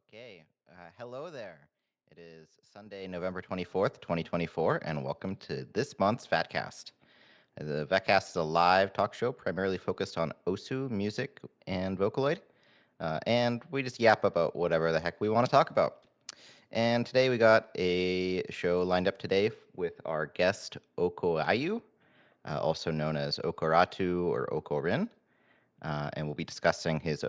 Okay, hello there. It is Sunday, November 24th, 2024, and welcome to this month's VATcast. The VATcast is a live talk show primarily focused on Osu music and Vocaloid, and we just yap about whatever the heck we want to talk about. And today we got a show lined up today with our guest Okoayu, also known as Okoratu or Okorin, and we'll be discussing his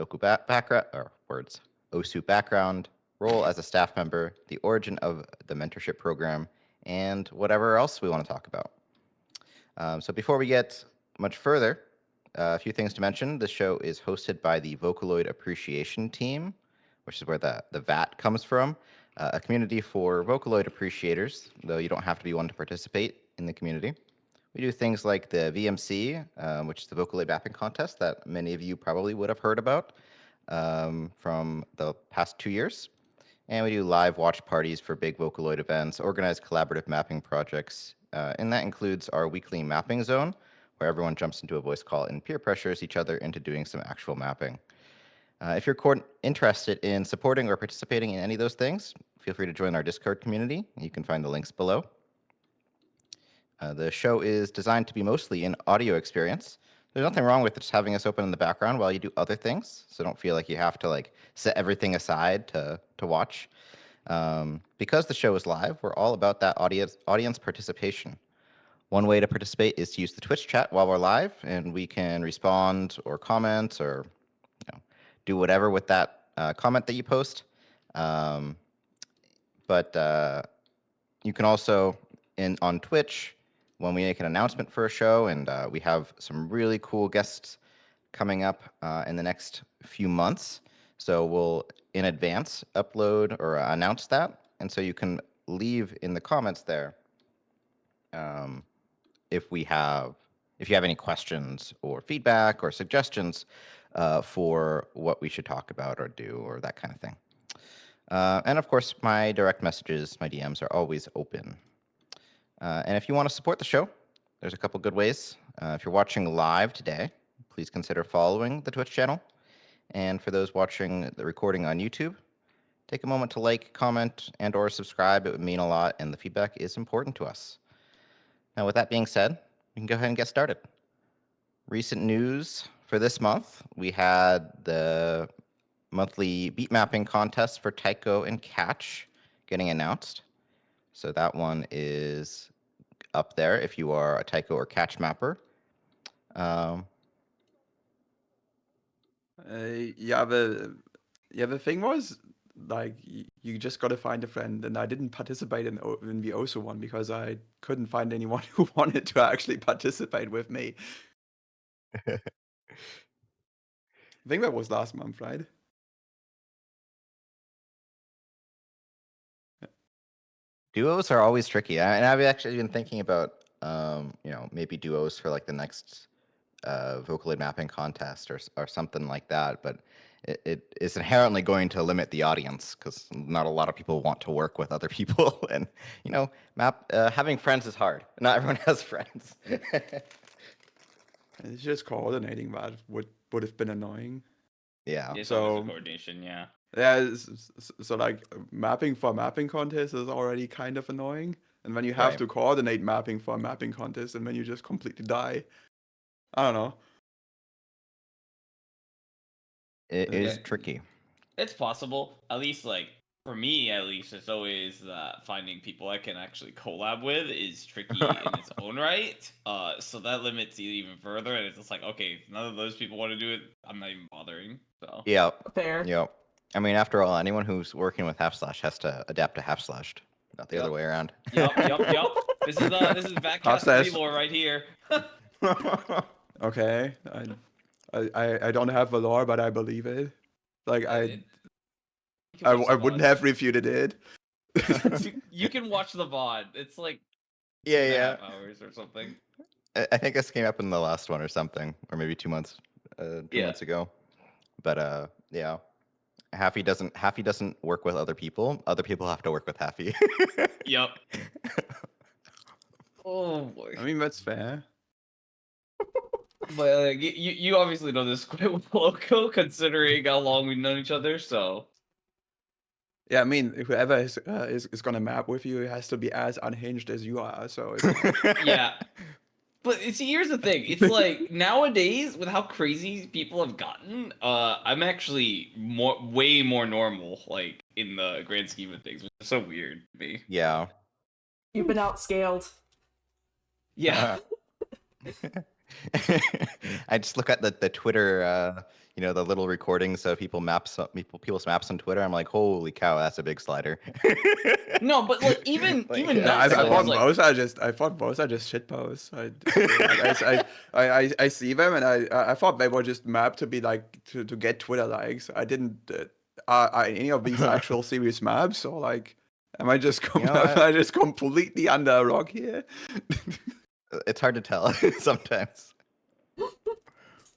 background, or words, Osu background, role as a staff member, the origin of the mentorship program, and whatever else we want to talk about. So before we get much further, a few things to mention. The show is hosted by the Vocaloid Appreciation Team, which is where the VAT comes from, a community for Vocaloid appreciators, though you don't have to be one to participate in the community. We do things like the VMC, which is the Vocaloid mapping contest that many of you probably would have heard about from the past 2 years. And we do live watch parties for big Vocaloid events, organize collaborative mapping projects, and that includes our weekly mapping zone, where everyone jumps into a voice call and peer pressures each other into doing some actual mapping. If you're interested in supporting or participating in any of those things, feel free to join our Discord community. You can find the links below. The show is designed to be mostly an audio experience. There's nothing wrong with just having us open in the background while you do other things, so don't feel like you have to set everything aside to watch. Because the show is live, we're all about that audience participation. One way to participate is to use the Twitch chat while we're live, and we can respond or comment or do whatever with that comment that you post. But you can also, on Twitch, when we make an announcement for a show, and we have some really cool guests coming up in the next few months. So we'll, in advance, upload or announce that. And so you can leave in the comments there if you have any questions or feedback or suggestions for what we should talk about or do or that kind of thing. And of course, my direct messages, my DMs are always open. And if you want to support the show, there's a couple good ways. If you're watching live today, please consider following the Twitch channel. And for those watching the recording on YouTube, take a moment to like, comment, and or subscribe. It would mean a lot, and the feedback is important to us. Now, with that being said, we can go ahead and get started. Recent news for this month, we had the monthly beat mapping contest for Taiko and Catch getting announced. So that one is up there if you are a Taiko or Catch mapper. Yeah, the thing was, you just got to find a friend, and I didn't participate in the Osu one because I couldn't find anyone who wanted to actually participate with me. I think that was last month, right? Duos are always tricky, and I've actually been thinking about, maybe duos for the next Vocaloid mapping contest or something like that. But it is inherently going to limit the audience because not a lot of people want to work with other people, and having friends is hard. Not everyone has friends. It's just coordinating that would have been annoying. Yeah. So coordination, yeah. Yeah, so mapping for a mapping contest is already kind of annoying, and when you have to coordinate mapping for a mapping contest, and then you just completely die. I don't know. It is tricky. It's possible. At least, for me, it's always finding people I can actually collab with is tricky in its own right. So that limits you even further, and it's just okay, if none of those people want to do it, I'm not even bothering. So yeah, fair. Yeah. I mean, after all, anyone who's working with half/slash has to adapt to half/slashed, not the other way around. Yep. This is VATcast lore right here. Okay, I don't have the lore, but I believe it. I wouldn't have refuted it. You can watch the VOD. It's yeah, hours or something. I think this came up in the last one or something, or maybe 2 months, 2 months ago. But yeah, Happy doesn't work with other people. Other people have to work with Happy. Yep. Oh boy. I mean, that's fair. But you obviously know this quite well, Oko, considering how long we've known each other. So Yeah, I mean, whoever is gonna map with you has to be as unhinged as you are. So it's Yeah. But see, here's the thing. It's like nowadays, with how crazy people have gotten, I'm actually way more normal, like in the grand scheme of things, which is so weird to me. Yeah. You've been outscaled. Yeah. I just look at the Twitter, the little recordings of people's maps on Twitter. I'm like, holy cow, that's a big slider. No, but like even Like, even yeah, that I stuff thought is, like, both are just shit posts. I see them and I thought they were just mapped to be like to get Twitter likes. I didn't. Are any of these actual serious maps or like? Am I just You know am what? I just completely under a rock here? It's hard to tell sometimes.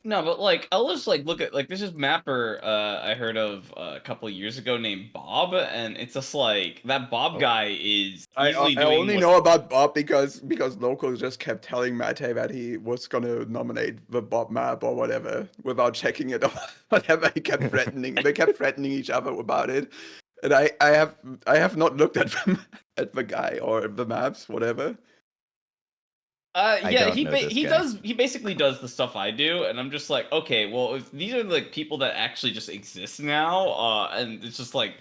No, but like I'll just like look at like this is mapper I heard of a couple years ago named Bob, and it's just like that Bob guy is I easily doing only what- know about Bob because locals just kept telling Mate that he was gonna nominate the Bob map or whatever without checking it or whatever. He kept threatening. They kept threatening each other about it, and I have not looked at them at the guy or the maps, whatever. I yeah, don't he know this guy. he basically does the stuff I do, and I'm just like, okay, well, if these are like people that actually just exist now, and it's just like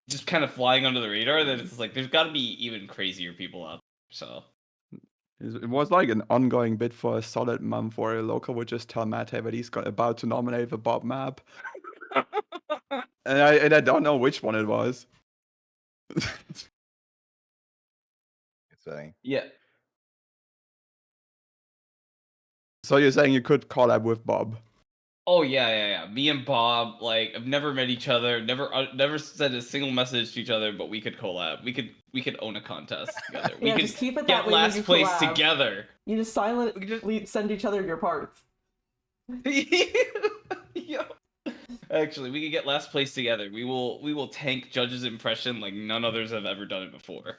just kind of flying under the radar, then it's like there's got to be even crazier people out there. So It was like an ongoing bit for a solid month where a local would just tell Mate that he's about to nominate the Bob map, and I don't know which one it was. It's funny. yeah. So you're saying you could collab with Bob? Oh yeah. Me and Bob, like, have never met each other, never sent a single message to each other, but we could collab. We could own a contest together. Yeah, we just could keep it that get way when last you place collab. together. You just silently send each other your parts. Yo. Actually, we could get last place together. We will tank Judge's impression like none others have ever done it before.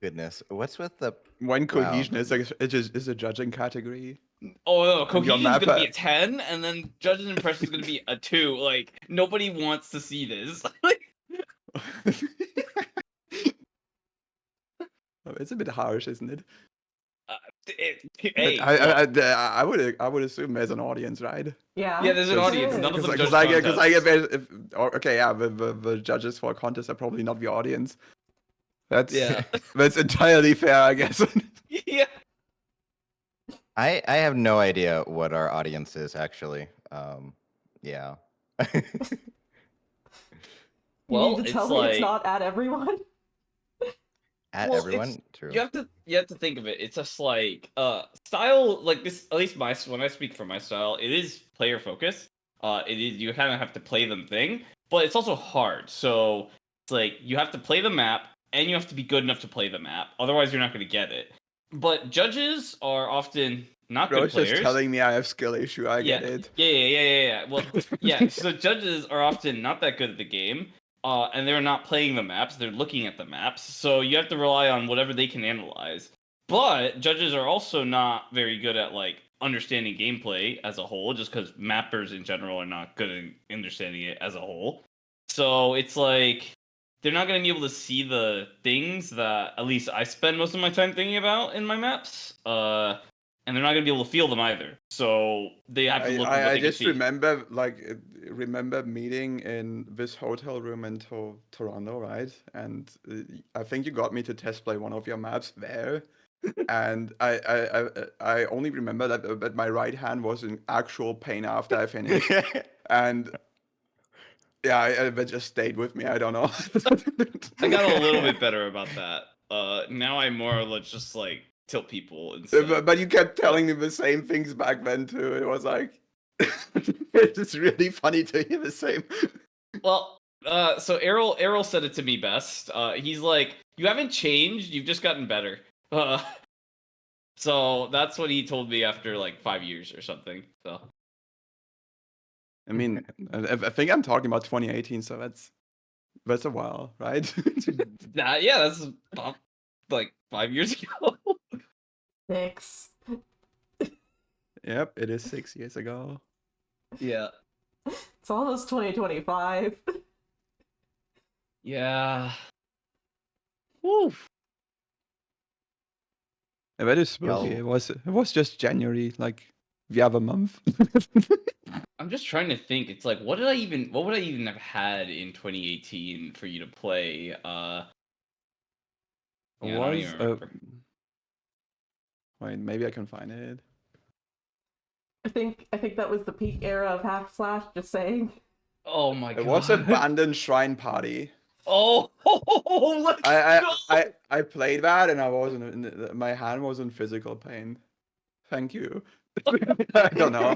Goodness, what's with the? When Wow. cohesion is a judging category. Oh no, your cohesion's map gonna be a 10, and then Judge's impression is gonna be a 2. Like nobody wants to see this. It's a bit harsh, isn't it? Hey, I would assume there's an audience, right? Yeah. yeah, there's an Because- audience. None of them Because judge I get contests. okay, yeah, the judges for a contest are probably not the audience. That's Yeah. that's entirely fair, I guess. Yeah. I have no idea what our audience is actually. Yeah. You Well, need to it's tell me like it's not at everyone. At Well, everyone, true. you have to think of it. It's just like style like this. At least when I speak for my style, it is player focused. It is you kind of have to play them thing, but it's also hard. So it's like you have to play the map and you have to be good enough to play the map. Otherwise, you're not going to get it. But judges are often not Bro, good it's players. just telling me I have skill issue. I get it. Yeah. Well, yeah. So judges are often not that good at the game, and they're not playing the maps. They're looking at the maps. So you have to rely on whatever they can analyze. But judges are also not very good at like understanding gameplay as a whole, just because mappers in general are not good at understanding it as a whole. So it's like they're not going to be able to see the things that at least I spend most of my time thinking about in my maps. And they're not going to be able to feel them either. So they have to look at what I they just can see. remember meeting in this hotel room in Toronto, right? And I think you got me to test play one of your maps there. And I only remember that my right hand was in actual pain after I finished. And yeah, that just stayed with me. I don't know. I got a little bit better about that. Now I more or less just like tilt people instead. But you kept telling me the same things back then too. It was like it's just really funny to hear the same. Well, so Errol said it to me best. He's like, "You haven't changed. You've just gotten better." So that's what he told me after like 5 years or something. So I mean, I think I'm talking about 2018, so that's a while, right? that's about, like 5 years ago. 6. Yep, it is 6 years ago. Yeah. It's almost 2025. Yeah. Woo. Yeah, that is spooky. Y'all- It was just January, like the other month. I'm just trying to think. It's like, what would I even have had in 2018 for you to play? Yeah, I don't even remember. Wait, maybe I can find it. I think that was the peak era of Hack Slash. Just saying. Oh my god. It was Abandoned Shrine Party. Oh, let's go! I played that and I was my hand was in physical pain. Thank you. I don't know.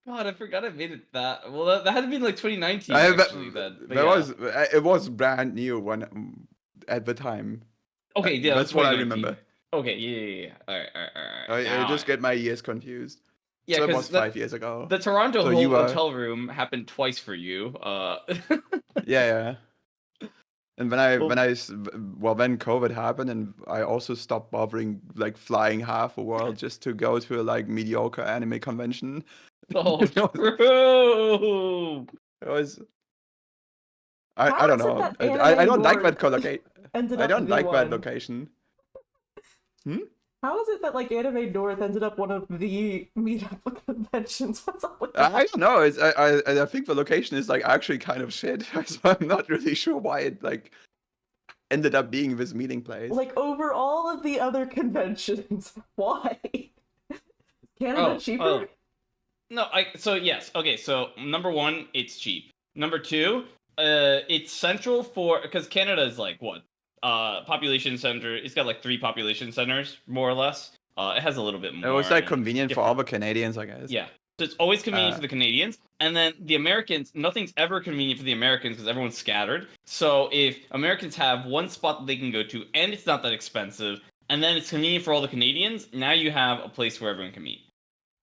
God, I forgot I made it that. Well, that had to be like 2019 That actually. it was brand new when at the time. Okay, yeah, That's what I 2019. remember. Okay, yeah. All right. I just get my years confused. Yeah, So it because was 5 years ago. the Toronto So you hotel room happened twice for you. Yeah. And when when COVID happened, and I also stopped bothering like flying half a world just to go to a like mediocre anime convention. Oh, You know, true. it was. How I don't is it know. that I don't Anime like that North location. Ended I up don't the like that one. location. How is it that like Anime North ended up one of the meetup conventions? What's up with that? I don't know. I think the location is like actually kind of shit. So I'm not really sure why it like ended up being this meeting place. Like over all of the other conventions, why? Canada cheaper? No, yes. Okay, so number one, it's cheap. Number two, it's central because Canada is like what? Population center. It's got like 3 population centers, more or less. It has a little bit more. It was like and convenient for all the Canadians, I guess. Yeah. So it's always convenient for the Canadians. And then the Americans, nothing's ever convenient for the Americans because everyone's scattered. So if Americans have one spot that they can go to and it's not that expensive, and then it's convenient for all the Canadians, now you have a place where everyone can meet.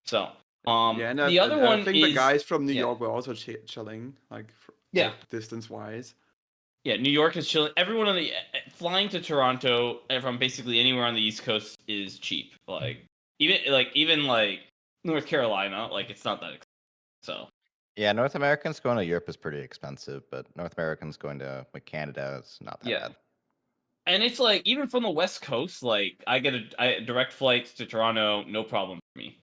So, Yeah, and the other one I think is the guys from New yeah. York were also chilling, like Yeah. distance-wise. Yeah, New York is chilling. Everyone on the flying to Toronto from basically anywhere on the East Coast is cheap. Like even North Carolina, like it's not that expensive. So Yeah, North Americans going to Europe is pretty expensive, but North Americans going to like Canada is not that bad. And it's like even from the West Coast, like I get a direct flight to Toronto, no problem for me.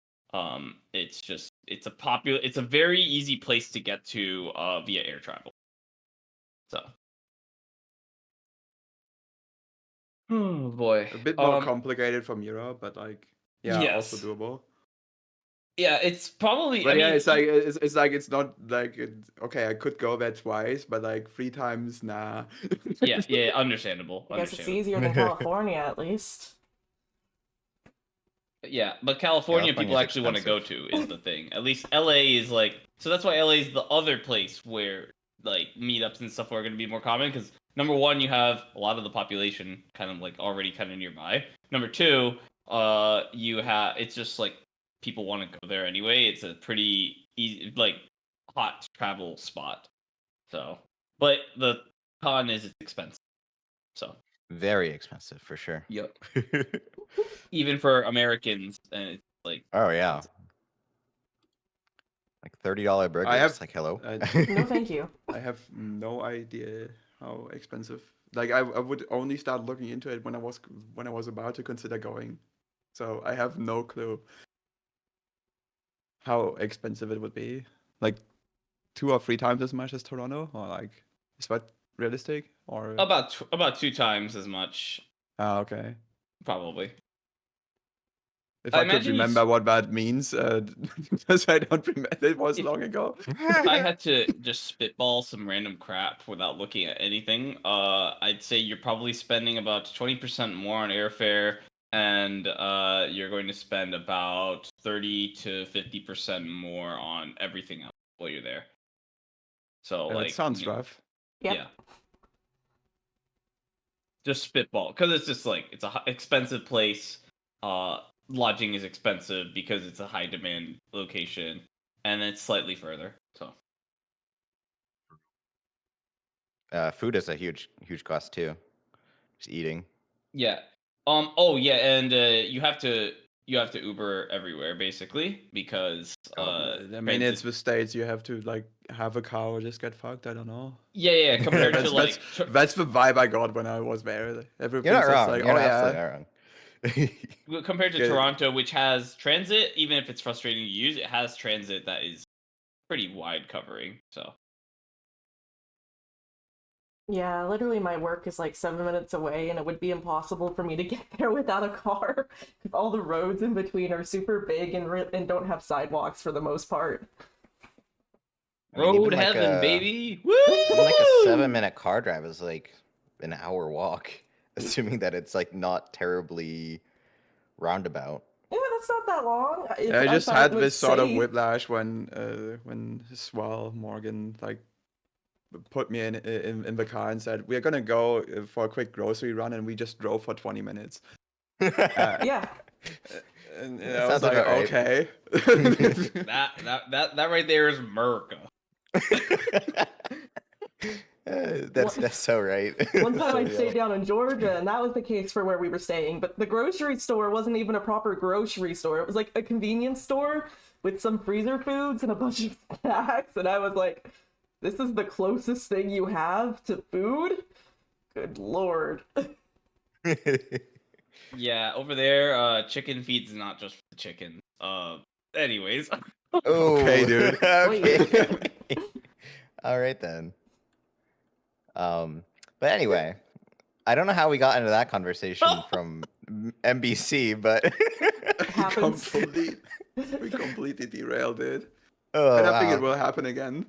It's a very easy place to get to via air travel. So. Oh boy. A bit more complicated from Europe, but like also doable. Yeah, it's probably. But it's not like okay, I could go there twice, but like 3 times, nah. yeah, understandable. I guess it's easier than California, at least. Yeah, but California people California's actually want to go to is the thing. At least LA is like, so that's why LA is the other place where like meetups and stuff are going to be more common because number one, you have a lot of the population kind of like already kind of nearby. Number two, it's just like people want to go there anyway. It's a pretty easy, like hot travel spot. So, but the con is it's expensive. So. Very expensive for sure. Yep. Even for Americans, and it's like. Oh yeah. Like $30 burgers. Like hello. No, thank you. I have no idea how expensive. Like I would only start looking into it when I was about to consider going. So I have no clue how expensive it would be. Like 2 or 3 times as much as Toronto, or like is that realistic? Or about 2 times as much. Ah, okay. Probably. If I could remember what that means, because I don't remember, it was long ago. If I had to just spitball some random crap without looking at anything, I'd say you're probably spending about 20% more on airfare, and you're going to spend about 30 to 50% more on everything else while you're there. So That sounds rough. Yep. Yeah. Just spitball, because it's just like it's a expensive place. Lodging is expensive because it's a high demand location, and it's slightly further. So. Food is a huge cost too. Just eating. Yeah. Oh yeah, and you have to you have to Uber everywhere basically because I mean, it's the States. You have to like have a car or just get fucked. I don't know. yeah compared to like That's the vibe I got when I was there. Everything's You're not just wrong. like, You're oh not absolutely yeah. not wrong. compared to Good. Toronto, which has transit, even if it's frustrating to use, it has transit that is pretty wide covering. So Yeah, literally my work is like 7 minutes away, and it would be impossible for me to get there without a car. 'Cause all the roads in between are super big and don't have sidewalks for the most part. I mean, even road like heaven, a- baby. Woo! Even like a 7-minute car drive is like an hour walk, assuming that it's like not terribly roundabout. Yeah, that's not that long. I just thought had it was this sort of safe. whiplash when Swell Morgan like put me in the car and said, we're gonna go for a quick grocery run, and we just drove for 20 minutes. Yeah. And That I was sounds like, about right. okay. That right there is America. That's so right. One time I So, stayed down in Georgia, and that was the case for where we were staying. But the grocery store wasn't even a proper grocery store. It was like a convenience store with some freezer foods and a bunch of snacks. And I was like, this is the closest thing you have to food? Good lord. Yeah, over there, chicken feed's not just for the chicken. Anyways. Oh, Okay, dude. Okay. All right then. But anyway, I don't know how we got into that conversation from NBC, but Happens. We completely derailed it. oh, And I think it wow. will happen again.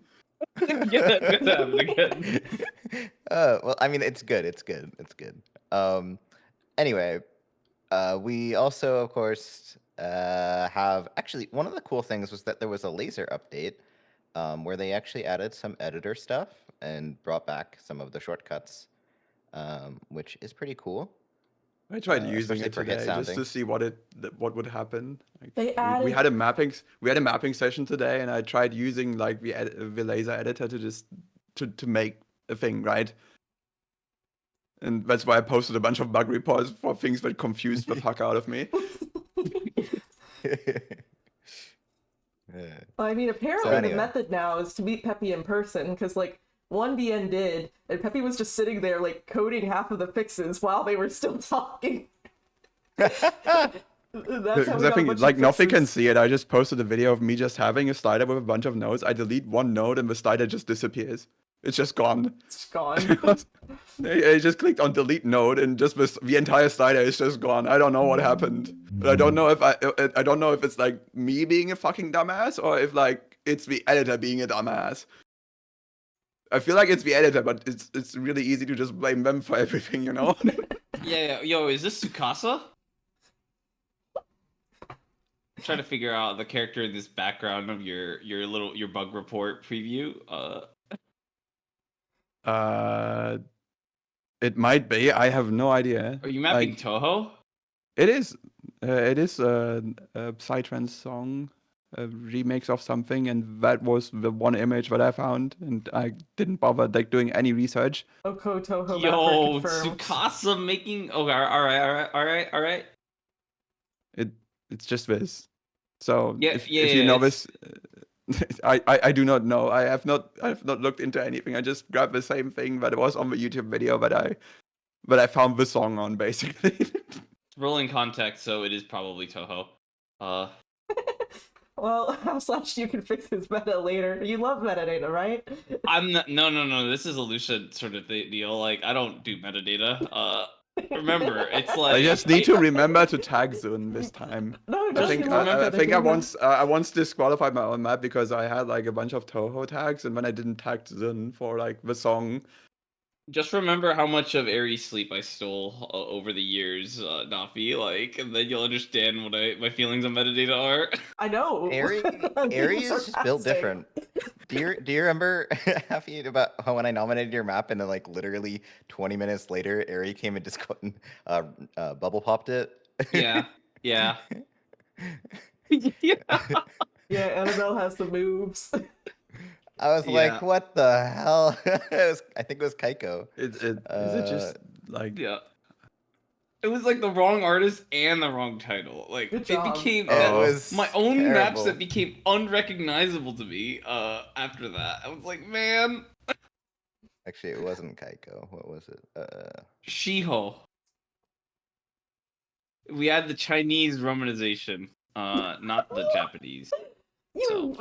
Good to have it again. Well, I mean, it's good. It's good. It's good. Anyway, we also, of course, have actually one of the cool things was that there was a laser update where they actually added some editor stuff and brought back some of the shortcuts, which is pretty cool. I tried using especially it for hit today just sounding. to see what would happen. Like, They we added- had a mapping session today, and I tried using like the laser editor to just to make a thing, right? And that's why I posted a bunch of bug reports for things that confused the fuck out of me. I mean, apparently anyway. the method now is to meet Peppy in person, because, like, one BN did, and Peppy was just sitting there, like, coding half of the fixes while they were still talking. That's how we Because I got a think bunch like of nothing can fixes. see it. I just posted a video of me just having a slider with a bunch of nodes. I delete one node, and the slider just disappears. It's just gone. It's gone. I just clicked on delete node, and just the entire slider is just gone. I don't know what happened. But I don't know if I don't know if it's like me being a fucking dumbass, or if like it's the editor being a dumbass. I feel like it's the editor, but it's really easy to just blame them for everything, you know? Yeah, yo, is this Tsukasa? I'm trying to figure out the character in this background of your bug report preview. It might be. I have no idea. Are you mapping Like, Toho? It is a Psytrance song, a remix of something, and that was the one image that I found, and I didn't bother like doing any research. Okotoho Yo, mapper confirmed. Tsukasa making. Okay, all right. It's just this. So Yeah, if yeah, you know it's- this, I do not know. I have not looked into anything. I just grabbed the same thing that was on the YouTube video that I found the song on, basically. Rolling context, so it is probably Toho. Well, / you can fix his meta later. You love metadata, right? I'm not, no. This is a Lucia sort of deal. Like, I don't do metadata. Remember, it's like I just need to remember to tag Zun this time. No, I just think remember I once disqualified my own map because I had like a bunch of Toho tags, and then I didn't tag Zun for like the song. Just remember how much of Aries sleep I stole over the years, Nafi. Like, and then you'll understand what my feelings on metadata are. I know. Aerie I'm being is just built sarcastic. different. Do you remember, Happy, about how when I nominated your map and then like literally 20 minutes later, Aerie came and just bubble popped it? Yeah. Yeah. Yeah. Yeah, Annabelle has the moves. I was Yeah. like, what the hell? I think it was Kaiko. Is it just like Yeah. It was like the wrong artist and the wrong title. Like Good it job. became It was my own maps terrible. that became unrecognizable to me. After that, I was like, man, Actually, it wasn't Kaiko. What was it? Shiho. We had the Chinese romanization, not the Japanese. You.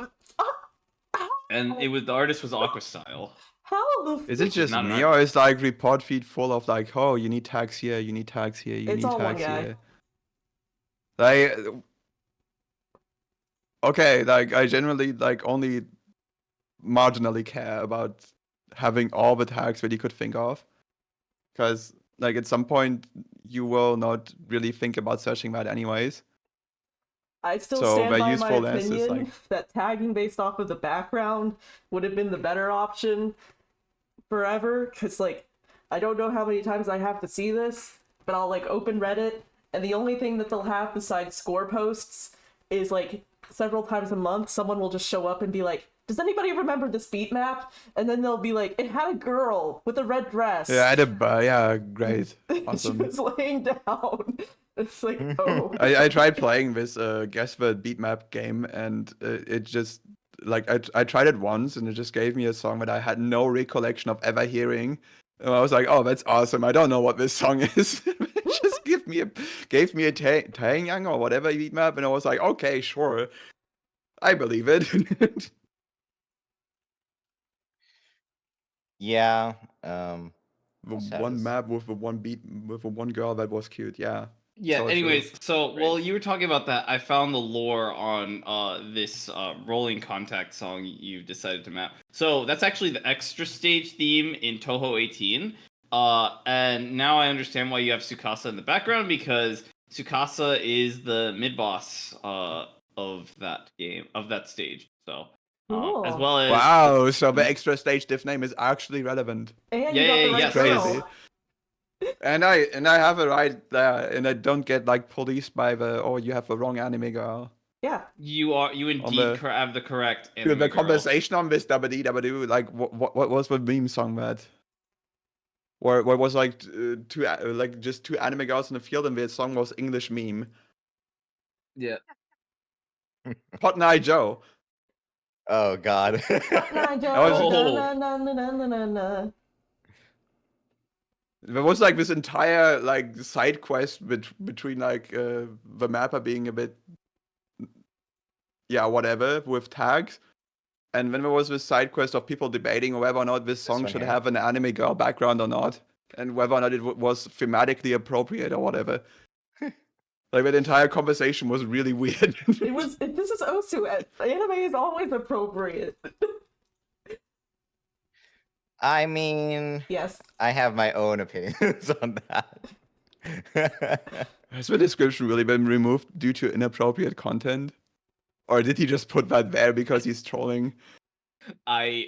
And it was the artist was Aqua Style. How the? Is it just not me, an or is like report feed full of like, oh, you need tags here, you need tags here, you It's need all one tags guy. here? Like, okay, like I generally like only marginally care about having all the tags that you could think of, because like at some point you will not really think about searching that anyways. I still So stand their by my usefulness is, opinion like- that tagging based off of the background would have been the better option forever. Because, like, I don't know how many times I have to see this, but I'll, like, open Reddit, and the only thing that they'll have besides score posts is, like, several times a month, someone will just show up and be like, does anybody remember this beat map? And then they'll be like, it had a girl with a red dress. Yeah, yeah, great, awesome. She was laying down. It's like, oh. I tried playing this guess the beat map game, and it just like I tried it once, and it just gave me a song that I had no recollection of ever hearing. And I was like, oh, that's awesome. I don't know what this song is. It just gave me a Taeyang or whatever beat map, and I was like, okay, sure, I believe it. Yeah. The Sad one as- map with the one beat with the one girl that was cute. Yeah. Yeah, So true. anyways, so Right. while you were talking about that, I found the lore on this Rolling Contact song you've decided to map. So that's actually the extra stage theme in Toho 18. And now I understand why you have Tsukasa in the background, because Tsukasa is the mid-boss of that game, of that stage. So as Cool. well as Wow. So the extra stage diff name is actually relevant. And Yeah, you got the yeah, right yes, girl. crazy. And I have it right there, and I don't get like policed by the you have the wrong anime girl. Yeah. you indeed the- have the correct Dude, anime the girl. conversation on this WDW, like what was the meme song that? Where was like just two anime girls in the field, and the song was English meme. Yeah. Cotton Eye Joe. Oh God. Oh. There was like this entire like side quest between like the mapper being a bit whatever with tags, and then there was this side quest of people debating whether or not this song one should here. have an anime girl background or not, and whether or not it was thematically appropriate or whatever. Like that entire conversation was really weird. This is Osu. Anime is always appropriate. I mean, Yes. I have my own opinions on that. Has the description really been removed due to inappropriate content? Or did he just put that there because he's trolling? I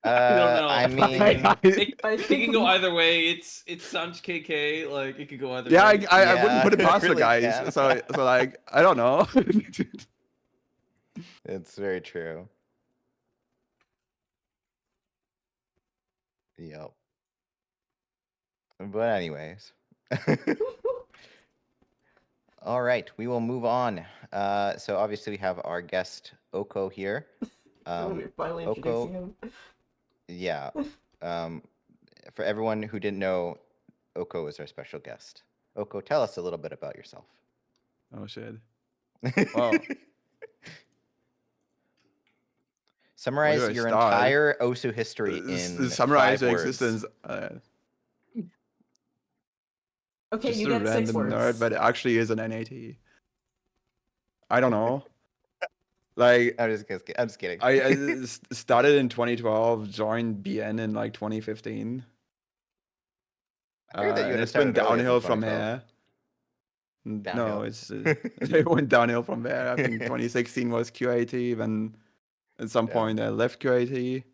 don't know. I mean, It I can go either way. It's Sanj KK. Like it could go either Yeah, way. I wouldn't put it it past really the guys. can. So like, I don't know. it's very true. Yep. But anyways. All right, we will move on. So obviously we have our guest Oko here. We're finally Oko- introducing him. Yeah. For everyone who didn't know, Oko is our special guest. Oko, tell us a little bit about yourself. Oh shit. Wow. Summarize Where do I your start? entire Osu history in Summarize 5 your words. existence. Okay, Just you a get 6 random words. nerd, but it actually is an NAT. I don't know. Like I'm just kidding. I started in 2012, joined BN in like 2015. I heard that you and had it's been started earlier than downhill from 2012. here. Downhill. No, it's it went downhill from there. I think 2016 was QAT, then at some Yeah. point I left QAT.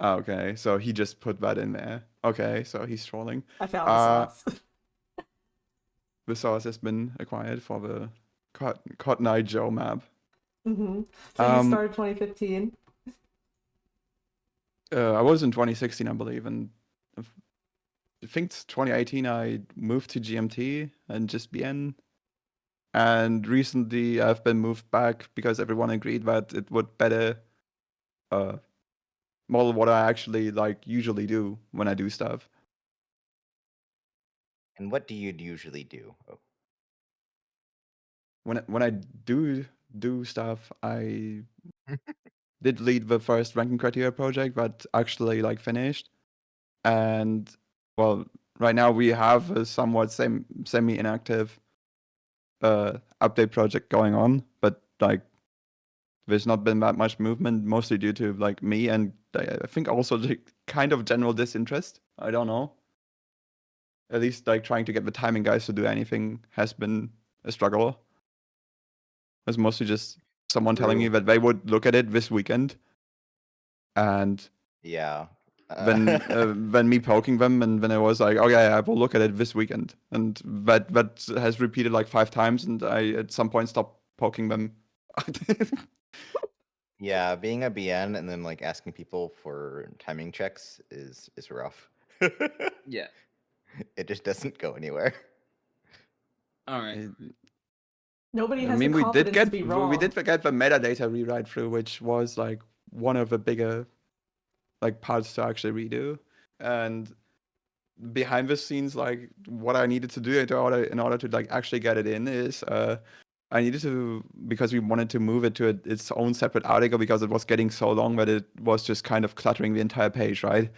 Oh, okay, so he just put that in there. Okay, so he's trolling. I found the sauce. The source has been acquired for the Cotton Eye Joe map. Mm-hmm. So you Um, started 2015. I was in 2016, I believe, and think it's 2018 I moved to GMT and just BN. And recently I've been moved back because everyone agreed that it would better model what I actually like usually do when I do stuff. And what do you usually do? Oh, When I do stuff, I did lead the first ranking criteria project that actually like finished. And well, right now we have a somewhat semi-inactive update project going on, but like there's not been that much movement, mostly due to like me and I think also like kind of general disinterest. I don't know. At least like trying to get the timing guys to do anything has been a struggle. It's mostly just someone telling me True. that they would look at it this weekend, and yeah. then me poking them, and then I was like, okay, I will look at it this weekend, and that has repeated like 5 times, and I at some point stopped poking them. Yeah, being a BN and then like asking people for timing checks is rough. Yeah. It just doesn't go anywhere. All right. Nobody I has mean, the confidence to be wrong. we did get the metadata rewrite through, which was like one of the bigger like parts to actually redo. And behind the scenes, like what I needed to do in order to like actually get it in is I needed to, because we wanted to move it to its own separate article because it was getting so long that it was just kind of cluttering the entire page, right?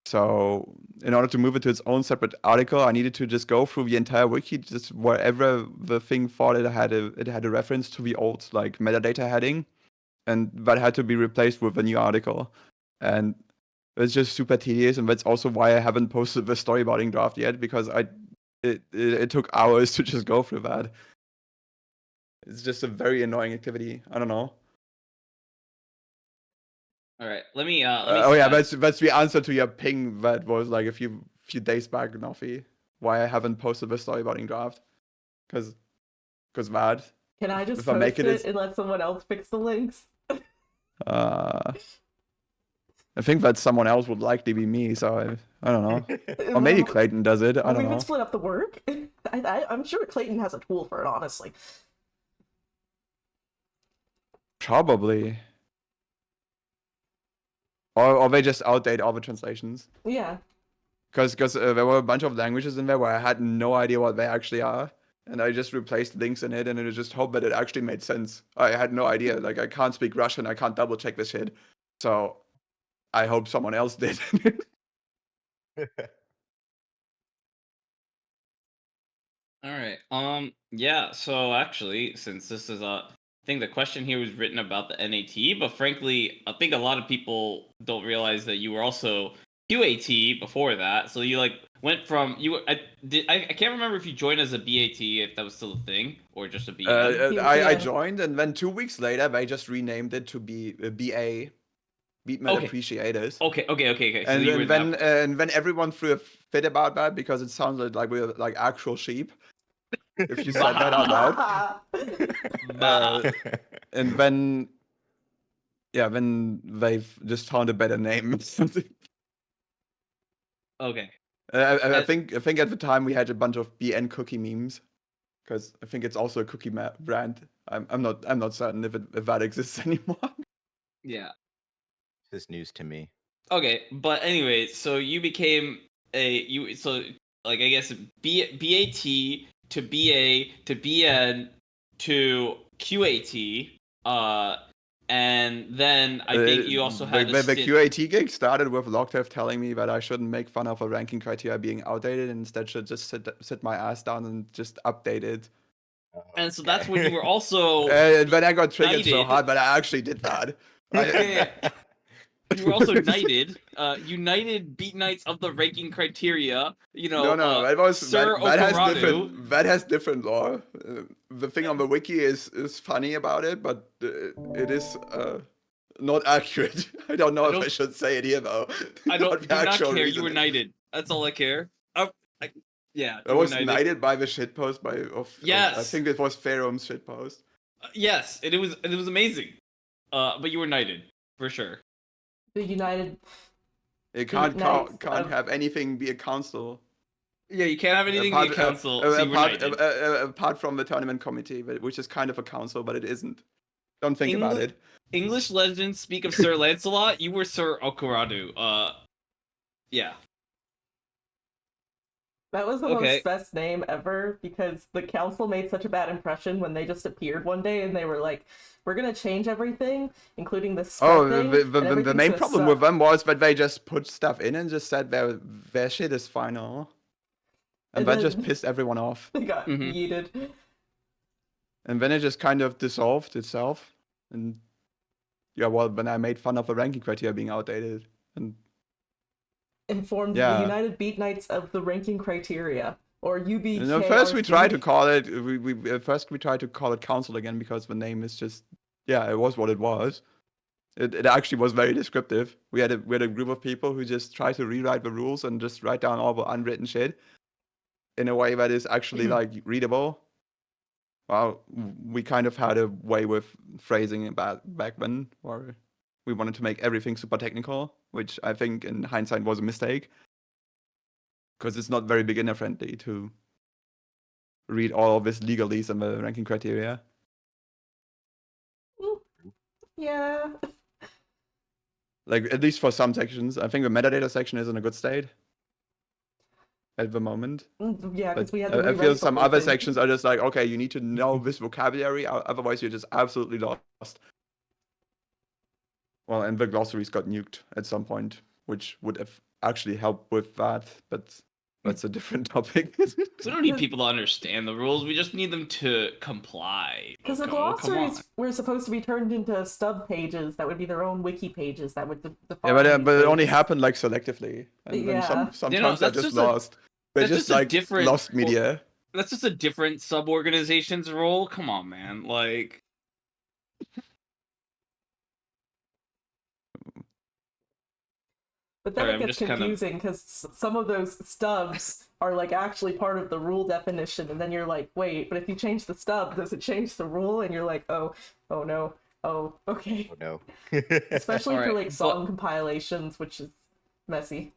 So in order to move it to its own separate article, I needed to just go through the entire wiki, just wherever the thing thought it had a reference to the old like metadata heading, and that had to be replaced with a new article. And it's just super tedious, and that's also why I haven't posted the storyboarding draft yet, because it took hours to just go through that. It's just a very annoying activity. I don't know. All right. Let me. Oh yeah, that's the answer to your ping that was like a few days back, Nofi. Why I haven't posted the storyboarding draft? Because that. Can I just if I post make it and let someone else fix the links? I think that someone else would likely be me, so I don't know. Or maybe Clayton does it. I Or don't we know. could split up the work. I'm sure Clayton has a tool for it, honestly. Probably. Or they just outdate all the translations. Yeah. Because there were a bunch of languages in there where I had no idea what they actually are. And I just replaced links in it, and I just hoped that it actually made sense. I had no idea. Like, I can't speak Russian. I can't double check this shit. So I hope someone else did. All right. Yeah. So actually, since this is I think the question here was written about the NAT, but frankly, I think a lot of people don't realize that you were also QAT before that. So you like went from I can't remember if you joined as a BAT, if that was still a thing, or just a BN. I joined, and then 2 weeks later they just renamed it to be BA, Beatmet Okay. Appreciators. Okay. So And you were then everyone threw a fit about that because it sounded like we were like actual sheep. If you said that out loud. And then they've just found a better name. Okay. I think at the time we had a bunch of BN cookie memes, because I think it's also a cookie brand. I'm not certain if that exists anymore. Yeah. This is news to me. Okay, but anyway, so you became I guess BAT to BA to BN to QAT, and then I think you also had the QAT gig started with Logtev telling me that I shouldn't make fun of a ranking criteria being outdated, and instead should just sit my ass down and just update it. And so that's when you were also and then I got triggered so knighted. hard that I actually did that. You were also knighted, United Beatknights of the ranking criteria. You know, no, that was Sir that has Okoratu. different. That has different lore. The thing on the wiki is funny about it, but it is not accurate. I don't know if I should say it here though. I do not care. Reasoning. You were knighted. That's all I care. Yeah. I was knighted by the shitpost Yes. I think it was Ferum's shitpost. Yes, it was amazing. But you were knighted for sure. The United You can't Beatknights can't of- have anything be a council. Yeah, you can't have anything in the council. See, we're United. apart from the tournament committee, which is kind of a council, but it isn't. Don't think about it. English legends speak of Sir Lancelot. You were Sir Okoratu. Yeah. That was the Okay. most best name ever because the council made such a bad impression when they just appeared one day and they were like, "We're gonna change everything, including this." Oh, thing, the and main everything's problem gonna with them was that they just put stuff in and just said their shit is final, and And that just then- pissed everyone off. They got Mhm. yeeted. And then it just kind of dissolved itself. And yeah, well, then I made fun of the ranking criteria being outdated. And Informed Yeah. the United Beatknights of the ranking criteria, or UBK. first we tried to call it we tried to call it council again because the name is just it was what it was. It actually was very descriptive. We had a group of people who just tried to rewrite the rules and just write down all the unwritten shit in a way that is actually like readable. Well, we kind of had a way with phrasing it back then, or we wanted to make everything super technical, which I think in hindsight was a mistake. Because it's not very beginner friendly to read all of this legalese and the ranking criteria. Yeah. Like, at least for some sections. I think the metadata section is in a good state at the moment. Yeah, because But we had to I rewrite feel the some whole other thing. sections are just like, okay, you need to know this vocabulary, otherwise you're just absolutely lost. Well, and the glossaries got nuked at some point, which would have actually helped with that, but that's a different topic. We don't need people to understand the rules. We just need them to comply. Because the Oko, come on. glossaries were supposed to be turned into stub pages that would be their own wiki pages that would define. Yeah, these but it only things. happened like selectively, and then Yeah. sometimes they're that's just just a- lost. They're that's just just a like different lost media. That's just a different sub-organization's role. Come on, man. Like, But then Sorry, it I'm gets just kind of- confusing because some of those stubs are like actually part of the rule definition, and then you're like, wait, but if you change the stub, does it change the rule? And you're like, oh no, oh okay. Oh no. Especially for Alright, like song compilations, which is messy.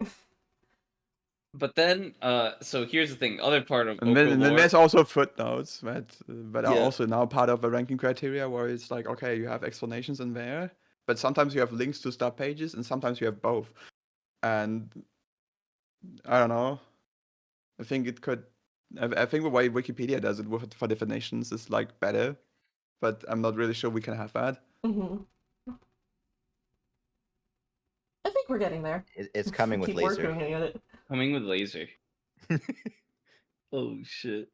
but then, so here's the thing. Other part of And Oko then lore- there's also footnotes that are Yeah. also now part of the ranking criteria, where it's like, okay, you have explanations in there, but sometimes you have links to stub pages, and sometimes you have both. And I don't know. I think it could. I think the way Wikipedia does it for definitions is like better, but I'm not really sure we can have that. Hmm. I think we're getting there. It's coming with Keep laser. working at it. Coming with laser. Oh shit.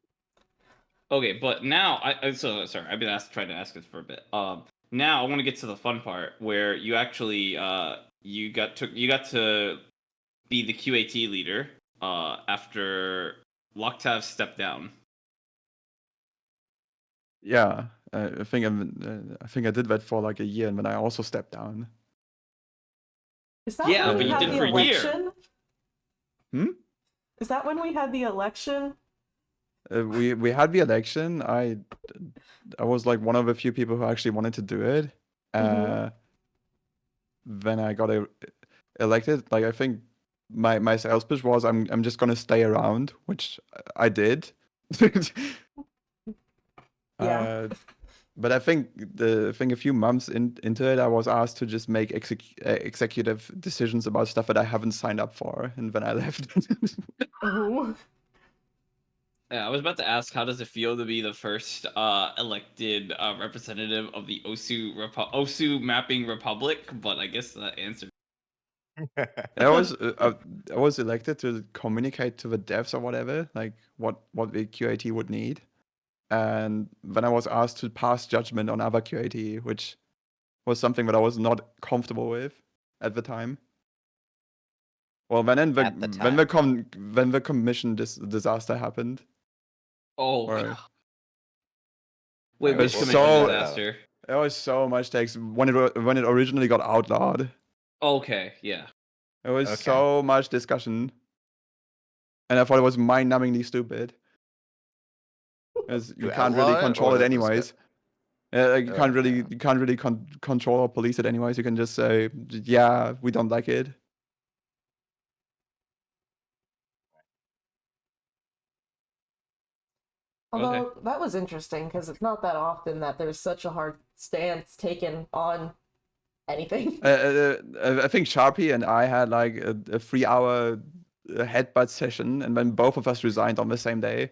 Okay, but now so sorry, I've been trying to ask this for a bit. Now I want to get to the fun part where you actually you got to be the QAT leader after Loktav stepped down. Yeah, I think I did that for like a year, and then I also stepped down. Is that Yeah, when but we you had did the for a year. election? Is that when we had the election? We had the election. I was like one of the few people who actually wanted to do it. Mhm. Then I got elected. Like, I think my sales pitch was I'm just gonna stay around, which I did. Yeah. But I think a few months into it, I was asked to just make executive decisions about stuff that I haven't signed up for, and then I left. Oh. Yeah, I was about to ask, how does it feel to be the first elected representative of the Osu Mapping Republic? But I guess that answer. I was elected to communicate to the devs or whatever, like what the QAT would need, and then I was asked to pass judgment on other QAT, which was something that I was not comfortable with at the time. Well, then At the time. when the commission disaster happened. Oh. Or- Wait, It which was commission so- disaster? There was so much text when it originally got outlawed. Okay, yeah. There was Okay. so much discussion, and I thought it was mind-numbingly stupid. Because you To can't really outlaw it, control or it the anyways. Yeah, like, you can't really yeah. you can't really control or police it anyways. You can just say, yeah, we don't like it. Although that was interesting because it's not that often that there's such a hard stance taken on anything. I think Sharpie and I had like a 3-hour headbutt session, and then both of us resigned on the same day.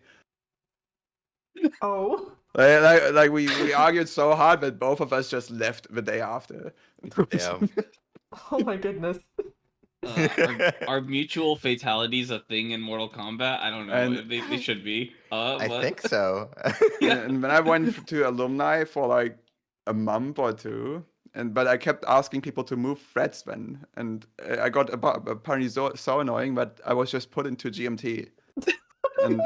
Oh. Like we argued so hard that both of us just left the day after. Damn. Oh my goodness. Are mutual fatalities a thing in Mortal Kombat? I don't know. And- They should be. I But- think so. And when I went to alumni for like a month or two, but I kept asking people to move threads then, and I got apparently so annoying that I was just put into GMT, and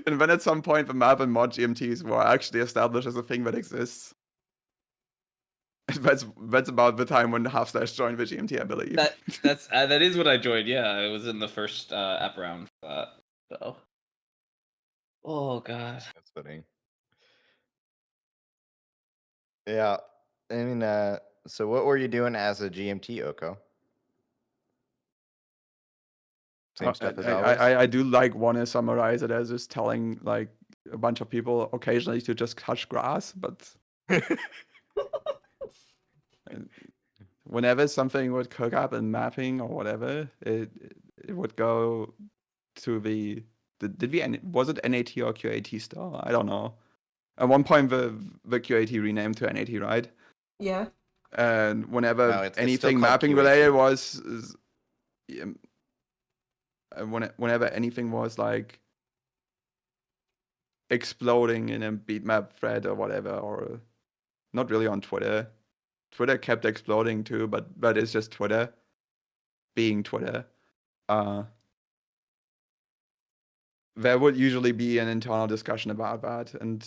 and then at some point the map and mod GMTs were actually established as a thing that exists. That's about the time when Half Slash joined the GMT, I believe. that is what I joined. Yeah, I was in the first app round for that. So. Oh god. That's funny. Yeah. I mean, so what were you doing as a GMT, Oko? Same stuff as always? I do like want to summarize it as just telling like a bunch of people occasionally to just touch grass, but whenever something would cook up in mapping or whatever, it would go to was it NAT or QAT still? I don't know. At one point the QAT renamed to NAT, right? Yeah. And whenever No, it's still anything called mapping QAT. related whenever anything was like exploding in a beatmap thread or whatever, or not really on Twitter. Twitter kept exploding too, but it's just Twitter being Twitter. There would usually be an internal discussion about that, and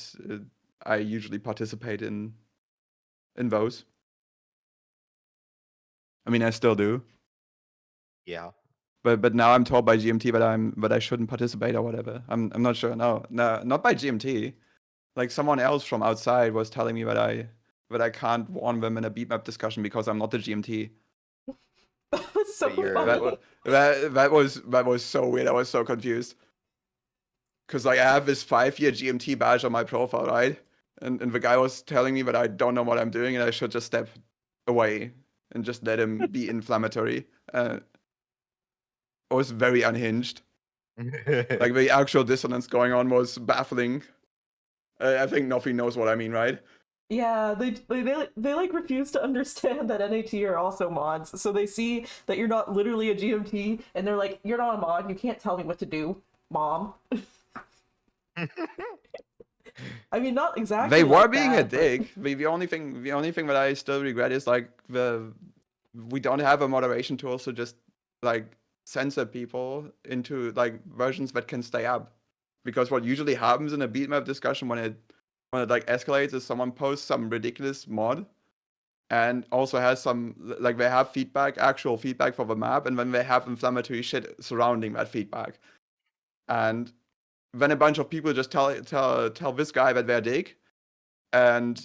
I usually participate in those. I mean, I still do. Yeah. But now I'm told by GMT that I shouldn't participate or whatever. I'm not sure. No, not by GMT. Like someone else from outside was telling me that I can't warn them in a beatmap discussion because I'm not the GMT. That was so But you're- funny. That was so weird. I was so confused. Cause like I have this 5-year GMT badge on my profile, right? And the guy was telling me that I don't know what I'm doing and I should just step away and just let him be inflammatory. I was very unhinged. Like the actual dissonance going on was baffling. I think Nofi knows what I mean, right? Yeah, they like refuse to understand that NAT are also mods. So they see that you're not literally a GMT, and they're like, "You're not a mod. You can't tell me what to do, mom." I mean, not exactly. They were like being a that, but- dick. The only thing that I still regret is like we don't have a moderation tool to just like censor people into like versions that can stay up. Because what usually happens in a beatmap discussion when it like escalates is someone posts some ridiculous mod and also has some like they have actual feedback for the map, and then they have inflammatory shit surrounding that feedback. And then a bunch of people just tell this guy that they're a dick, and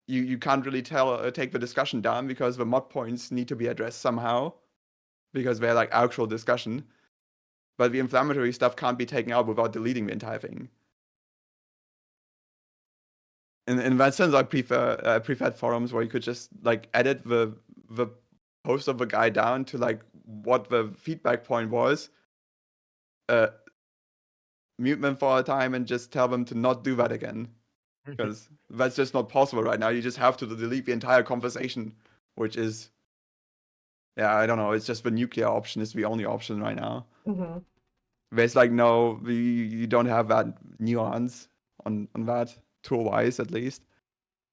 you can't really take the discussion down because the mod points need to be addressed somehow because they're like actual discussion. But the inflammatory stuff can't be taken out without deleting the entire thing. In that sense, I preferred forums where you could just like edit the post of the guy down to like what the feedback point was, mute them for a time, and just tell them to not do that again, because that's just not possible right now. You just have to delete the entire conversation, which is, yeah, I don't know. It's just the nuclear option is the only option right now. Mm-hmm. There's like you don't have that nuance on that tool-wise, at least.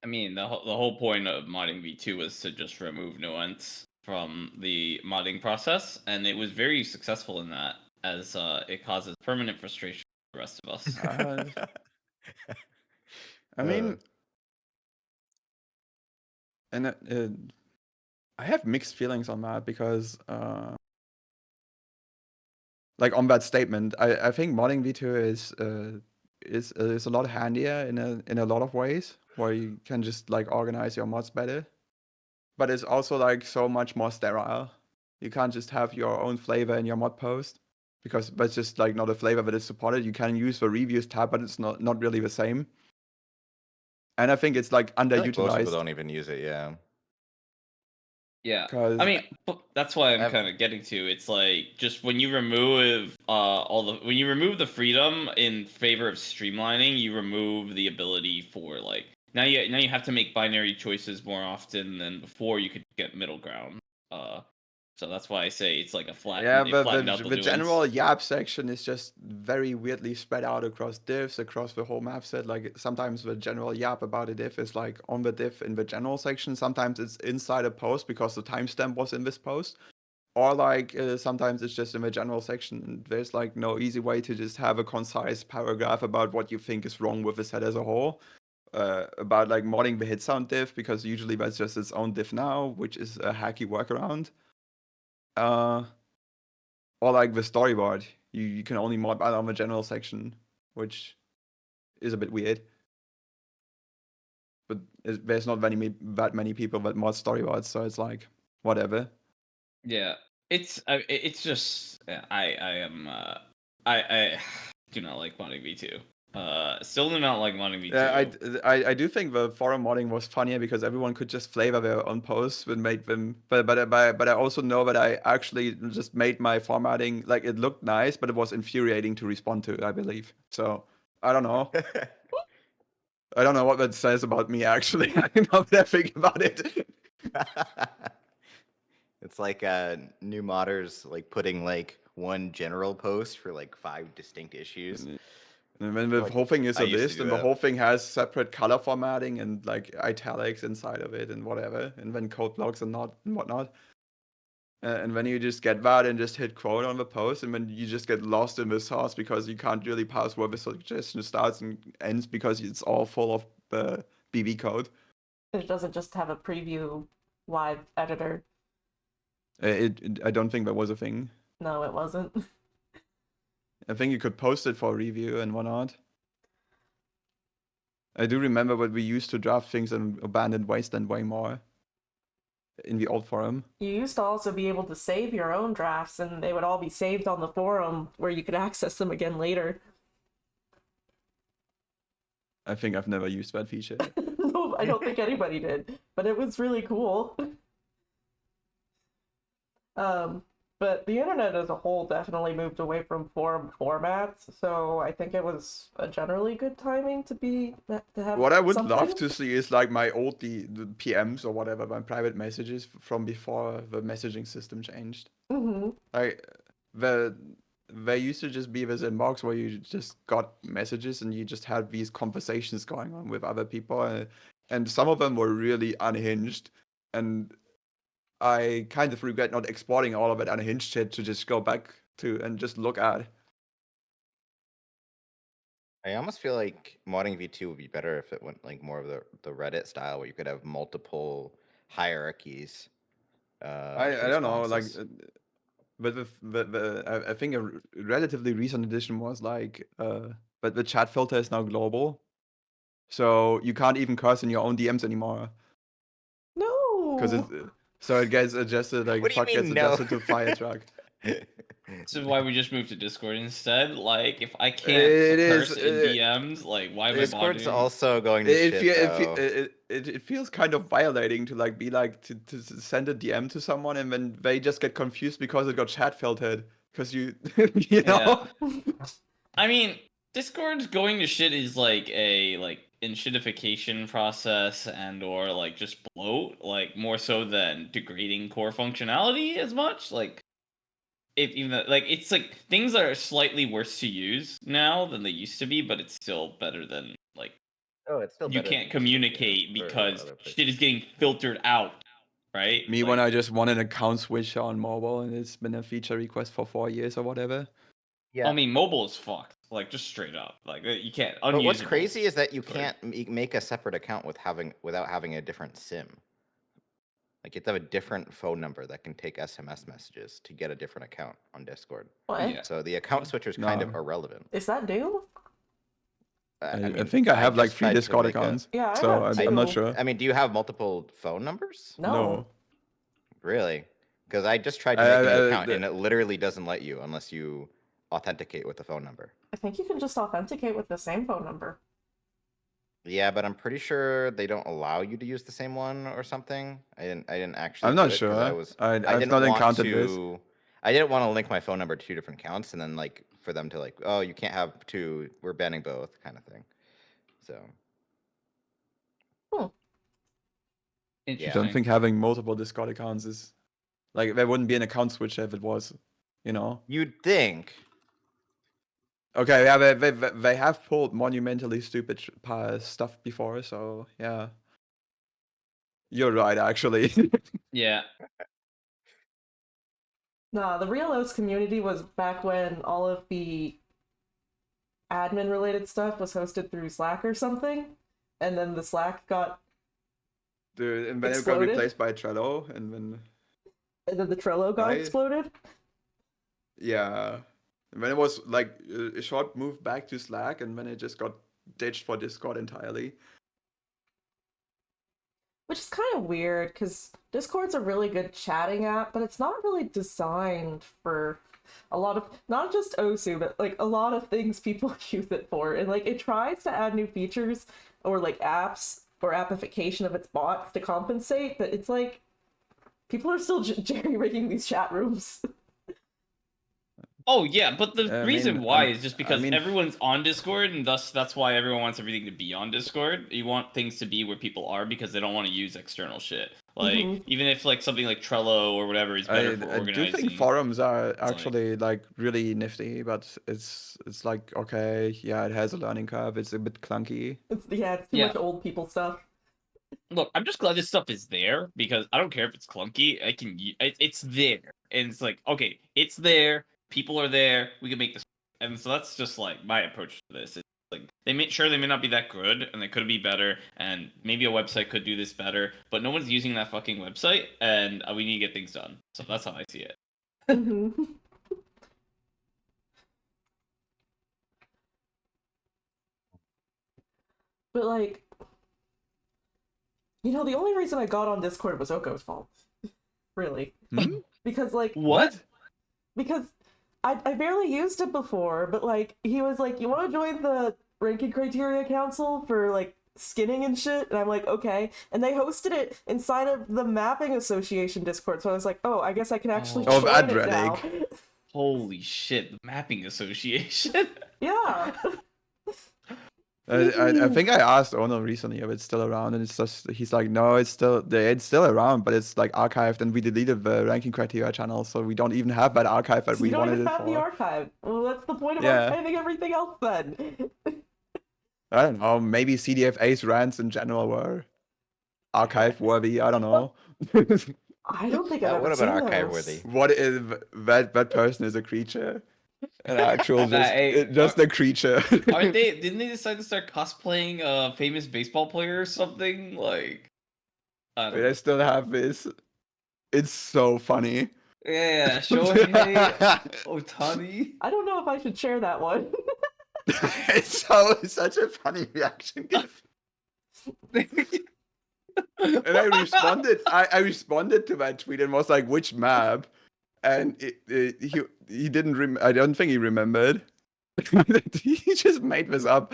I mean, the whole point of modding V2 was to just remove nuance from the modding process, and it was very successful in that, as it causes permanent frustration for the rest of us. I mean, and I have mixed feelings on that because, like on that statement, I think modding V2 is a lot handier in a lot of ways, where you can just like organize your mods better. But it's also like so much more sterile. You can't just have your own flavor in your mod post. because that's just like not a flavor that is supported. You can use the reviews tab, but it's not really the same. And I think it's like I feel like most underutilized. people don't even use it. Yeah. Yeah, 'Cause- I mean, but that's why I'm I've- kind of getting to. It's like just when you remove when you remove the freedom in favor of streamlining, you remove the ability for like now you have to make binary choices more often than before. You could get middle ground. So that's why I say it's like a flat. Yeah, it but flattened out the nuance. general YAP section is just very weirdly spread out across diffs, across the whole map set. Like sometimes the general YAP about a diff is like on the diff in the general section. Sometimes it's inside a post because the timestamp was in this post. Or like sometimes it's just in the general section. And there's like no easy way to just have a concise paragraph about what you think is wrong with the set as a whole. About like modding the hit sound diff, because usually that's just its own diff now, which is a hacky workaround. Or like the storyboard, you can only mod that on the general section, which is a bit weird. But there's not that many people that mod storyboards, so it's like whatever. Yeah, it's just I do not like modding V2. Still do not like modding V2. Yeah, I do think the forum modding was funnier because everyone could just flavor their own posts and make them. But I also know that I actually just made my formatting like it looked nice, but it was infuriating to respond to, I believe. So I don't know. I don't know what that says about me actually. I don't know what I think about it. It's like new modders like putting like one general post for like 5 distinct issues. And then the Like, whole thing is I a used to list, do and the that. whole thing has separate color formatting and like italics inside of it and whatever, and then code blocks and whatnot. And then you just get that and just hit quote on the post, and then you just get lost in the sauce because you can't really pass where the suggestion starts and ends because it's all full of BB code. It doesn't just have a preview live editor. I don't think that was a thing. No, it wasn't. I think you could post it for review and whatnot. I do remember what we used to draft things in Abandoned Wasteland way more in the old forum. You used to also be able to save your own drafts, and they would all be saved on the forum where you could access them again later. I think I've never used that feature. No, I don't think anybody did, but it was really cool. But the internet as a whole definitely moved away from forum formats, so I think it was a generally good timing to have. What I would something. love to see is like my old the PMs or whatever, my private messages from before the messaging system changed. Mm-hmm. Like there used to just be this inbox where you just got messages and you just had these conversations going on with other people, and some of them were really unhinged, and I kind of regret not exporting all of it unhinged shit to just go back to and just look at. I almost feel like modding V2 would be better if it went like more of the Reddit style where you could have multiple hierarchies. I don't know, like, responses. but I think a relatively recent addition was like, but the chat filter is now global, so you can't even curse in your own DMs anymore No. because so it gets adjusted like What do you fuck gets mean, no? adjusted to fire truck. This is why we just moved to Discord instead. Like, if I can't It curse is, in DMs, like, why am I Discord's bothering? also going to shit, It feels kind of violating to like be like to send a DM to someone and then they just get confused because it got chat filtered because you you know. I mean, Discord's going to shit is like a enshittification process and or like just bloat, like more so than degrading core functionality as much. Like, if even like it's like things are slightly worse to use now than they used to be, but it's still better than like Oh, it's still you better can't than it used to be, communicate yeah, for because other places. shit is getting filtered out, right? Me Like, when I just want an account switcher on mobile and it's been a feature request for 4 years or whatever. Yeah. I mean, mobile is fucked. Like, just straight up. Like, you can't. But what's unusable. crazy is that you Sorry. can't make a separate account without having a different SIM. Like you have to have a different phone number that can take SMS messages to get a different account on Discord. What? Yeah. So the account switcher is kind of No. irrelevant. Is that new? I think I have like just 3 tried to Discord make a- accounts. Yeah, I So have I'm not two. sure. I mean, do you have multiple phone numbers? No. Really? Because I just tried to make a new Uh, account the- and it literally doesn't let you unless you authenticate with the phone number. I think you can just authenticate with the same phone number. Yeah, but I'm pretty sure they don't allow you to use the same one or something. I didn't actually. I'm not do it 'cause sure. I I've didn't not want encountered this. to. I didn't want to link my phone number to 2 different accounts and then like for them to like, oh, you can't have 2. We're banning both, kind of thing. So. I Interesting. don't think having multiple Discord accounts is like there wouldn't be an account switch if it was, you know. You'd think. Okay, yeah, they have pulled monumentally stupid stuff before, so yeah. You're right, actually. Yeah. Nah, the real OS community was back when all of the admin related stuff was hosted through Slack or something, and then the Slack got Dude, and then it got Exploded? replaced by Trello, and then and then the Trello got Right. exploded. yeah, and then it was like a short move back to Slack, and then it just got ditched for Discord entirely. Which is kind of weird because Discord's a really good chatting app, but it's not really designed for a lot of, not just OSU, but like a lot of things people use it for. And like it tries to add new features or like apps or appification of its bots to compensate, but it's like people are still jerry-rigging these chat rooms. Oh yeah, but the I reason mean, why I is just because mean- everyone's on Discord, and thus that's why everyone wants everything to be on Discord. You want things to be where people are because they don't want to use external shit. Like Mhm. even if like something like Trello or whatever is better for I do organizing. think forums are like- actually like really nifty, but it's like okay, yeah, it has a learning curve. It's a bit clunky. It's too Yeah. much old people stuff. Look, I'm just glad this stuff is there because I don't care if it's clunky. I can it's there, and it's like okay, it's there. People are there. We can make this, and so that's just like my approach to this. It's like they may not be that good, and they could be better, and maybe a website could do this better, but no one's using that fucking website, and we need to get things done. So that's how I see it. Mhm. But like, you know, the only reason I got on Discord was Oko's fault. Really. Hmm? Because like What? because I barely used it before, but like he was like, you want to join the ranking criteria council for like skinning and shit, and I'm like, okay. And they hosted it inside of the mapping association Discord, so I was like, oh, I guess I can actually Oh, join Ad it now. Reddick. Holy shit! The mapping association. Yeah. I think I asked Ono recently if it's still around, and it's just he's like, no, it's still around, but it's like archived, and we deleted the ranking criteria channel, so we don't even have that archive that So we you don't wanted even it have the for. archive. Well, what's the point of Yeah. archiving everything else then? I don't know. Maybe CDFA's rants in general were archive worthy. I don't know. I don't think I've That ever would have seen been those. archive worthy. What if that person is a creature? An actual Hey, just a creature. Aren't they? Didn't they decide to start cosplaying a famous baseball player or something? Like, I don't I still have this. It's so funny. yeah, Shohei Otani. Oh, I don't know if I should share that one. it's such a funny reaction gif. And I responded to that tweet and was like, which map? And he didn't I don't think he remembered. He just made this up.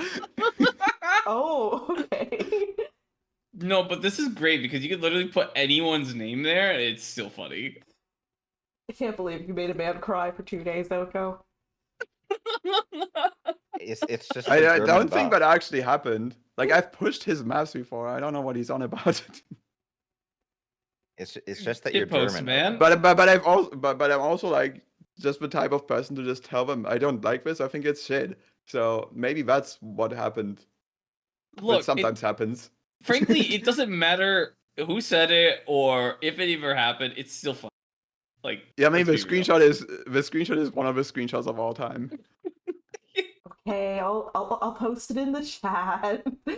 Oh, okay. No, but this is great because you could literally put anyone's name there and it's still funny. I can't believe you made a man cry for 2 days, Oko. It's just. I the don't German think buff. that actually happened. Like I've pushed his maps before. I don't know what he's on about. It's just that you're Shitpost, German, man. Oko. But I'm also like just the type of person to just tell them I don't like this. I think it's shit. So maybe that's what happened. Look, But sometimes happens. frankly, it doesn't matter who said it or if it ever happened. It's still funny. Like, Yeah, I mean let's the be real. screenshot is one of the screenshots of all time. Okay, I'll post it in the chat. I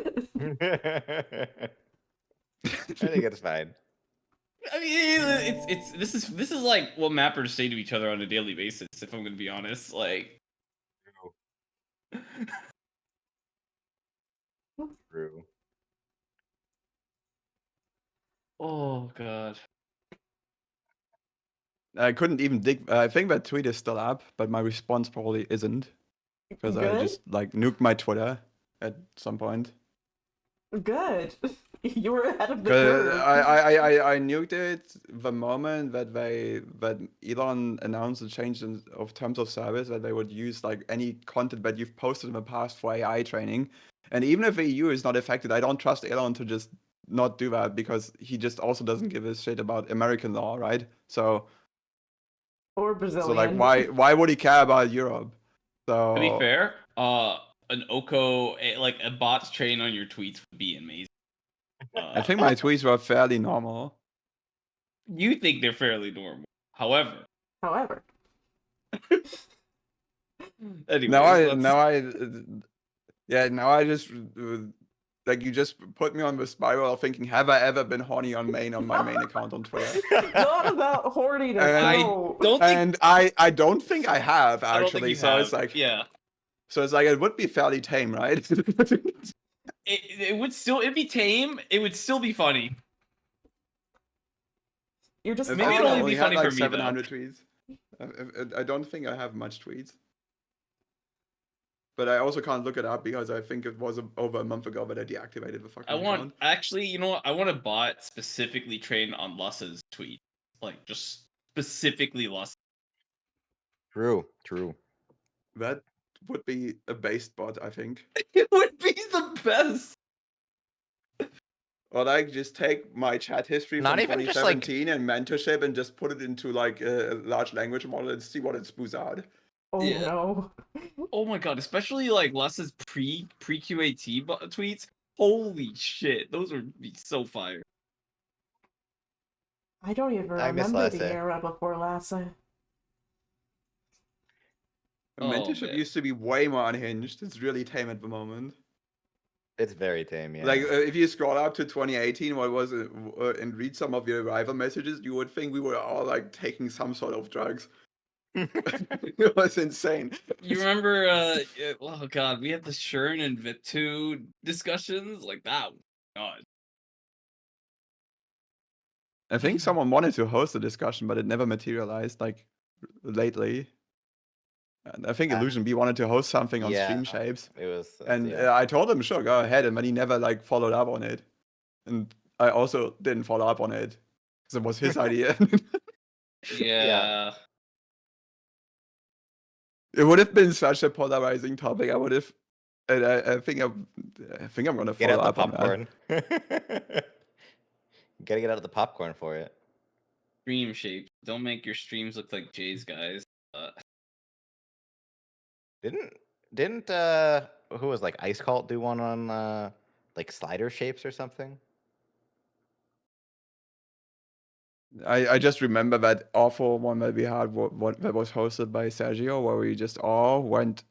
think it's fine. I mean, it's this is like what mappers say to each other on a daily basis. If I'm gonna be honest, like. True. Oh god. I couldn't even dig. I think that tweet is still up, but my response probably isn't because I Good? just like nuked my Twitter at some point. Good. You were ahead of the Because curve. I nuked it the moment that Elon announced a change of terms of service, that they would use like any content that you've posted in the past for AI training. And even if the EU is not affected, I don't trust Elon to just not do that, because he just also doesn't give a shit about American law, right? So Or Brazilian. so like why would he care about Europe? So To be fair, an like a bot trained on your tweets would be amazing. I think my tweets were fairly normal. You think they're fairly normal. However, anyway, Now I just like, you just put me on the spiral of thinking, have I ever been horny on my main account on Twitter? Not about horniness. And- No. I don't think. And I don't think I have I don't think actually. you So have. it's like, yeah, so it's like, it would be fairly tame, right? it would still. It'd be tame. It would still be funny. You're just Maybe I it'll only only be had funny like for me, though. 700 tweets. I don't think I have much tweets. But I also can't look it up because I think it was over a month ago that I deactivated the fucking I want account. actually, you know what? I want a bot specifically trained on Luss's tweet, like just specifically Luss. True. That would be a based bot, I think. It would be the best. Or like, just take my chat history Not from even just, like- 2017 and mentorship and just put it into like a large language model and see what it spews out. Oh Yeah. no. Oh my god, especially like Luss's pre QAT tweets. Holy shit, those would be so fire. I don't even I miss remember the Lasse. era before Lasse. Oh, Mentorship man. used to be way more unhinged. It's really tame at the moment. It's very tame, yeah. Like, if you scroll up to 2018, what was it, and read some of your arrival messages, you would think we were all like taking some sort of drugs. It was insane. You remember? Oh god, we had the Shern and Vitu discussions like that. God, I think someone wanted to host a discussion, but it never materialized, like, lately. And I think Illusion B wanted to host something on yeah, Stream Shapes. it was. And yeah. I told him, sure, go ahead. And then he never, like, followed up on it. And I also didn't follow up on it, because it was his idea. yeah. It would have been such a polarizing topic. I would have... And I think I'm going to Get follow out up the on that. popcorn. Gotta get out of the popcorn for it. Stream shape. Don't make your streams look like Jay's, guys. Didn't who was like Ice Cult do one on like slider shapes or something? I just remember that awful one that we had, what that was hosted by Sergio, where we just all went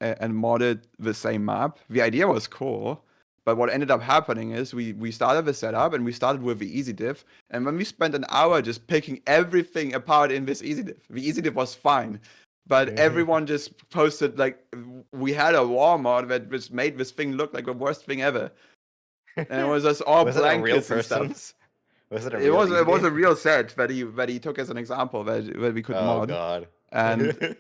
and modded the same map. The idea was cool, but what ended up happening is we started the setup and we started with the easy diff, and when we spent an hour just picking everything apart in this easy diff, the easy diff was fine, but everyone just posted like we had a war mod that just made this thing look like the worst thing ever, and it was just all Was it a real blankets and person's? stuff. Was it a It real was easy? a real set that he took as an example that we could Oh mod, god. and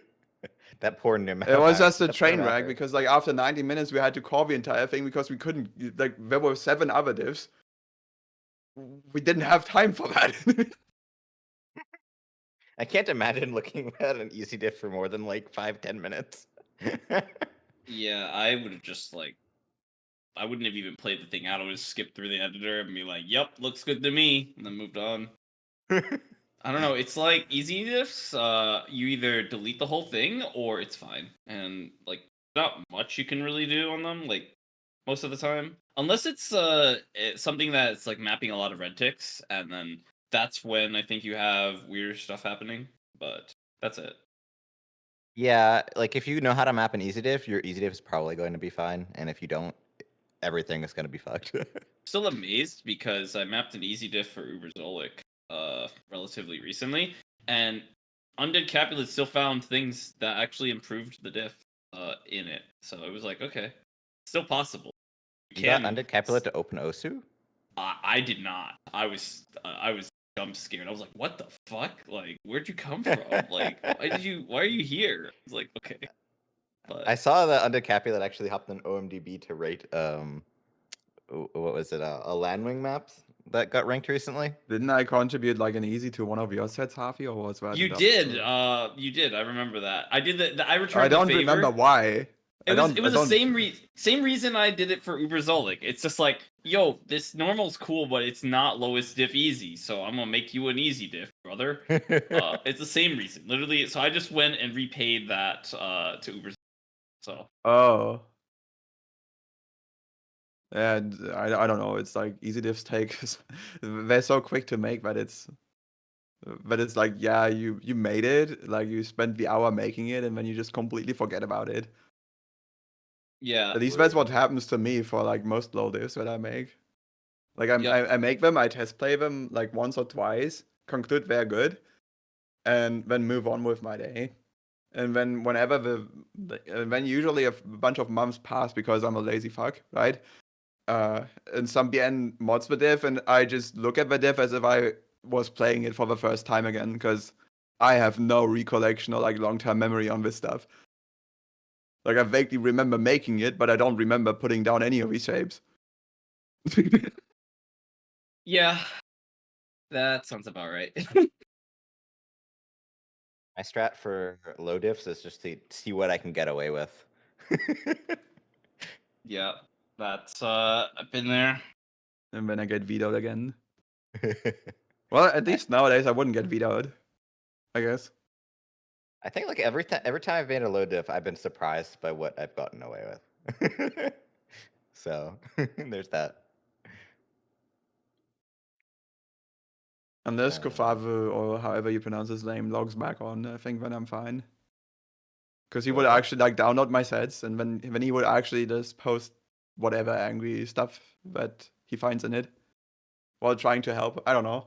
that poor Nim. it was just a that poor train wreck mapper. because like after 90 minutes we had to call the entire thing because we couldn't, like, there were 7 other diffs. We didn't have time for that. I can't imagine looking at an easy diff for more than like 5-10 minutes. Yeah, I would have just like, I wouldn't have even played the thing out. I would have skipped through the editor and be like, "Yep, looks good to me," and then moved on. I don't know. It's like easy diffs. You either delete the whole thing or it's fine, and like not much you can really do on them. Like most of the time, unless it's something that's like mapping a lot of red ticks, and then that's when I think you have weird stuff happening. But that's it. Yeah, like if you know how to map an easy diff, your easy diff is probably going to be fine, and if you don't, everything is going to be fucked. Still amazed because I mapped an easy diff for Uber Zolik relatively recently, and Undead Capulet still found things that actually improved the diff in it. So it was like, okay, still possible. You got Undead Capulet to open Osu? I did not. I was jump scared. I was like, what the fuck? Like, where'd you come from? Like, why are you here? I was like, okay. But I saw the Undercappy that actually hopped on OMDB to rate what was it? A Landwing maps that got ranked recently. Didn't I contribute like an easy to one of your sets, Harvey, or was that? you did. You did. I remember that. I did the I returned I don't the favor. remember why. It was the same reason I did it for Uber Zolik. It's just like, yo, this normal's cool, but it's not lowest diff easy, so I'm gonna make you an easy diff, brother. It's the same reason, literally. So I just went and repaid that to Uber Zolik. So. Oh. And I don't know. It's like easy diffs take. They're so quick to make that it's like, yeah, you made it, like you spent the hour making it, and then you just completely forget about it. Yeah. At least that's what happens to me for like most low diffs that I make. Like I make them, I test play them like once or twice, conclude they're good, and then move on with my day. And then whenever then usually a bunch of months pass because I'm a lazy fuck, right? And some BN mods the diff, and I just look at the diff as if I was playing it for the first time again, because I have no recollection or like long-term memory on this stuff. Like I vaguely remember making it, but I don't remember putting down any of these shapes. Yeah, that sounds about right. My strat for low diffs is just to see what I can get away with. Yeah, that's I've been there. And then I get vetoed again. Well, at least nowadays I wouldn't get vetoed, I guess. I think like every time I've made a low diff, I've been surprised by what I've gotten away with. So there's that. Unless Kofavu, or however you pronounce his name, logs back on, I think then I'm fine. Because he would actually like download my sets, and then he would actually just post whatever angry stuff that he finds in it while trying to help. I don't know.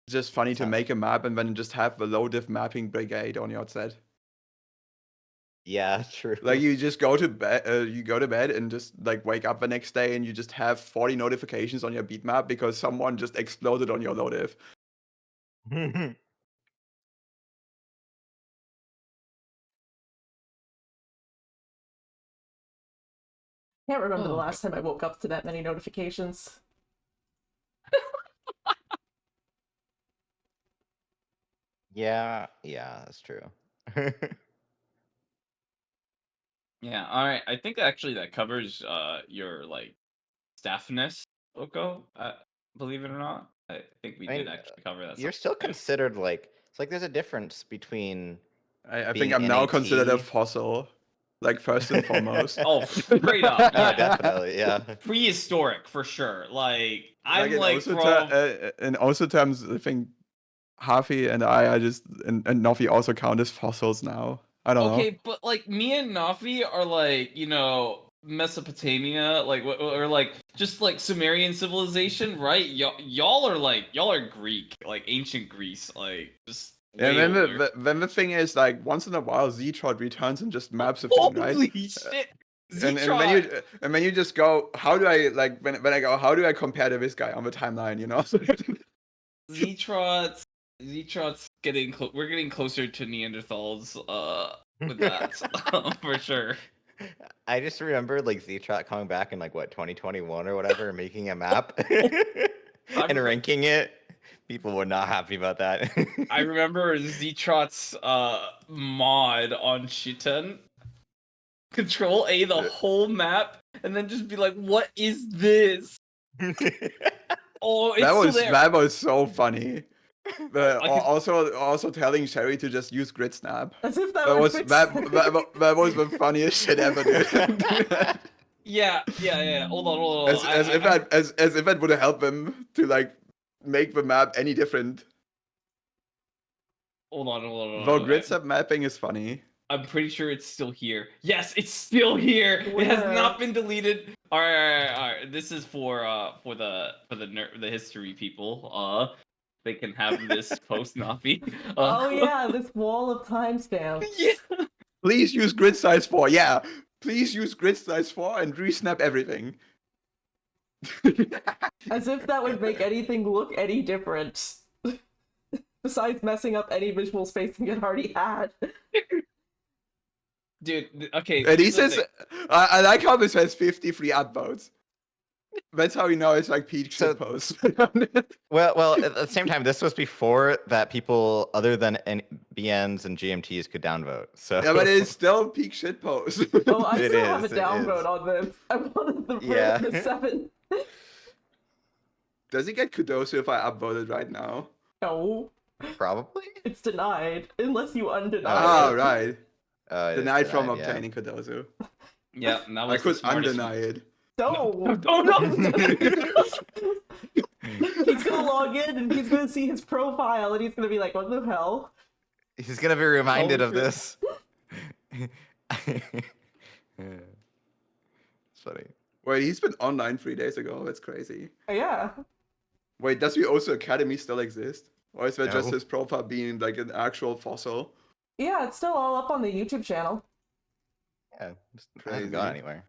It's just funny to make a map and then just have the low diff mapping brigade on your set. Yeah, true. Like you just go to bed, and just like wake up the next day and you just have 40 notifications on your beat map because someone just exploded on your low diff. Can't remember the last time I woke up to that many notifications. Yeah, that's true. Yeah, all right. I think actually that covers your like staffness, Oko. Believe it or not, I think we did actually cover that. You're still considered like it's like there's a difference between. I being think I'm now NAT. considered a fossil, like first and foremost. Oh, straight up. Yeah, definitely. Yeah. Prehistoric for sure. Like I'm in like also from. in also terms, I think Harvey and I are just and Novi also count as fossils now. I don't know. Okay, but like me and Nafi are like, you know, Mesopotamia, like or like just like Sumerian civilization, right? Y'all are Greek, like ancient Greece, like just. And then the thing is, like once in a while, Z-Trot returns and just maps a thing, right? Holy shit! And then you just go, how do I like when I go, how do I compare to this guy on the timeline? You know. Z-Trot's we're getting closer to Neanderthals with that for sure. I just remember like Z-Trot coming back in like what 2021 or whatever, making a map and ranking it. People were not happy about that. I remember Z-Trot's mod on Shiten. Control A the whole map and then just be like, what is this? Oh, it's that was so funny. But also telling Sherry to just use grid snap. As if that was fix that was the funniest shit ever, dude. Yeah. Hold on. As if that would help them to like make the map any different. Hold on. Though grid snap mapping is funny. I'm pretty sure it's still here. Yes, it's still here. It has not been deleted. All right. This is for the history people. They can have this post Nafi. Oh yeah, this wall of timestamps. Yeah. Please use grid size 4. Yeah. Please use grid size 4 and re-snap everything. As if that would make anything look any different. Besides messing up any visual spacing it already had. Dude, okay. And he this is the says, thing. I like how this has 53 upvotes. That's how you know it's like peak So- shitpost. Well, at the same time, this was before that people other than BNs and GMTs could downvote. So Yeah, but it's still peak shitpost. Oh, I It still have a is, it downvote is. on this. I'm one of the, Yeah. the 7. Does he get kudos if I upvoted right now? No, probably it's denied. Unless you undeny Oh, it. right. it is Denied from yeah. obtaining kudosu. Yeah, and that I was could the smartest undeny it. No. Oh no! He's gonna log in and he's gonna see his profile and he's gonna be like, what the hell? He's gonna be reminded Holy of shit. this. It's funny. Wait, he's been online 3 days ago. That's crazy. Yeah. Wait, does the Osu Academy still exist? Or is that just No. his profile being like an actual fossil? Yeah, it's still all up on the YouTube channel. Yeah, it hasn't gone Crazy. anywhere.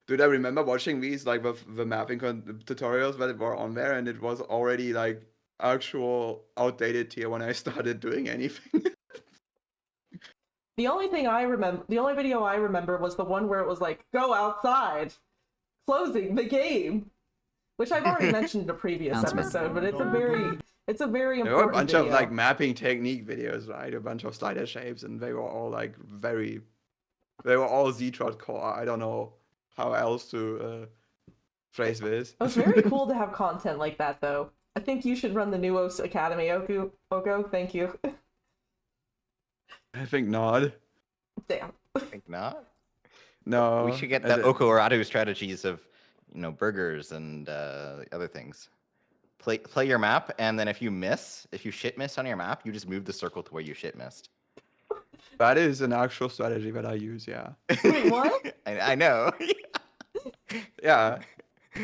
Dude, I remember watching these like the mapping tutorials that were on there, and it was already like actual outdated tier when I started doing anything. The only thing I remember, the only video I remember was the one where it was like, go outside, closing the game, which I've already mentioned in a previous Announcement. episode, but it's a very There important were a bunch of video. like mapping technique videos, right? A bunch of slider shapes, and they were all like they were all Z-Trot core. I don't know how else to phrase this. It was very cool to have content like that, though. I think you should run the new OS Academy, Oko. Thank you. I think not. Damn. I think not. No. We should get as the in- Okoratu strategies of, burgers and other things. Play your map, and then if you shit miss on your map, you just move the circle to where you shit missed. That is an actual strategy that I use, yeah. Wait, what? I know. Yeah.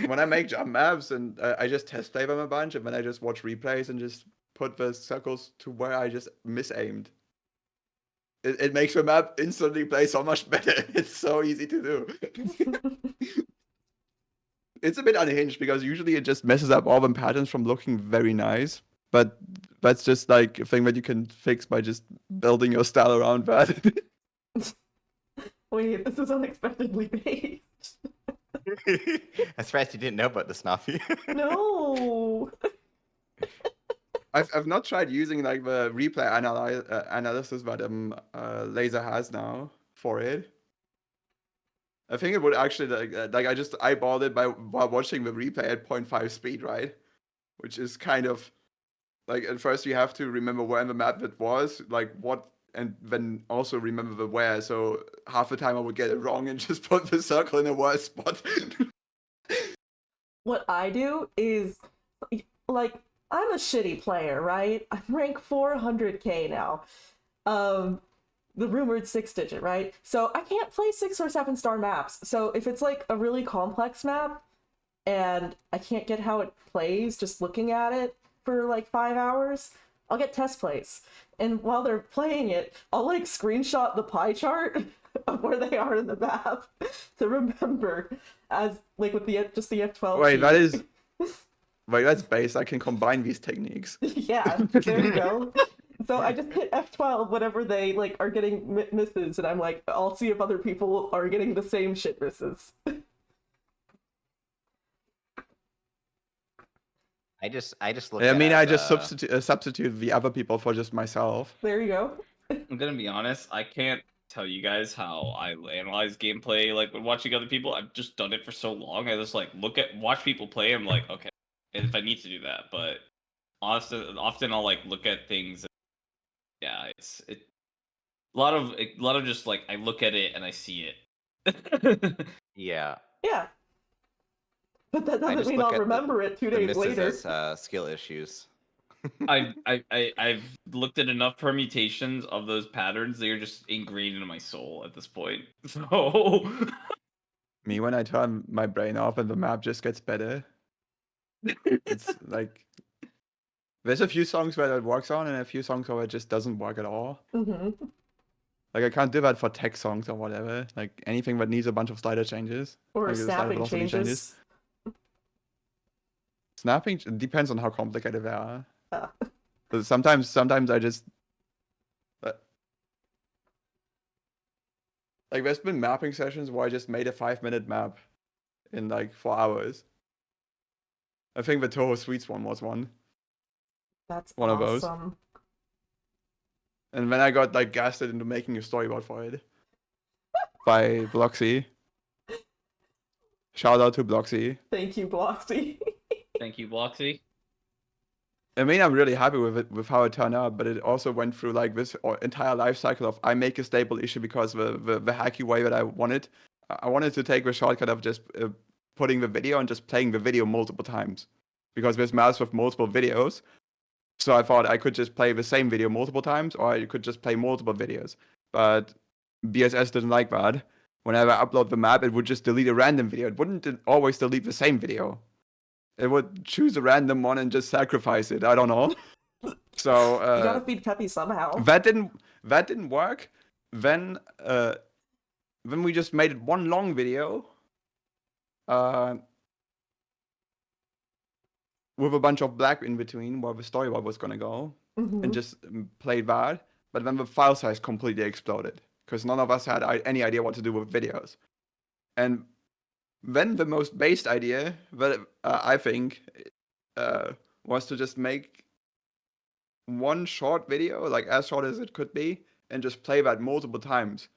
When I make jump maps and I just test play them a bunch, and then I just watch replays and just put the circles to where I just misaimed. It makes the map instantly play so much better. It's so easy to do. It's a bit unhinged because usually it just messes up all the patterns from looking very nice. But that's just like a thing that you can fix by just building your style around that. Wait, this is unexpectedly based. I'm surprised you didn't know about the Snuffy. No. I've not tried using like the replay analysis that Laser has now for it. I think it would actually like I just eyeballed it while watching the replay at 0.5 speed, right? Which is kind of like at first you have to remember where in the map it was, like what, and then also remember the where. So half the time I would get it wrong and just put the circle in a worse spot. What I do is, like, I'm a shitty player, right? I'm rank 400k now. The rumored 6-digit, right? So I can't play 6 or 7 star maps. So if it's like a really complex map and I can't get how it plays just looking at it for like 5 hours, I'll get test plays. And while they're playing it, I'll like screenshot the pie chart of where they are in the map to remember as like with the just the F12. Wait, sheet. that is. Wait, that's base. I can combine these techniques. Yeah, there you go. So I just hit F12 whenever they like are getting misses, and I'm like, I'll see if other people are getting the same shit misses. I just look. I mean, at, I just substitute the other people for just myself. There you go. I'm gonna be honest. I can't tell you guys how I analyze gameplay. Like when watching other people, I've just done it for so long. I just like watch people play. I'm like, okay, if I need to do that, but often I'll like look at things. Yeah, a lot of just like I look at it and I see it. Yeah. Yeah. But that I doesn't just mean look I'll at remember it 2 The days misses later. as skill issues. I've looked at enough permutations of those patterns. They are just ingrained into my soul at this point. So Me, when I turn my brain off and the map just gets better. It's like there's a few songs where it works on and a few songs where it just doesn't work at all. Mm-hmm. Like I can't do that for tech songs or whatever. Like anything that needs a bunch of slider changes. Or like the slider snapping velocity changes. Snapping depends on how complicated they are. Ah. But sometimes I just like there's been mapping sessions where I just made a 5-minute map in like 4 hours. I think the Toho Sweets one was one. That's One of those. awesome. And then I got like gasted into making a storyboard for it by Bloxy. Shout out to Bloxy. Thank you, Bloxy. Thank you, Bloxy. I mean, I'm really happy with it, with how it turned out, but it also went through like this entire life cycle of I make a stable issue because the hacky way that I wanted. I wanted to take the shortcut of just putting the video and just playing the video multiple times, because there's maps with multiple videos. So I thought I could just play the same video multiple times, or I could just play multiple videos. But BSS didn't like that. Whenever I upload the map, it would just delete a random video. It wouldn't always delete the same video. It would choose a random one and just sacrifice it. I don't know. So You gotta feed Peppy somehow. that didn't work. Then we just made it one long video. With a bunch of black in between where the storyboard was gonna go, and just played that. But then the file size completely exploded because none of us had any idea what to do with videos. And then the most based idea that I think was to just make one short video, like as short as it could be, and just play that multiple times.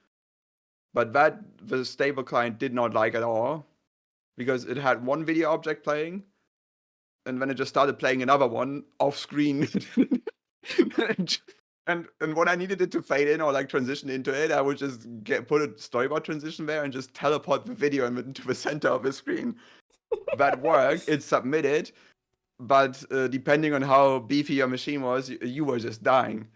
But that the stable client did not like at all, because it had one video object playing, and then it just started playing another one off screen. And when I needed it to fade in or like transition into it, I would just put a storyboard transition there and just teleport the video into the center of the screen. That worked. It submitted, but depending on how beefy your machine was, you were just dying.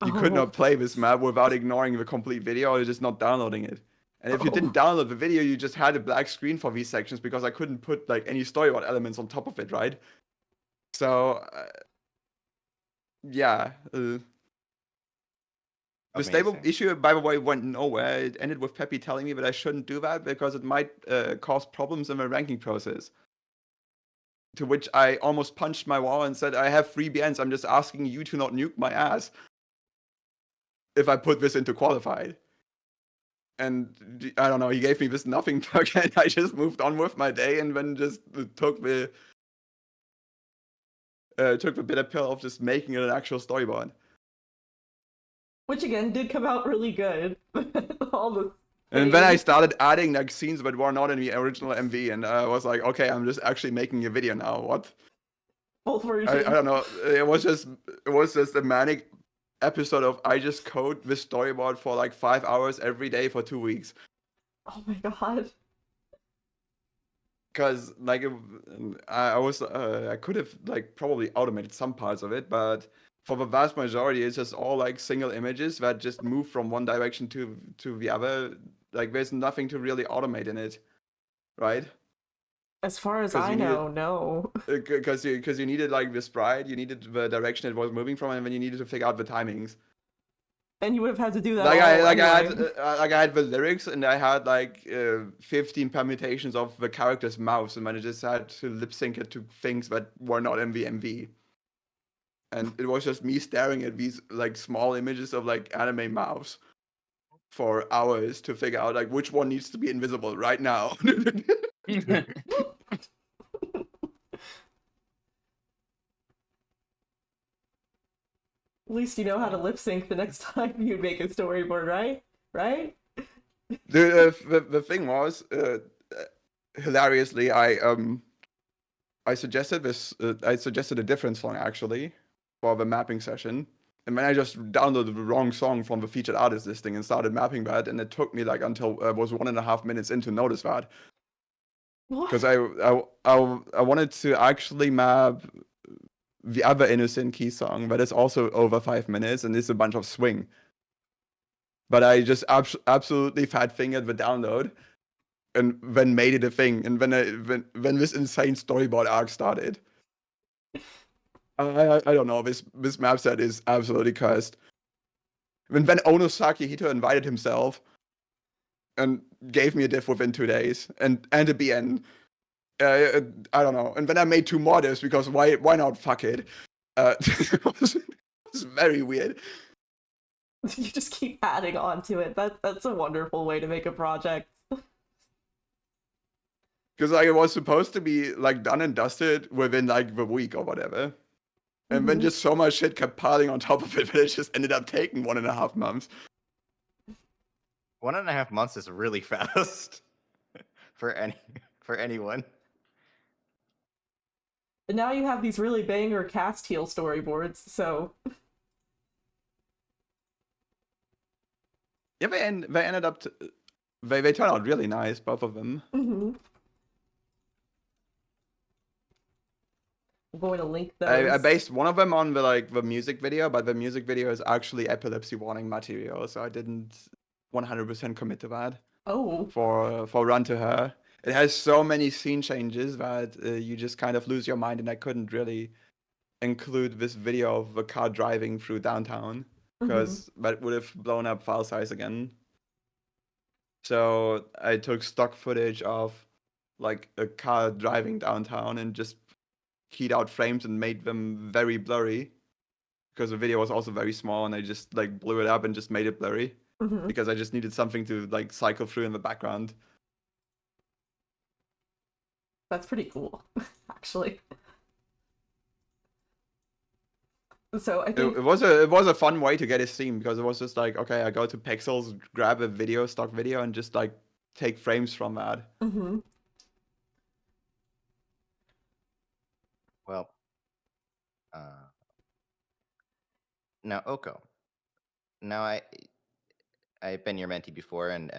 You could not play this map without ignoring the complete video or just not downloading it. And if you didn't download the video, you just had a black screen for these sections because I couldn't put like any storyboard elements on top of it, right? So, yeah. The stable Amazing. issue, by the way, went nowhere. It ended with Peppy telling me that I shouldn't do that because it might cause problems in the ranking process. To which I almost punched my wall and said, I have 3 BNs. I'm just asking you to not nuke my ass if I put this into qualified. And I don't know, he gave me this nothing bug and I just moved on with my day and then just took the bitter pill of just making it an actual storyboard. Which again did come out really good. All the And then I started adding like scenes that were not in the original MV, and I was like, okay, I'm just actually making a video now. What? both versions. I don't know. It was just a manic episode of I just code this storyboard for like 5 hours every day for 2 weeks. Oh my god. Cause like I could have like probably automated some parts of it, but for the vast majority, it's just all like single images that just move from one direction to the other. Like there's nothing to really automate in it, right? As far as 'Cause I you need know, no. Because you needed like the sprite, you needed the direction it was moving from, and then you needed to figure out the timings. And you would have had to do that. Like all I had the lyrics, and I had like 15 permutations of the character's mouths, and then I just had to lip sync it to things that were not in the MV. And it was just me staring at these like small images of like anime mouths for hours to figure out like which one needs to be invisible right now. At least you know how to lip sync the next time you make a storyboard, right? Right? The thing was, hilariously, I suggested this. I suggested a different song actually for the mapping session, and then I just downloaded the wrong song from the featured artist listing and started mapping that, and it took me like until it was 1.5 minutes in to notice that. What? Because I wanted to actually map the other Innocent Key song, but it's also over 5 minutes and it's a bunch of swing. But I just absolutely fat fingered the download, and then made it a thing. And when this insane storyboard arc started, I don't know. This map set is absolutely cursed. When Onosaki Hito invited himself and gave me a diff within 2 days and a BN. I don't know. And then I made 2 more discs because why not? Fuck it. It was very weird. You just keep adding on to it. That's a wonderful way to make a project. Because like it was supposed to be like done and dusted within like the week or whatever. And then just so much shit kept piling on top of it that it just ended up taking 1.5 months. 1.5 months is really fast for anyone. And now you have these really banger cast heel storyboards, so Yeah, they ended up they turned out really nice, both of them. I'm going to link those. I based one of them on the music video, but the music video is actually epilepsy warning material, so I didn't 100% commit to that. Oh. For Run to Her. It has so many scene changes that you just kind of lose your mind, and I couldn't really include this video of the car driving through downtown because that would have blown up file size again. So I took stock footage of like a car driving downtown and just keyed out frames and made them very blurry because the video was also very small, and I just like blew it up and just made it blurry because I just needed something to like cycle through in the background. That's pretty cool, actually. So I think it was a fun way to get his theme because it was just like, okay, I go to Pixels, grab a stock video, and just like take frames from that. Well, now Oko. Now I've been your mentee before, and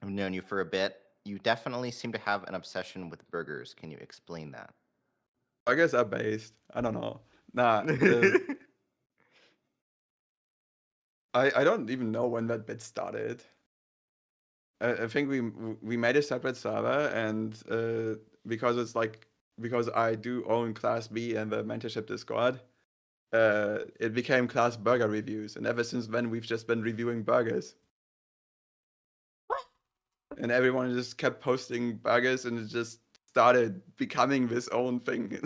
I've known you for a bit. You definitely seem to have an obsession with burgers. Can you explain that? I guess I'm based. I don't know. Nah. I don't even know when that bit started. I think we made a separate server, and because I do own Class B and the mentorship Discord, it became Class Burger Reviews, and ever since then we've just been reviewing burgers. And everyone just kept posting burgers, and it just started becoming this own thing.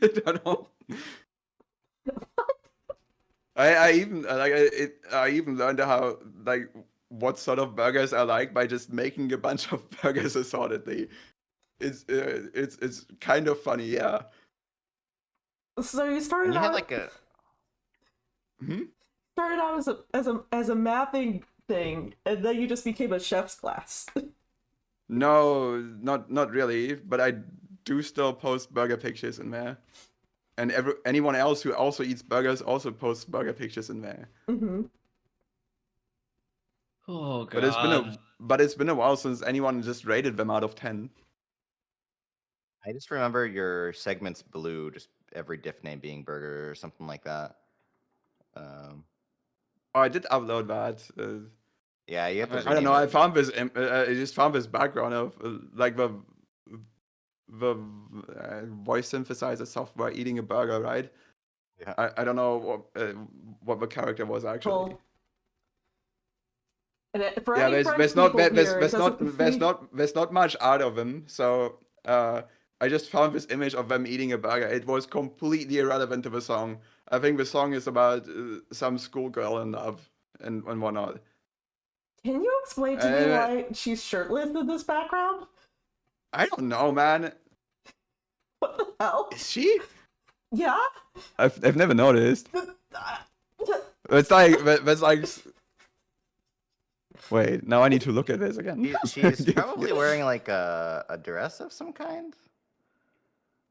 I don't know. I even learned how like what sort of burgers I like by just making a bunch of burgers assortedly. It's kind of funny, yeah. So you started And you out had like a started out as a mapping thing, and then you just became a chef's class. No, not really, but I do still post burger pictures in there. And anyone else who also eats burgers also posts burger pictures in there. Oh god. But it's been a while since anyone just rated them out of 10. I just remember your segments blue, just every diff name being burger or something like that. Oh, I did upload that. Yeah, you have to. I don't know. rename I it. found this. I just found this background of like the voice synthesizer software eating a burger, right? Yeah. I don't know what the character was actually. Well, and for Yeah, any there's French not people there's here, there's it not doesn't- there's not much out of them. So I just found this image of them eating a burger. It was completely irrelevant to the song. I think the song is about some schoolgirl in love and whatnot. Can you explain to me why she's shirtless in this background? I don't know, man. What the hell? Is she? Yeah? I've never noticed. It's like. Wait, now I need to look at this again. She's probably wearing like a dress of some kind.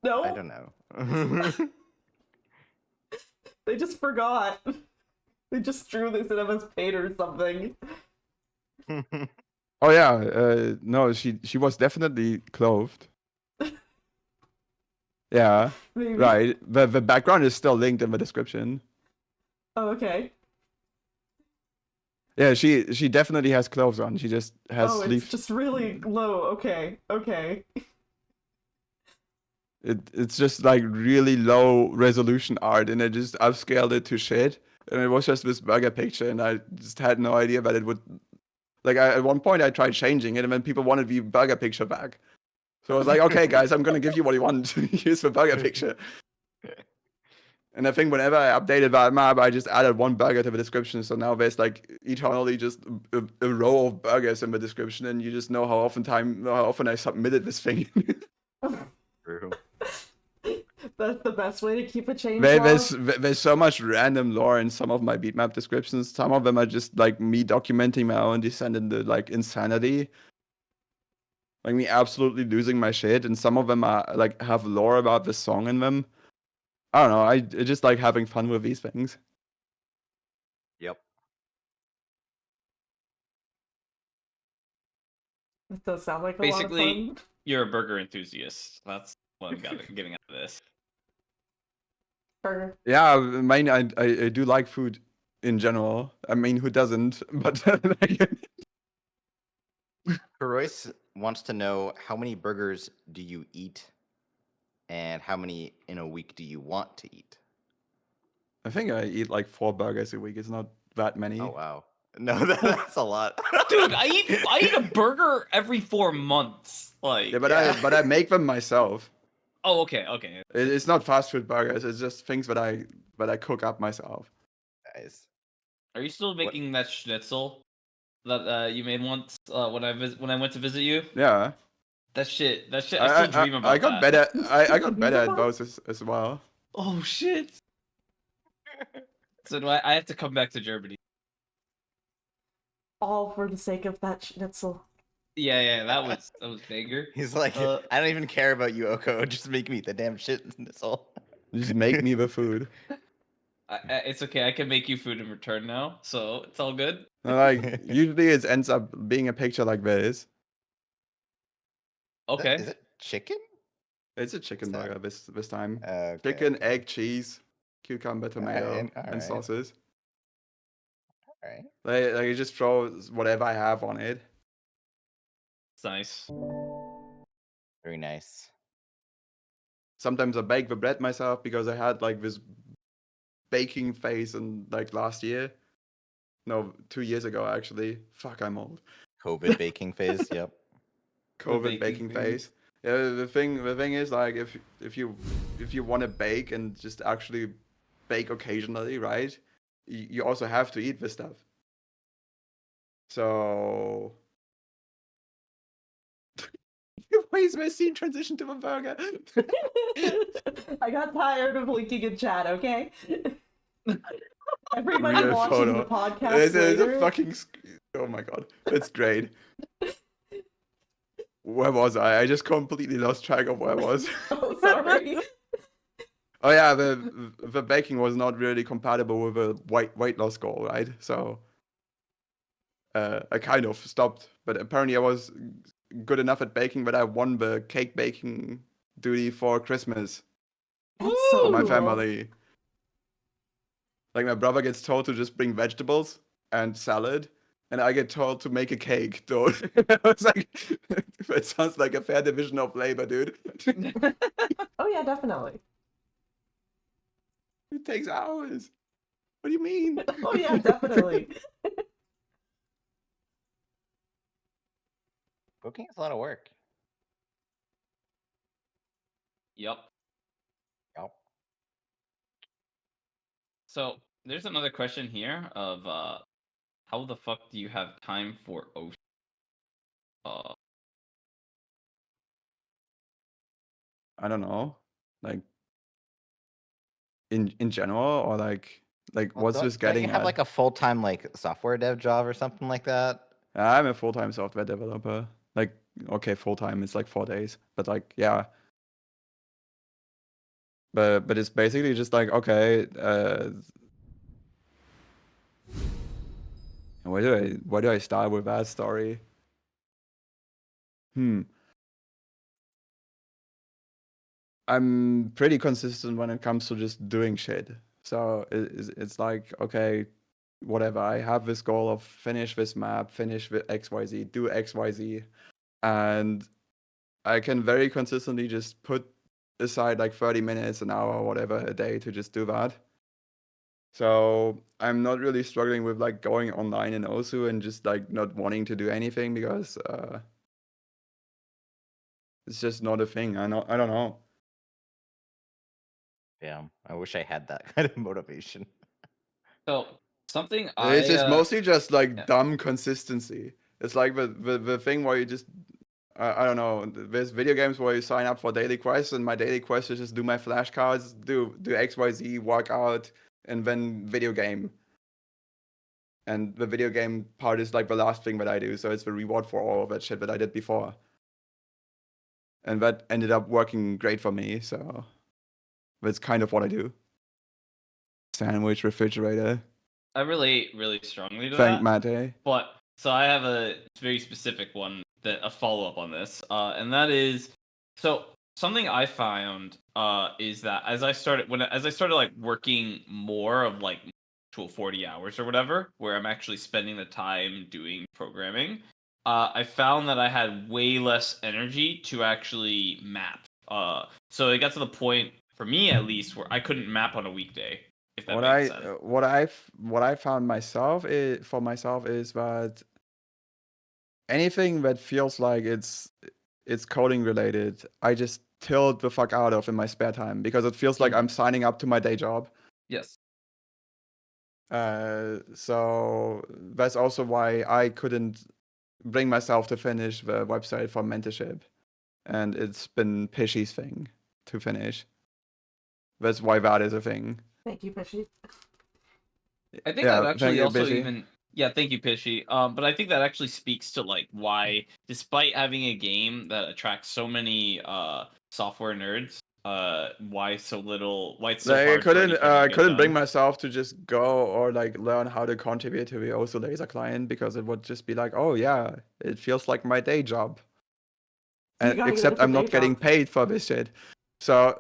No, I don't know. they just forgot. They just drew this in MS Paint or something. Oh yeah, no, she was definitely clothed. Yeah, Maybe. right. The background is still linked in the description. Oh, okay. Yeah, she definitely has clothes on. She just has Oh, sleeves. it's just really low. Okay, okay. It's just like really low resolution art, and I just upscaled it to shit. And it was just this burger picture, and I just had no idea that it would. Like at one point, I tried changing it, and then people wanted the burger picture back. So I was like, okay, guys, I'm gonna give you what you want. Here's the burger picture. And I think whenever I updated that map, I just added one burger to the description. So now there's like eternally just a row of burgers in the description, and you just know how often I submitted this thing. True. That's the best way to keep a chain. There's so much random lore in some of my beatmap descriptions. Some of them are just like me documenting my own descent into like insanity, like me absolutely losing my shit, and some of them are like have lore about the song in them. I don't know. I just like having fun with these things. Yep. It does sound like a Basically, lot of fun. you're a burger enthusiast. That's what I'm getting out of this. Burger. Yeah, I mean, I do like food in general. I mean, who doesn't? But like, Royce wants to know, how many burgers do you eat, and how many in a week do you want to eat? I think I eat like 4 burgers a week. It's not that many. Oh wow, no, that's a lot. Dude, I eat a burger every 4 months. Like, Yeah, but Yeah. I make them myself. oh, okay. It's not fast food burgers. It's just things that I cook up myself. Guys, Are you still making that schnitzel that you made once when I went to visit you? Yeah. That shit. I still dream about I got that. better. I got better at those as well. Oh shit. So do I have to come back to Germany? All for the sake of that schnitzel. Yeah, that was banger. he's like, I don't even care about you, Oko. Just make me the damn shit. That's all. Just make me the food. It's okay. I can make you food in return now, so it's all good. Like usually it ends up being a picture like this. Okay. Is it chicken? It's a chicken So- burger this time. Okay. Chicken, egg, cheese, cucumber, tomato, Alright. and sauces. All right. Like you just throw whatever I have on it. It's nice. Very nice. Sometimes I bake the bread myself because I had like this baking phase in like last year. No, 2 years ago actually. Fuck, I'm old. COVID baking phase. Yep. COVID baking baking phase. Yeah, the thing is like if you want to bake and just actually bake occasionally, right? You also have to eat this stuff. So why is my scene transition to a burger? I got tired of linking in chat, okay? Everybody Real watching photo. the podcast It's later. a fucking oh my god, it's great. Where was I? I just completely lost track of where I was. Oh, sorry. Oh yeah, the baking was not really compatible with a weight loss goal, right? So I kind of stopped, but apparently I was good enough at baking that I won the cake baking duty for Christmas That's so for my cool. family. Like my brother gets told to just bring vegetables and salad, and I get told to make a cake. Though I was like, that sounds like a fair division of labor, dude. Oh yeah, definitely. It takes hours. What do you mean? Oh yeah, definitely. Cooking is a lot of work. Yep. Yep. So there's another question here of how the fuck do you have time for ocean? I don't know. Like in general, or like what's Don't- this don't getting you have at? like a full-time like software dev job or something like that? I'm a full-time software developer. Like, okay, full-time is like 4 days, but like, yeah. But it's basically just like, okay, where do I start with that story? I'm pretty consistent when it comes to just doing shit. So it's like, okay, whatever. I have this goal of finish this map, finish with XYZ, do XYZ. And I can very consistently just put aside like 30 minutes, an hour, whatever a day to just do that. So I'm not really struggling with like going online in Osu and just like not wanting to do anything because it's just not a thing. I don't know. Yeah, I wish I had that kind of motivation. So something It's just mostly just like yeah. dumb consistency. It's like the thing where you just I don't know. There's video games where you sign up for daily quests, and my daily quest is just do my flashcards, do XYZ, work out, and then video game. And the video game part is like the last thing that I do, so it's the reward for all of that shit that I did before. And that ended up working great for me, so that's kind of what I do. Sandwich refrigerator. I relate really strongly to Thank that. Mate. But so I have a very specific one, that a follow up on this, and that is, so something I found is that as I started like working more of like actual 40 hours or whatever, where I'm actually spending the time doing programming, I found that I had way less energy to actually map. So it got to the point, for me at least, where I couldn't map on a weekday. If that makes sense. What I found myself is that anything that feels like it's coding related, I just tilt the fuck out of in my spare time, because it feels like I'm signing up to my day job. Yes. So that's also why I couldn't bring myself to finish the website for mentorship, and it's been Pishy's thing to finish. That's why that is a thing. Thank you, Pishy. I think that actually also even thank you, Pishy. But I think that actually speaks to like why, despite having a game that attracts so many software nerds, why it's so hard I couldn't bring myself to just go or like learn how to contribute to the Osu Laser client, because it would just be like, oh yeah, it feels like my day job. And except I'm not getting paid for this shit. So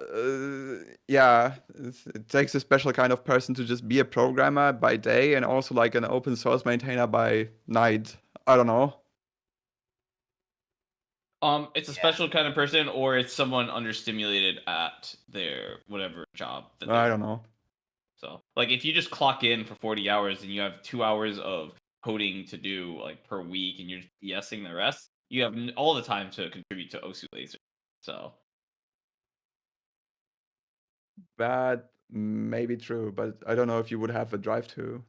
yeah, it takes a special kind of person to just be a programmer by day and also like an open source maintainer by night. I don't know. It's a special kind of person, or it's someone understimulated at their whatever job. I don't know. So, like, if you just clock in for 40 hours and you have 2 hours of coding to do like per week, and you're just BSing the rest, you have all the time to contribute to Osu Laser. So that may be true, but I don't know if you would have the drive to.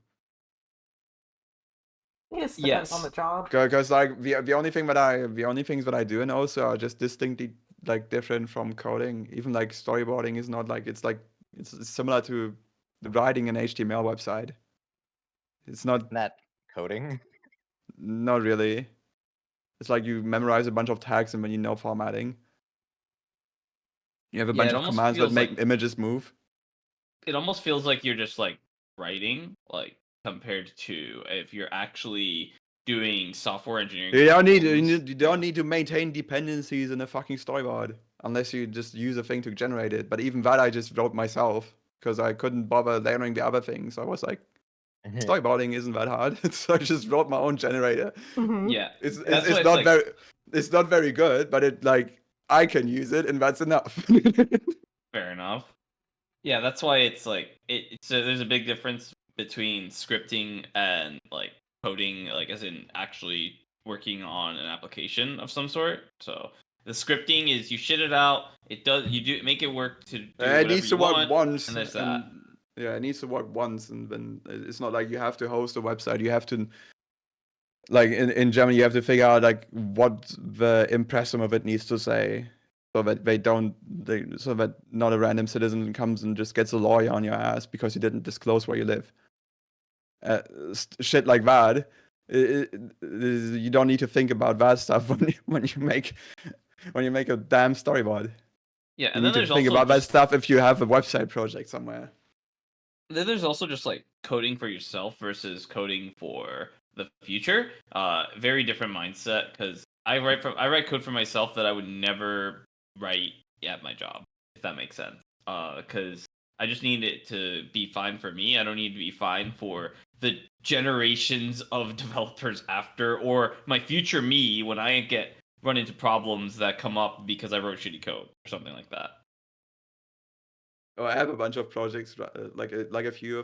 Yes, depends on the job. Because like the only things that I do in Osu are just distinctly like different from coding. Even like storyboarding is not like it's similar to writing an HTML website. It's not that coding. Not really. It's like you memorize a bunch of tags and then you know formatting. You have a bunch of commands that make images move. It almost feels like you're just like writing, like compared to if you're actually doing software engineering. You don't need to maintain dependencies in a fucking storyboard unless you just use a thing to generate it. But even that I just wrote myself because I couldn't bother layering the other things. So I was like, storyboarding isn't that hard. So I just wrote my own generator. Mm-hmm. Yeah, it's not very good, but it like I can use it and that's enough. Fair enough. Yeah, that's why it's like there's a big difference between scripting and like coding, like as in actually working on an application of some sort. So the scripting is you shit it out. You make it work to do it needs to work once, and there's that. Yeah, it needs to work once, and then it's not like you have to host a website. You have to, like in Germany, you have to figure out like what the impressum of it needs to say, so that so that not a random citizen comes and just gets a lawyer on your ass because you didn't disclose where you live. Shit like that. You don't need to think about that stuff when you make a damn storyboard. Yeah, and you then need there's to think about that stuff if you have a website project somewhere. Then there's also just like coding for yourself versus coding for the future. Very different mindset, because I write code for myself that I would never write at my job, if that makes sense. Because I just need it to be fine for me. I don't need to be fine for the generations of developers after, or my future me when I run into problems that come up because I wrote shitty code or something like that. Oh, I have a bunch of projects, like a few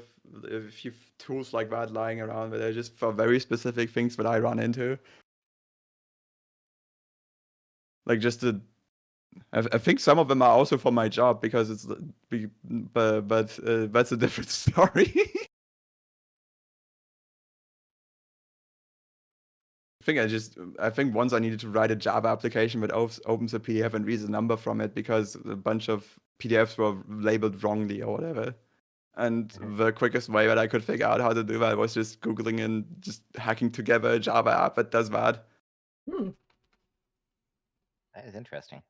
tools like that lying around, but they're just for very specific things that I run into. Like just to I think some of them are also for my job because but that's a different story. I think once I needed to write a Java application that opens a PDF and reads a number from it because a bunch of PDFs were labeled wrongly or whatever. And the quickest way that I could figure out how to do that was just Googling and just hacking together a Java app that does that. That is interesting.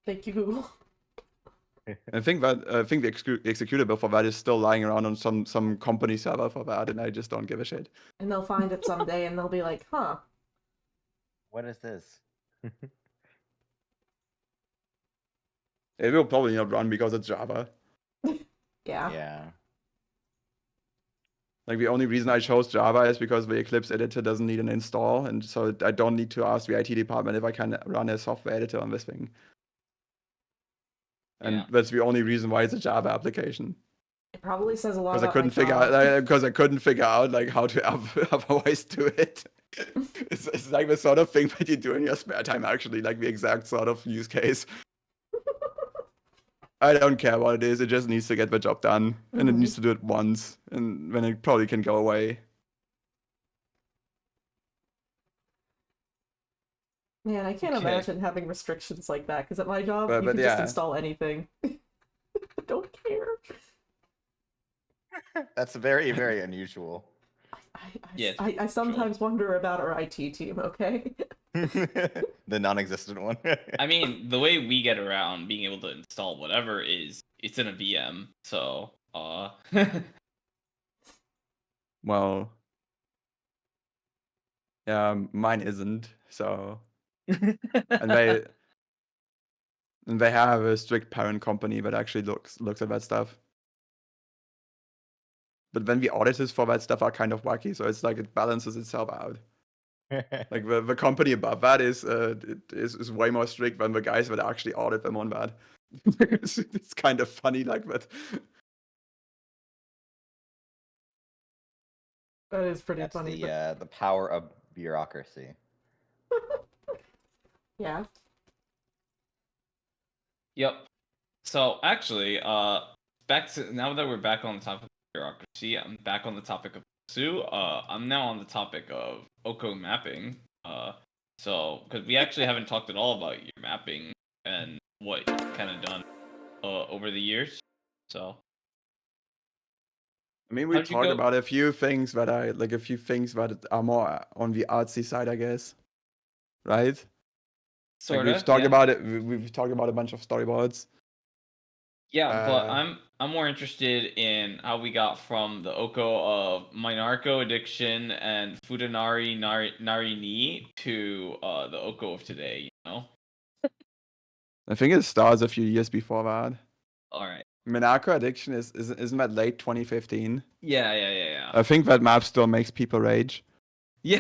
Thank you, Google. I think the executable for that is still lying around on some company server for that, and I just don't give a shit. And they'll find it someday and they'll be like, huh. What is this? It will probably not run because it's Java. Yeah. Yeah. Like the only reason I chose Java is because the Eclipse editor doesn't need an install, and so I don't need to ask the IT department if I can run a software editor on this thing. And that's the only reason why it's a Java application. It probably says a lot Because I about couldn't figure out like how to otherwise do it. It's like the sort of thing that you do in your spare time, actually, like the exact sort of use case. I don't care what it is, it just needs to get the job done. And it needs to do it once, and then it probably can go away. Man, I can't Okay. imagine having restrictions like that, because at my job, But you can just yeah. install anything. I don't care. That's very, very unusual. Yes, I sometimes wonder about our IT team, okay? The non-existent one. I mean, the way we get around being able to install whatever is it's in a VM. So, Well, yeah, mine isn't, so. And they have a strict parent company that actually looks at that stuff. But then the auditors for that stuff are kind of wacky, so it's like it balances itself out. Like the company above that is way more strict than the guys that actually audit them on that. It's kind of funny like that. That is pretty That's funny. the power of bureaucracy. Yeah. yep. So actually, back to now that we're back on the topic of bureaucracy, I'm back on the topic of Sue. I'm now on the topic of Oko mapping. So because we actually haven't talked at all about your mapping and what you've kind of done over the years. So I mean, we How'd you talked go- about a few things that are more on the artsy side, I guess. Right? sort Like of. we've talked about it. We've talked about a bunch of storyboards. Yeah, but Uh, I'm more interested in how we got from the Oko of Minarko Addiction and Fudanari Narini to the Oko of today, you know? I think it starts a few years before that. Alright. Minako Addiction isn't that late 2015? Yeah. I think that map still makes people rage, Yeah.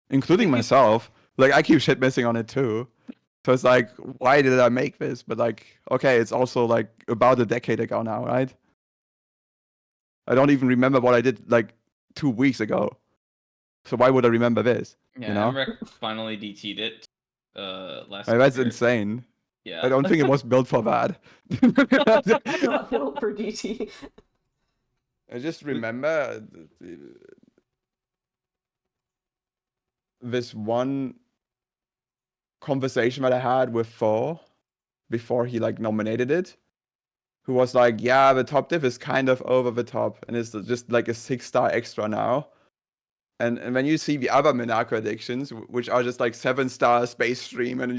including myself. Like I keep shit missing on it too. So it's like, why did I make this? But like, okay, it's also like about a decade ago now, right? I don't even remember what I did like 2 weeks ago. So why would I remember this? Yeah, You know? Emmerich finally DT'd it last Like, that's year. insane. Yeah. I don't think it was built for that. Not built for DT. I just remember this one conversation that I had with Thor before he like nominated it, who was like, yeah, the top diff is kind of over the top and it's just like a 6-star extra now. And when you see the other Minako addictions, which are just like 7-star space stream, and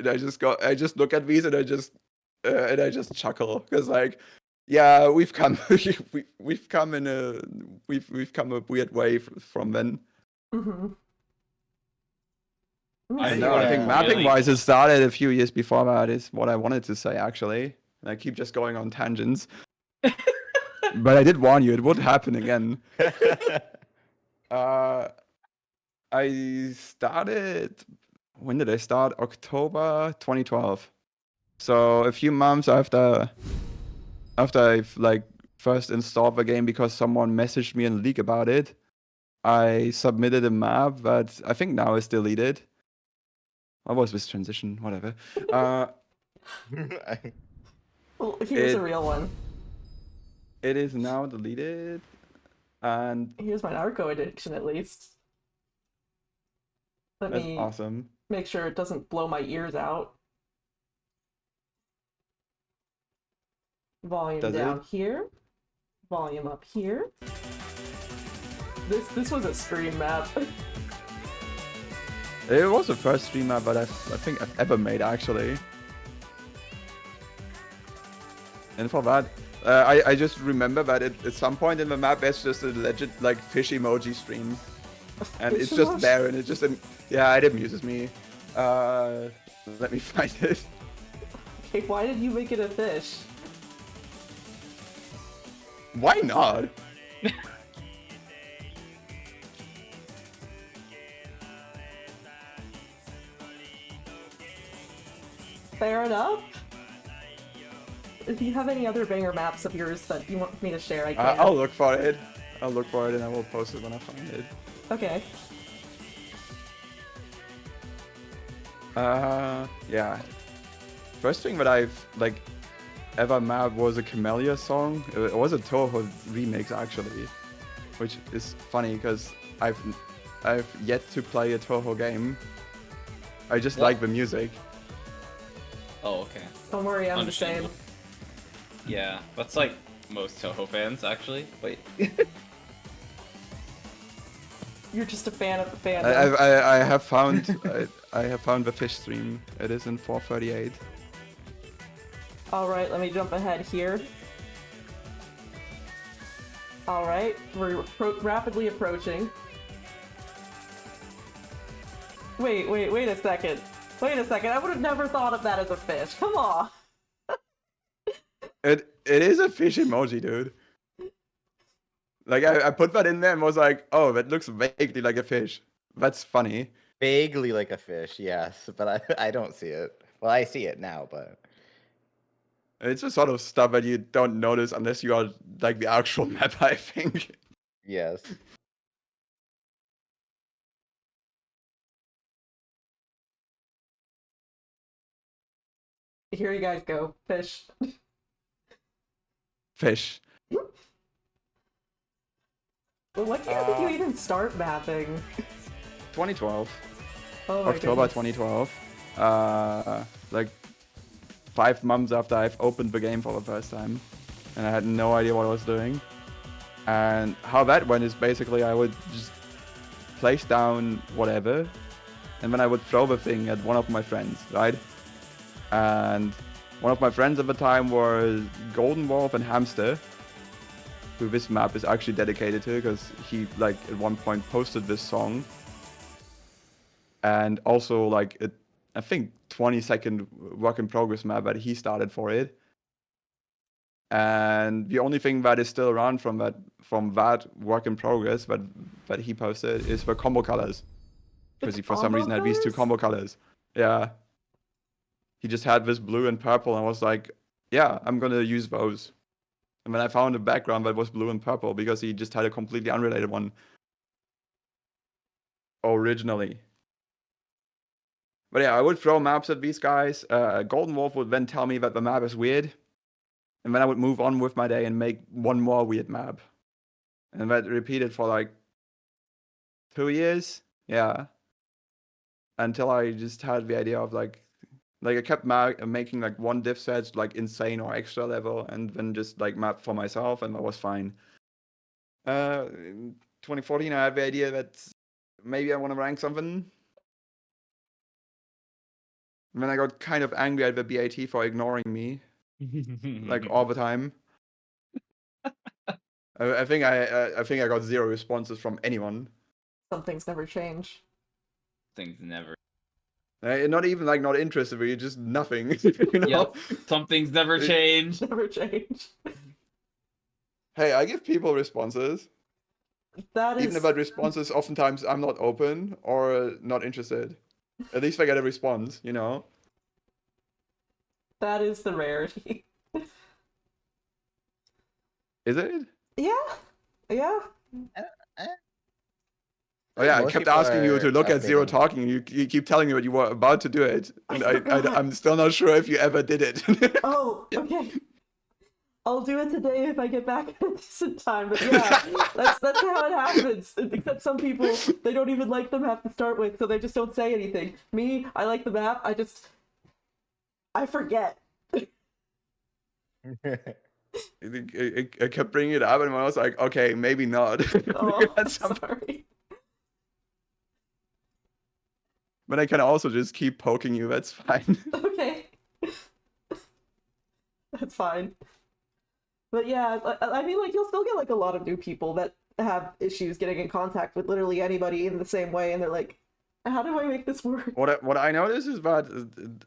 I just look at these and I just chuckle because like, yeah, we've come we've come a weird way from then. Mm-hmm. I No, I think Yeah. mapping wise, it started a few years before that. Is what I wanted to say actually, and I keep just going on tangents. But I did warn you, it would happen again. I started. When did I start? October 2012. So a few months after I've like first installed the game because someone messaged me in a leak about it, I submitted a map that I think now is deleted. What was this transition? Whatever. Well, here's a It- real one. It is now deleted, and Here's my narco addiction, at least. Let that's me awesome. make sure it doesn't blow my ears out. Volume Does down it? here. Volume up here. This was a stream map. It was the first stream map that I think I've ever made, actually. And for that, I just remember that at some point in the map, there's just a legit like fish emoji stream, and it's Fish just emoji? there, and it's just yeah, it amuses me. Let me find it. Okay, why did you make it a fish? Why not? Fair enough. If you have any other banger maps of yours that you want me to share, I can. I'll look for it. I'll look for it, and I will post it when I find it. Okay. Yeah. First thing that I've like ever mapped was a Camellia song. It was a Toho remix actually, which is funny because I've yet to play a Toho game. I just What? like the music. Oh, okay. Don't worry, I'm the same. Understandable. Yeah, that's like most Toho fans, actually. Wait. You're just a fan of the fan. I have found I have found the fish stream. It is in 438. Alright, let me jump ahead here. Alright, we're rapidly approaching. Wait a second. Wait a second, I would have never thought of that as a fish. Come on. It is a fish emoji, dude. Like I put that in there and was like, oh, that looks vaguely like a fish. That's funny. Vaguely like a fish, yes, but I don't see it. Well, I see it now, but It's the sort of stuff that you don't notice unless you are like the actual map, I think. yes. Here you guys go. Fish. Fish. Well, what year did you even start mapping? 2012. Oh my October goodness. 2012. Like 5 months after I've opened the game for the first time. And I had no idea what I was doing. And how that went is basically I would just place down whatever. And then I would throw the thing at one of my friends, right? And one of my friends at the time was Golden Wolf and Hamster, who this map is actually dedicated to because he like at one point posted this song. And also like I think 20-second work in progress map that he started for it. And the only thing that is still around from that work in progress that he posted is the combo colors. Because he for some combo reason had these two colors? combo colors. Yeah. He just had this blue and purple and I was like, yeah, I'm gonna use those. And then I found a background that was blue and purple because he just had a completely unrelated one originally. But yeah, I would throw maps at these guys. Golden Wolf would then tell me that the map is weird. And then I would move on with my day and make one more weird map. And that repeated for like 2 years. Yeah. Until I just had the idea of like I kept making like one diff set like insane or extra level and then just like map for myself and that was fine. In 2014 I had the idea that maybe I want to rank something. And then I got kind of angry at the BAT for ignoring me like all the time. I think I got 0 responses from anyone. Some things never change. Things never. Not even like not interested, but just nothing. You know? Yep. Some things never change. Never change. Hey, I give people responses. That is Even if that responses oftentimes I'm not open or not interested. At least I get a response, you know? that is the rarity. Is it? Yeah. Yeah. Oh yeah, I Most kept people asking you to are look at Zero updating. Talking, and you keep telling me that you were about to do it, and forgot. I'm still not sure if you ever did it. Oh, okay. I'll do it today if I get back at a decent time. But yeah, that's how it happens. Except some people, they don't even like the map to start with, so they just don't say anything. Me, I like the map. I forget. I kept bringing it up, and I was like, okay, maybe not. Oh, I'm That's sorry. But I can also just keep poking you. That's fine. Okay. That's fine. But yeah, I mean, like, you'll still get, like, a lot of new people that have issues getting in contact with literally anybody in the same way, and they're like, how do I make this work? What I notice is that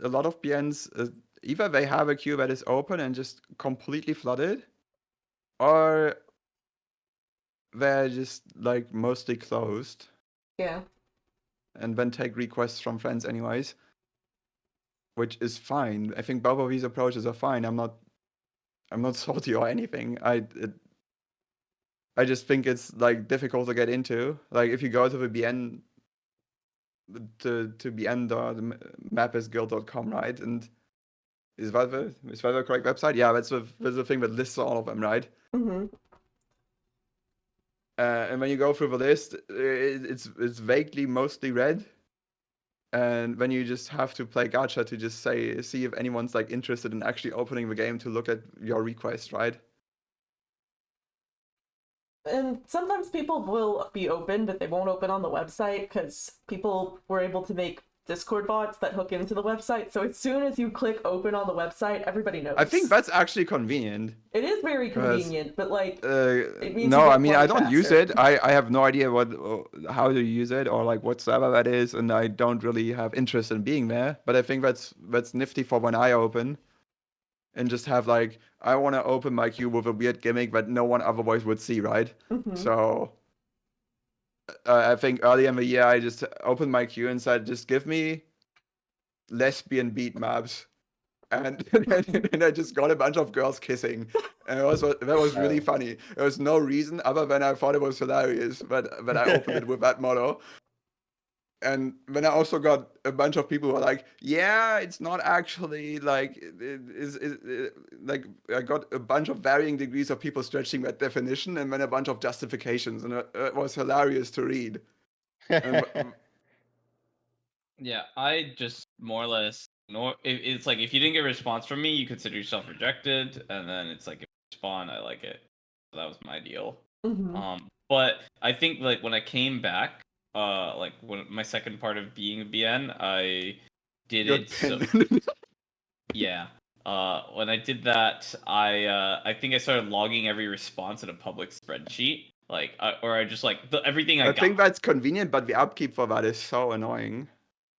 a lot of BNs, either they have a queue that is open and just completely flooded, or they're just, like, mostly closed, Yeah. and then take requests from friends anyways, which is fine. I think both of these approaches are fine. I'm not salty or anything. I just think it's like difficult to get into. Like if you go to the BN to BN the map is guild.com, right? And is that the correct website? Yeah, that's the thing that lists all of them, right? Mm-hmm. And when you go through the list, it's vaguely mostly red. And then you just have to play gacha to just see if anyone's like interested in actually opening the game to look at your request, right? And sometimes people will be open, but they won't open on the website because people were able to make Discord bots that hook into the website. So as soon as you click open on the website, everybody knows. I think that's actually convenient. It is very convenient, but like, it means no, you I get mean I flooded don't use faster. it. I have no idea how to use it or like what server that is, and I don't really have interest in being there. But I think that's nifty for when I open, and just have like I want to open my queue with a weird gimmick that no one otherwise would see, right? Mhm. So I think early in the year I just opened my queue and said, just give me lesbian beat maps. And I just got a bunch of girls kissing, and that was really funny. There was no reason other than I thought it was hilarious, but I opened it with that motto. And then I also got a bunch of people who were like, "Yeah, it's not actually like like." I got a bunch of varying degrees of people stretching that definition, and then a bunch of justifications, and it was hilarious to read. Yeah, I just more or less it's like if you didn't get a response from me, you consider yourself rejected, and then it's like if you respond, I like it. So that was my deal. Mhm. But I think like when I came back, like when my second part of being a BN, I did Good it. So, pin. yeah. When I did that, I think I started logging every response in a public spreadsheet. Like, or I just like everything I I got. think that's convenient, but the upkeep for that is so annoying.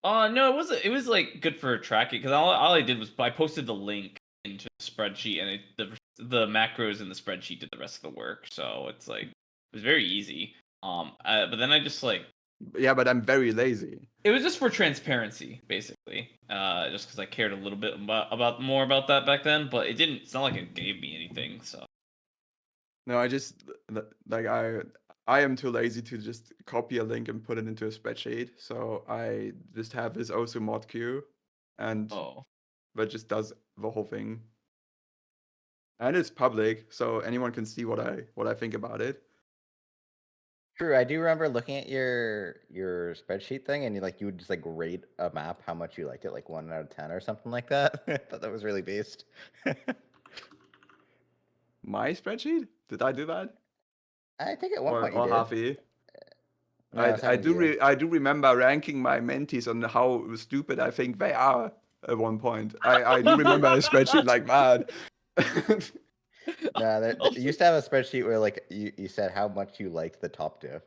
No, it wasn't. It was like good for tracking because all I did was I posted the link into the spreadsheet, and the macros in the spreadsheet did the rest of the work. So it's like it was very easy. But then I just like Yeah, but I'm very lazy. it was just for transparency, basically. Just because I cared a little bit about more about that back then, but it didn't. It's not like it gave me anything. So No, I just like I am too lazy to just copy a link and put it into a spreadsheet. So I just have this OSU mod queue, and that just does the whole thing. And it's public, so anyone can see what I think about it. True, I do remember looking at your spreadsheet thing, and you would just like rate a map how much you liked it, like 1 out of 10 or something like that. I thought that was really based. My spreadsheet? Did I do that? I think at one Or point you did. Hafi? No, it was I having you. I do remember ranking my mentees on how stupid I think they are at one point. I do remember a spreadsheet like that. No, you used to have a spreadsheet where like you said how much you liked the top diff.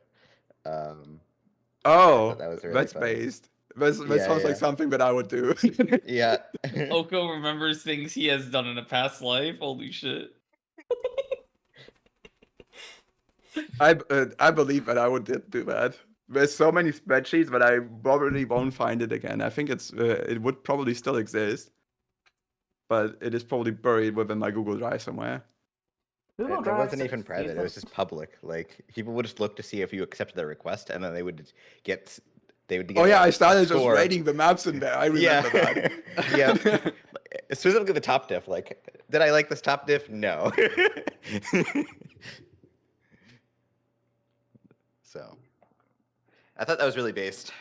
Oh, that was really that's funny. based. That Yeah, sounds yeah. like something that I would do. Yeah. Oko remembers things he has done in a past life. Holy shit! I believe that I would do that. There's so many spreadsheets that I probably won't find it again. I think it would probably still exist, but it is probably buried within my Google Drive somewhere. Google It Drive wasn't is even private. It was decent. just public. Like people would just look to see if you accepted their request, and then they would get Oh yeah, a I started just score. rating the maps in there. I remember that. Yeah. Specifically the top diff. Like, did I like this top diff? No. So, I thought that was really based.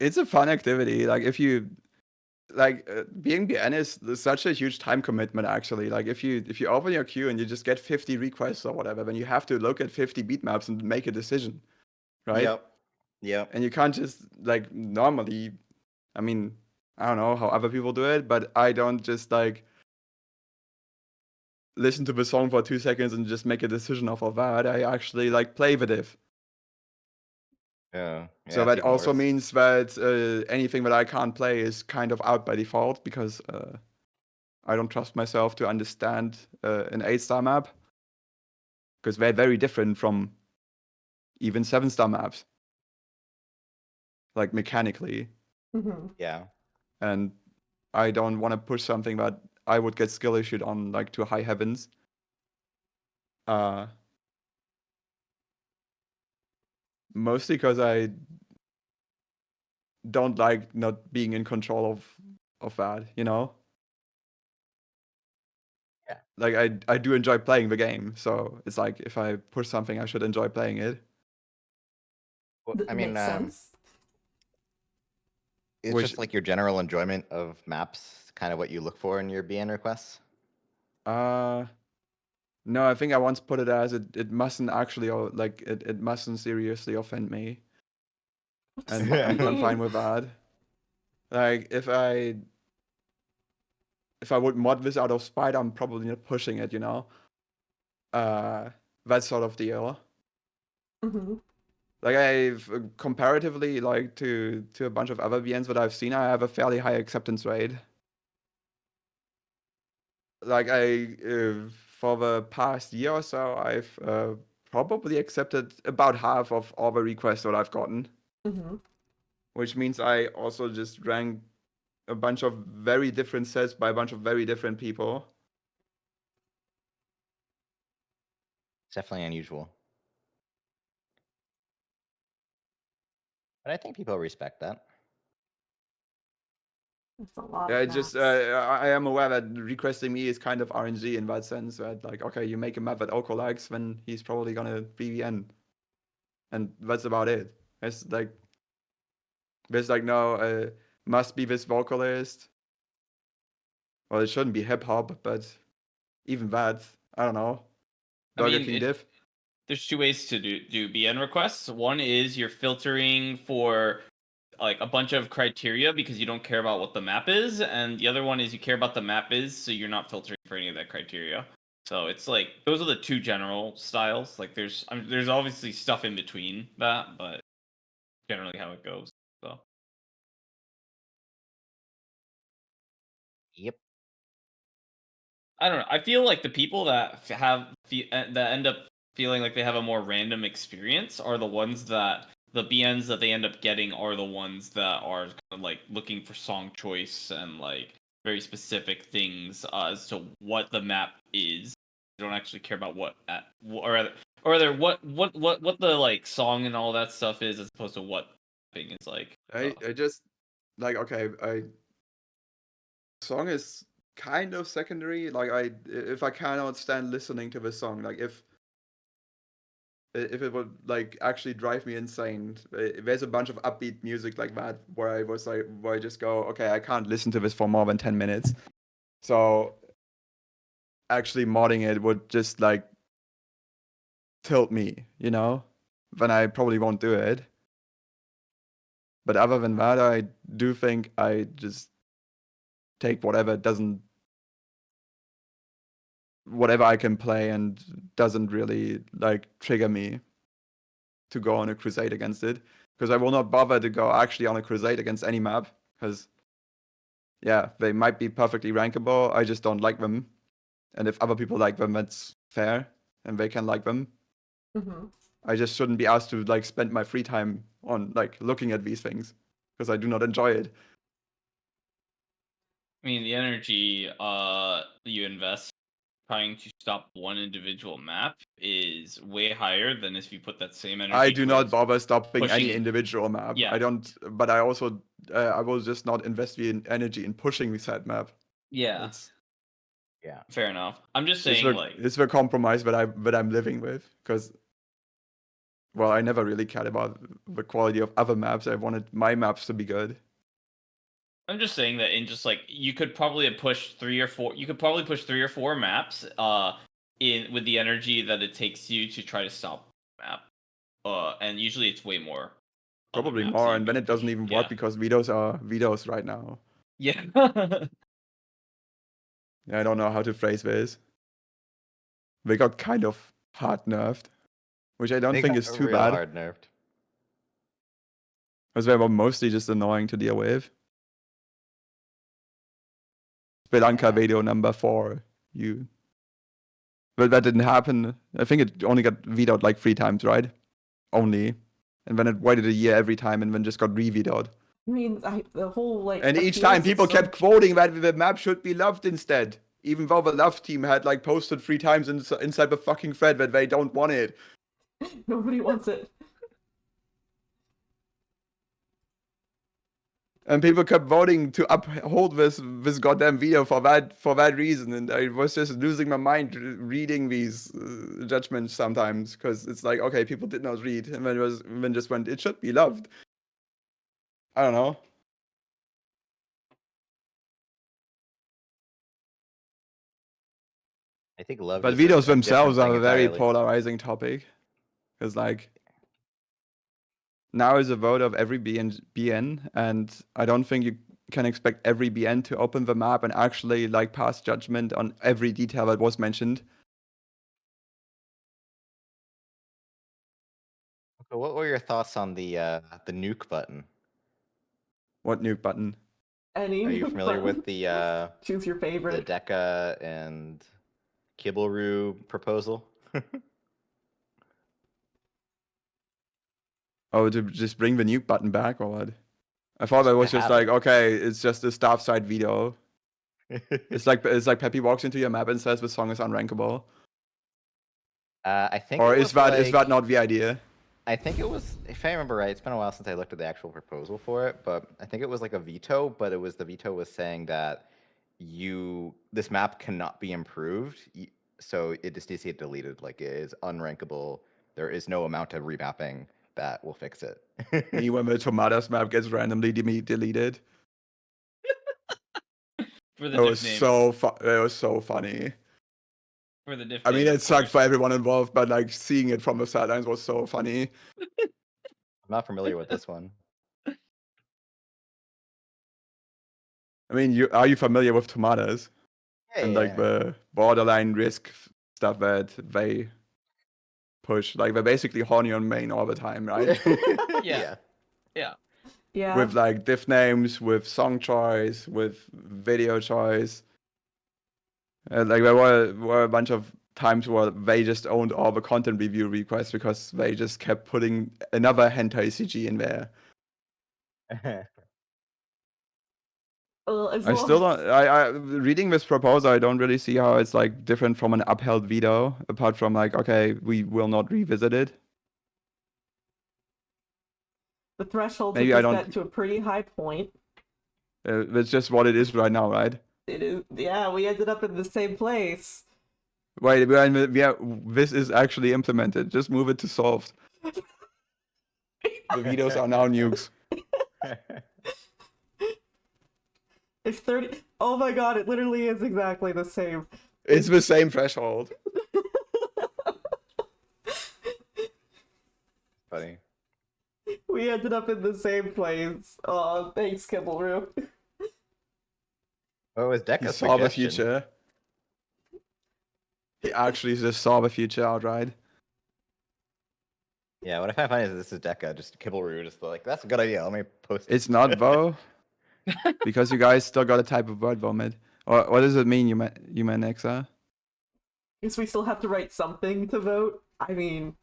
It's a fun activity. Like if you like being BN is such a huge time commitment actually. Like if you open your queue and you just get 50 requests or whatever, then you have to look at 50 beat maps and make a decision, right? Yep. And you can't just like normally, I mean, I don't know how other people do it, but I don't just like listen to the song for 2 seconds and just make a decision off of that. I actually like play the diff. Yeah. So that also means that anything that I can't play is kind of out by default because I don't trust myself to understand an 8-star map because they're very different from even 7-star maps, like mechanically. Mm-hmm. Yeah. And I don't want to push something that I would get skill issued on like to high heavens. Mostly because I don't like not being in control of that, you know? Yeah. Like I do enjoy playing the game, so it's like if I push something, I should enjoy playing it. Well, I mean, makes sense. it's Which- just like your general enjoyment of maps, kind of what you look for in your BN requests. No, I think I once put it as it mustn't actually like it mustn't seriously offend me. And I'm fine with that. Like if I would mod this out of spite, I'm probably not pushing it, you know. That sort of deal. Mm-hmm. Like I've comparatively like to a bunch of other VNs that I've seen, I have a fairly high acceptance rate. Like for the past year or so, I've probably accepted about half of all the requests that I've gotten. Mm-hmm. Which means I also just rank a bunch of very different sets by a bunch of very different people. It's definitely unusual. But I think people respect that. It's a lot. Yeah, of it's just maps. I am aware that requesting me is kind of RNG in that sense. That like, okay, you make a map that Oko likes, then he's probably gonna BVN, and that's about it. There's like no must be this vocalist. Well, it shouldn't be hip hop, but even that, I don't know. Burger King diff. There's two ways to do BN requests. One is you're filtering for like a bunch of criteria because you don't care about what the map is, and the other one is you care about the map is, so you're not filtering for any of that criteria. So it's like those are the two general styles. Like there's obviously stuff in between that, but generally how it goes. So Yep. I don't know. I feel like the people that end up feeling like they have a more random experience are the ones that the BNs that they end up getting are the ones that are kind of like looking for song choice and like very specific things as to what the map is. They don't actually care about what the like song and all that stuff is, as opposed to what thing is like. I just like okay, song is kind of secondary. Like if I cannot stand listening to the song, like if it would like actually drive me insane. There's a bunch of upbeat music like that where I just go, okay, I can't listen to this for more than 10 minutes. So actually modding it would just like tilt me, you know? Then I probably won't do it. But other than that, I do think I just take whatever I can play and doesn't really like trigger me to go on a crusade against it, because I will not bother to go actually on a crusade against any map, because yeah, they might be perfectly rankable, I just don't like them, and if other people like them, that's fair and they can like them. Mm-hmm. I just shouldn't be asked to like spend my free time on like looking at these things because I do not enjoy it. I mean, the energy you invest trying to stop one individual map is way higher than if you put that same energy. I do not towards bother stopping any pushing- individual map. Yeah. I don't, but I also, I will just not invest the energy in pushing the said map. Yeah, It's, fair enough. I'm just it's saying, the, it's the compromise that I'm living with, because, well, I never really cared about the quality of other maps. I wanted my maps to be good. I'm just saying that in just like you could probably push 3 or 4. You could probably push 3 or 4 maps. In with the energy that it takes you to try to stop the map. And usually it's way more. other Probably maps more, that you and then can it doesn't push. even Yeah. work because Vetoes are Vetoes right now. Yeah. I don't know how to phrase this. They got kind of hard nerfed, which I don't They think got is too real bad, hard nerfed. because they were mostly just annoying to deal with. Spelunker Yeah. video number 4. But that didn't happen. I think it only got vetoed like 3 times, right? Only. And then it waited a year every time and then just got re-vetoed. I mean, the whole like. And each appeals time is people so- kept quoting that the map should be loved instead. Even though the love team had like posted 3 times inside the fucking thread that they don't want it. Nobody wants it. And people kept voting to uphold this goddamn video for that reason, and I was just losing my mind reading these judgments sometimes, because it's like, okay, people did not read, and then just went, it should be loved. I don't know. I think love. But is a videos different themselves are thing a very entirely. polarizing topic, because like now is a vote of every BN, and I don't think you can expect every BN to open the map and actually like pass judgment on every detail that was mentioned. Okay, what were your thoughts on the nuke button? What nuke button? Any Are you nuke familiar button. with the Choose your favorite. Deca and Kibblero proposal? Oh, to just bring the nuke button back or what? I thought that was to just have like, it. okay, it's just a staff side video. It's like Peppy walks into your map and says the song is unrankable. I think. Or it is was that like- not the idea? I think it was, if I remember right, it's been a while since I looked at the actual proposal for it, but I think it was like a veto, but it was the veto was saying that this map cannot be improved, so it just needs to get deleted. Like, it is unrankable. There is no amount of remapping that will fix it. Me when the Tomatoes map gets randomly deleted. For the It diff was name. it was so funny. For the diff I mean, name, it of sucked course. for everyone involved, but like seeing it from the sidelines was so funny. I'm not familiar with this one. I mean, are you familiar with Tomatoes and like the borderline risk stuff that they push? Like they're basically horny on main all the time, right? Yeah. Yeah. With like diff names, with song choice, with video choice. Like there were a bunch of times where they just owned all the content review requests because they just kept putting another hentai CG in there. Well, as I long still as- don't. I reading this proposal, I don't really see how it's like different from an upheld veto, apart from like, okay, we will not revisit it. The threshold Maybe took I us don't- that to a pretty high point. That's just what it is right now, right? It is. Yeah, we ended up in the same place. Wait, this is actually implemented. Just move it to solved. The vetoes are now nukes. It's 30. Oh my god! It literally is exactly the same. It's the same threshold. Funny. We ended up in the same place. Oh, thanks, Kibblero. What was He Deca's saw the suggestion? future. He actually just saw the future outright. Yeah, what I find funny is this is Deca, just Kibblero, just like, that's a good idea. Let me post it. It's not though, because you guys still got a type of word vomit. Or what does it mean, you man Exa? Guess we still have to write something to vote. I mean,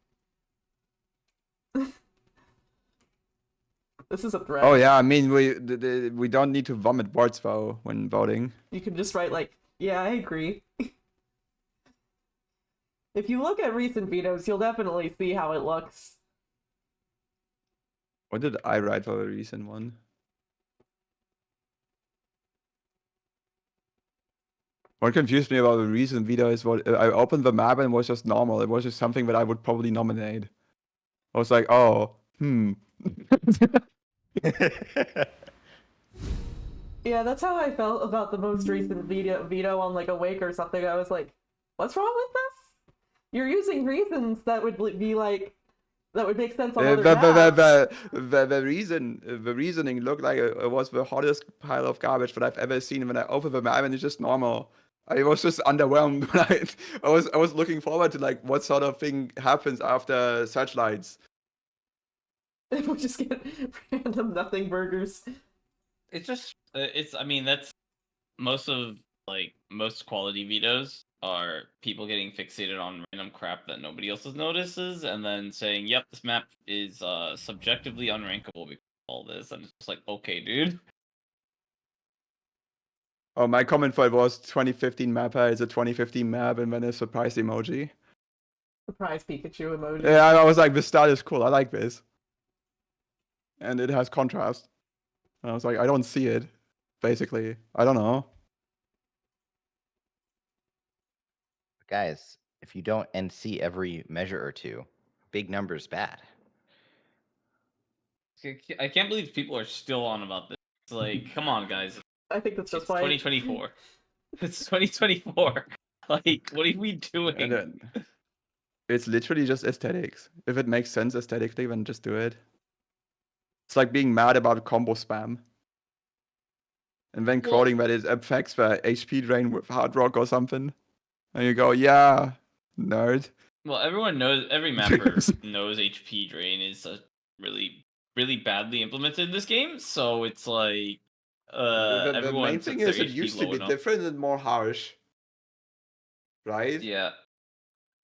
this is a threat. Oh yeah, I mean we don't need to vomit words though when voting. You can just write like, yeah, I agree. If you look at recent videos, you'll definitely see how it looks. What did I write for a recent one? What confused me about the recent video is what I opened the map and it was just normal. It was just something that I would probably nominate. I was like, oh, Yeah, that's how I felt about the most recent video on like Awake or something. I was like, what's wrong with this? You're using reasons that would be like, that would make sense on other maps. the reasoning looked like it was the hottest pile of garbage that I've ever seen. When I opened the map and it's just normal. I was just underwhelmed. I was looking forward to like what sort of thing happens after searchlights. We just get random nothing burgers. It's just I mean that's most quality videos are people getting fixated on random crap that nobody else notices and then saying, yep, this map is subjectively unrankable because of all this, and it's just like, okay, dude. Oh, my comment for it was 2015 mapper is a 2015 map and then a surprise emoji. Surprise Pikachu emoji. Yeah, I was like, this style is cool. I like this. And it has contrast. And I was like, I don't see it. Basically, I don't know. Guys, if you don't NC every measure or two, big number's bad. I can't believe people are still on about this. It's like, come on, guys. I think that's just It's why 2024. It's 2024. Like, what are we doing? And then, it's literally just aesthetics. If it makes sense aesthetically, then just do it. It's like being mad about combo spam. And then quoting that it affects the HP drain with hard rock or something. And you go, yeah, nerd. Well, everyone knows, every mapper knows HP drain is really, really badly implemented in this game. So it's like, The main thing is it used to be different and more harsh. Right? Yeah.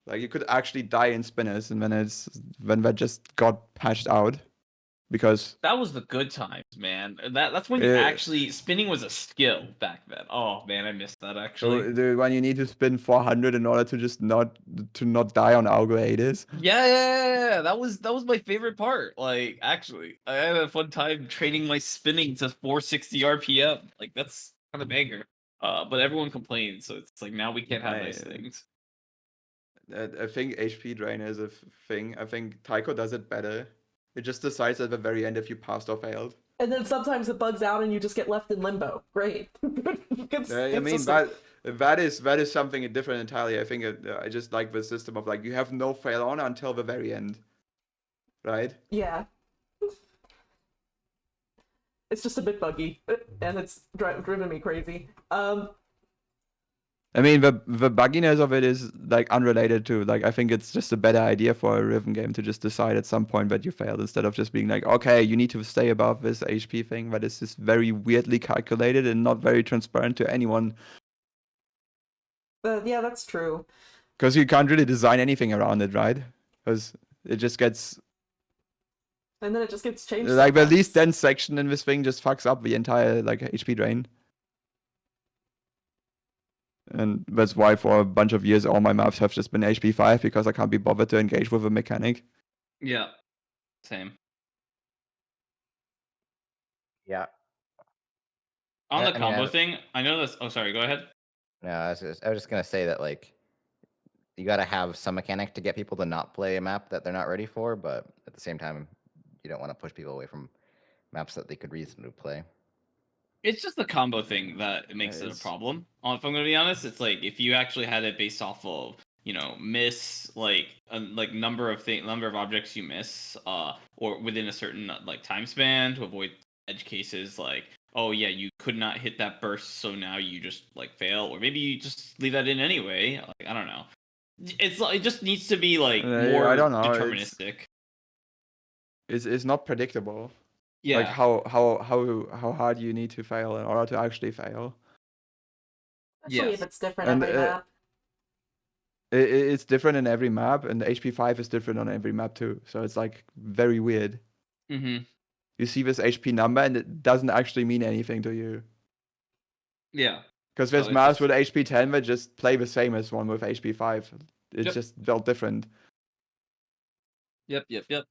Like you could actually die in spinners, and when that just got patched out. Because that was the good times, man. That's when you actually spinning was a skill back then. Oh man, I missed that actually. So when you need to spin 400 in order to just not die on Algo 8s. Yeah. That was my favorite part. Like actually, I had a fun time training my spinning to 460 RPM. Like that's kind of banger. But everyone complains, so it's like now we can't have nice things. I think HP drain is a thing. I think Taiko does it better. It just decides at the very end if you passed or failed. And then sometimes it bugs out and you just get left in limbo. Great. I mean, that is something different entirely. I think I just like the system of like you have no fail on until the very end, right? Yeah. It's just a bit buggy, and it's driven me crazy. I mean, the bugginess of it is like unrelated to like I think it's just a better idea for a rhythm game to just decide at some point that you failed instead of just being like, okay, you need to stay above this HP thing that is just very weirdly calculated and not very transparent to anyone. Yeah, that's true. Because you can't really design anything around it, right? Because it just gets. And then it just gets changed. Like the least dense section in this thing just fucks up the entire like HP drain. And that's why for a bunch of years all my maps have just been HP 5 because I can't be bothered to engage with a mechanic. Yeah. Same. Yeah. On the combo thing, I know this. Oh, sorry. Go ahead. No, I was just gonna say that like you gotta have some mechanic to get people to not play a map that they're not ready for, but at the same time, you don't want to push people away from maps that they could reasonably play. It's just the combo thing that makes it a problem. If I'm gonna be honest, it's like if you actually had it based off of miss like number of objects you miss, or within a certain like time span to avoid edge cases like, oh yeah, you could not hit that burst, so now you just like fail, or maybe you just leave that in anyway. Like I don't know. It just needs to be like more deterministic. It's not predictable. Yeah. Like how hard you need to fail in order to actually fail. Especially if it's different every map. It's different in every map, and the HP 5 is different on every map too. So it's like very weird. Mm-hmm. You see this HP number, and it doesn't actually mean anything to you. Yeah. Because there's maps with HP 10 that just play the same as one with HP 5. it Yep. just felt different. Yep. Yep.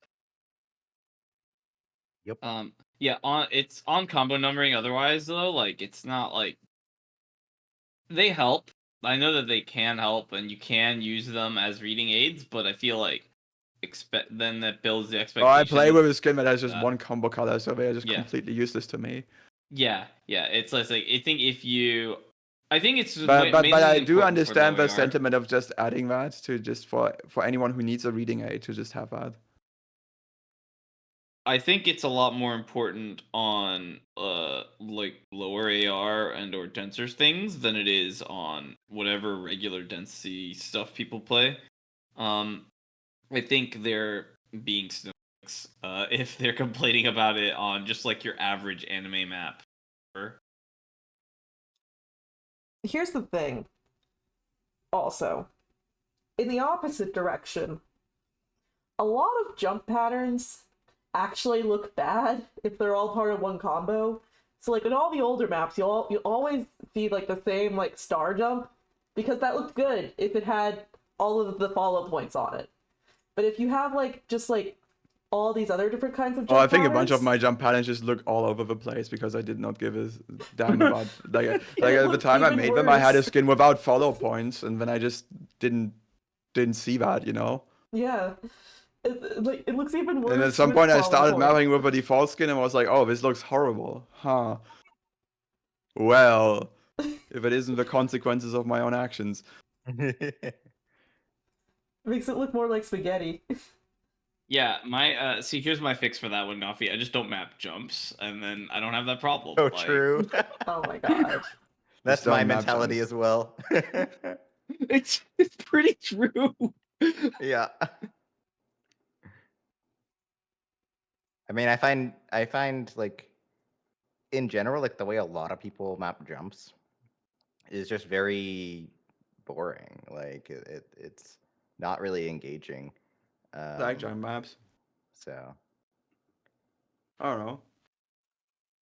Yeah. It's on combo numbering. Otherwise, though, like it's not like they help. I know that they can help, and you can use them as reading aids. But I feel like then that builds the Oh, expectation. I play with a skin that has just that- one combo color, so they are just Yeah. completely useless to me. Yeah. It's less like I think if you, I think it's. But mainly I do important for understand the OER. sentiment of just adding that to just for anyone who needs a reading aid to just have that. I think it's a lot more important on like lower AR and or denser things than it is on whatever regular density stuff people play. I think they're being snowflakes if they're complaining about it on just like your average anime map. Here's the thing. Also, in the opposite direction, a lot of jump patterns actually look bad if they're all part of one combo. So like in all the older maps, you always see like the same like star jump because that looked good if it had all of the follow points on it. But if you have like just like all these other different kinds of jump I think a bunch of patterns- my jump patterns just look all over the place because I did not give a damn about like It at the looks time I even made them I had a worse. skin without follow points and then I just didn't see that, you know. Yeah. It looks even worse. And at some with point I follow started points. mapping with a default skin and was like, oh, this looks horrible. Huh. Well, if it isn't the consequences of my own actions. Makes it look more like spaghetti. Yeah, my see here's my fix for that one, Goffy. I just don't map jumps, and then I don't have that problem. So Like, true. Oh my god. That's don't my map mentality jumps. as well. It's pretty true. Yeah. I mean, I find like in general, like the way a lot of people map jumps is just very boring. Like it's not really engaging. Like giant maps. So I don't know.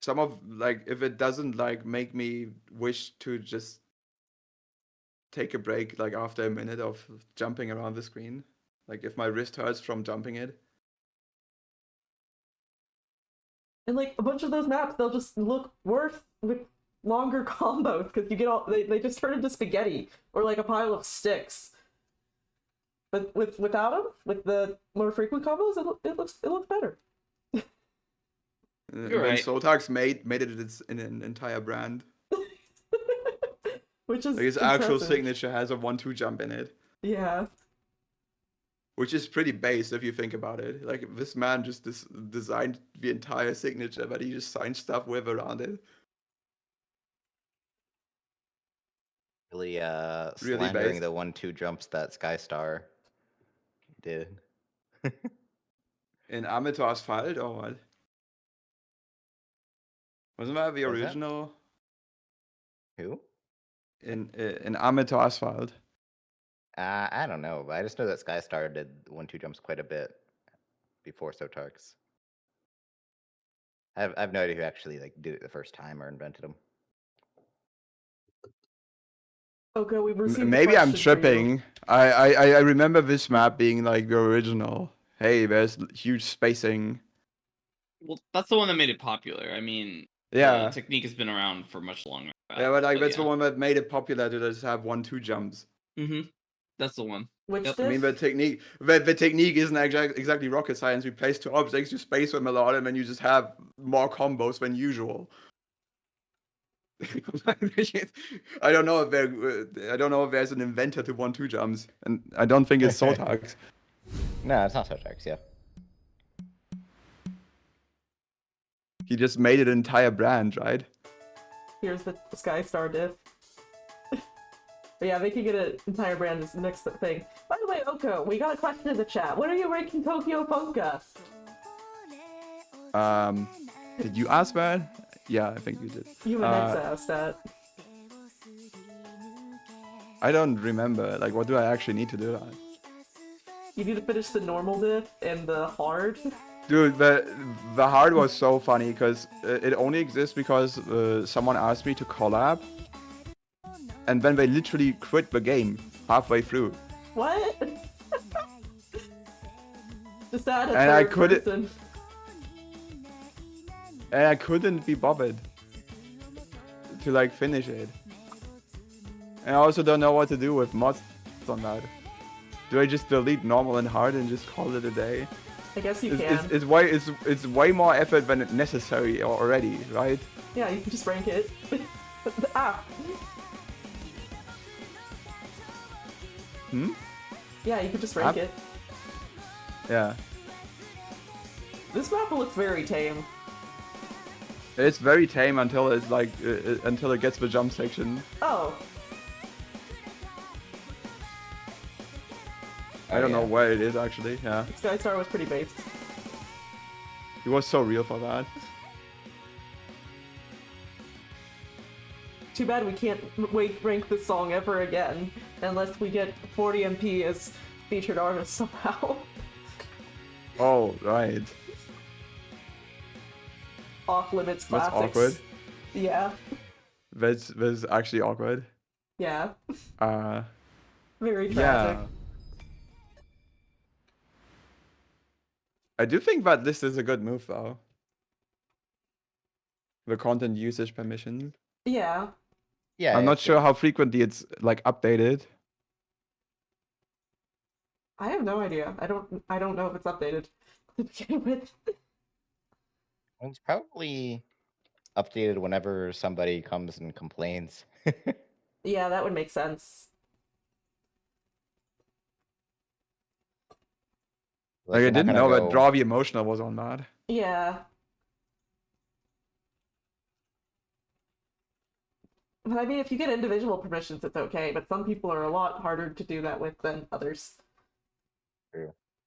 Some of like if it doesn't like make me wish to just take a break like after a minute of jumping around the screen. Like if my wrist hurts from jumping it. And like a bunch of those maps, they'll just look worse with longer combos because you get all they just turn into spaghetti or like a pile of sticks. But without them, with the more frequent combos, it looks better. You're When right. Sotax made it an entire brand. Which is Like his actual impressive. signature has a 1-2 jump in it. Yeah. Which is pretty base if you think about it. Like this man just designed the entire signature, but he just signed stuff with around it. really Really slandering based. the 1-2 jumps that Skystar did. In Amateur Asphalt or what? Wasn't that the What was that? original? Who? In Amateur Asphalt. I don't know. I just know that Skystar did 1-2 jumps quite a bit before Sotarks. I have no idea who actually like did it the first time or invented them. Okay, we've received. a Maybe I'm question for you. tripping. I remember this map being like the original. Hey, there's huge spacing. Well, that's the one that made it popular. I mean, Yeah. the technique has been around for much longer. Yeah, but like that's the one that made it popular to just have 1-2 jumps. Mm-hmm. That's the one. Which Yep. diff? I mean, the technique isn't exactly rocket science. You place two objects, you space them a lot, and then you just have more combos than usual. I don't know if there's an inventor to 1-2 jumps, and I don't think it's Sotax. No, it's not Sotarks, yeah. He just made it an entire brand, right? Here's the Skystar diff. But yeah, they could get an entire brand as the next thing. By the way, Oko, we got a question in the chat. What are you ranking Tokyo Funka? Did you ask that? Yeah, I think you did. You and X asked that. I don't remember. Like, what do I actually need to do that? You need to finish the normal diff and the hard. Dude, the hard was so funny because it only exists because someone asked me to collab, and then they literally quit the game halfway through. What? Just add a And I third couldn't- person. And I couldn't be bothered to like finish it. And I also don't know what to do with mods on that. Do I just delete normal and hard and just call it a day? I guess you can. It's way more effort than necessary already, right? Yeah, you can just rank it. Ah. Hmm? Yeah, you could just rank it. Yeah. This map looks very tame. It's very tame until it's like until it gets the jump section. Oh, I don't know yeah. where it is actually. Yeah, Skystar was pretty based. it was so real for that. Too bad we can't rank this song ever again, unless we get 40 MP as featured artist somehow. Oh right, Off limits that's classics. awkward. Yeah, That's actually awkward. yeah, Uh, very tragic. yeah. I do think that this is a good move though. The content usage permission. Yeah. Yeah, I'm not it's sure how frequently it's like updated. I have no idea. I don't know if it's updated to begin with. It's probably updated whenever somebody comes and complains. Yeah, that would make sense. Like I You're not didn't gonna know that go- Draw the Emotional was on that. Yeah. But I mean, if you get individual permissions, it's okay, but some people are a lot harder to do that with than others.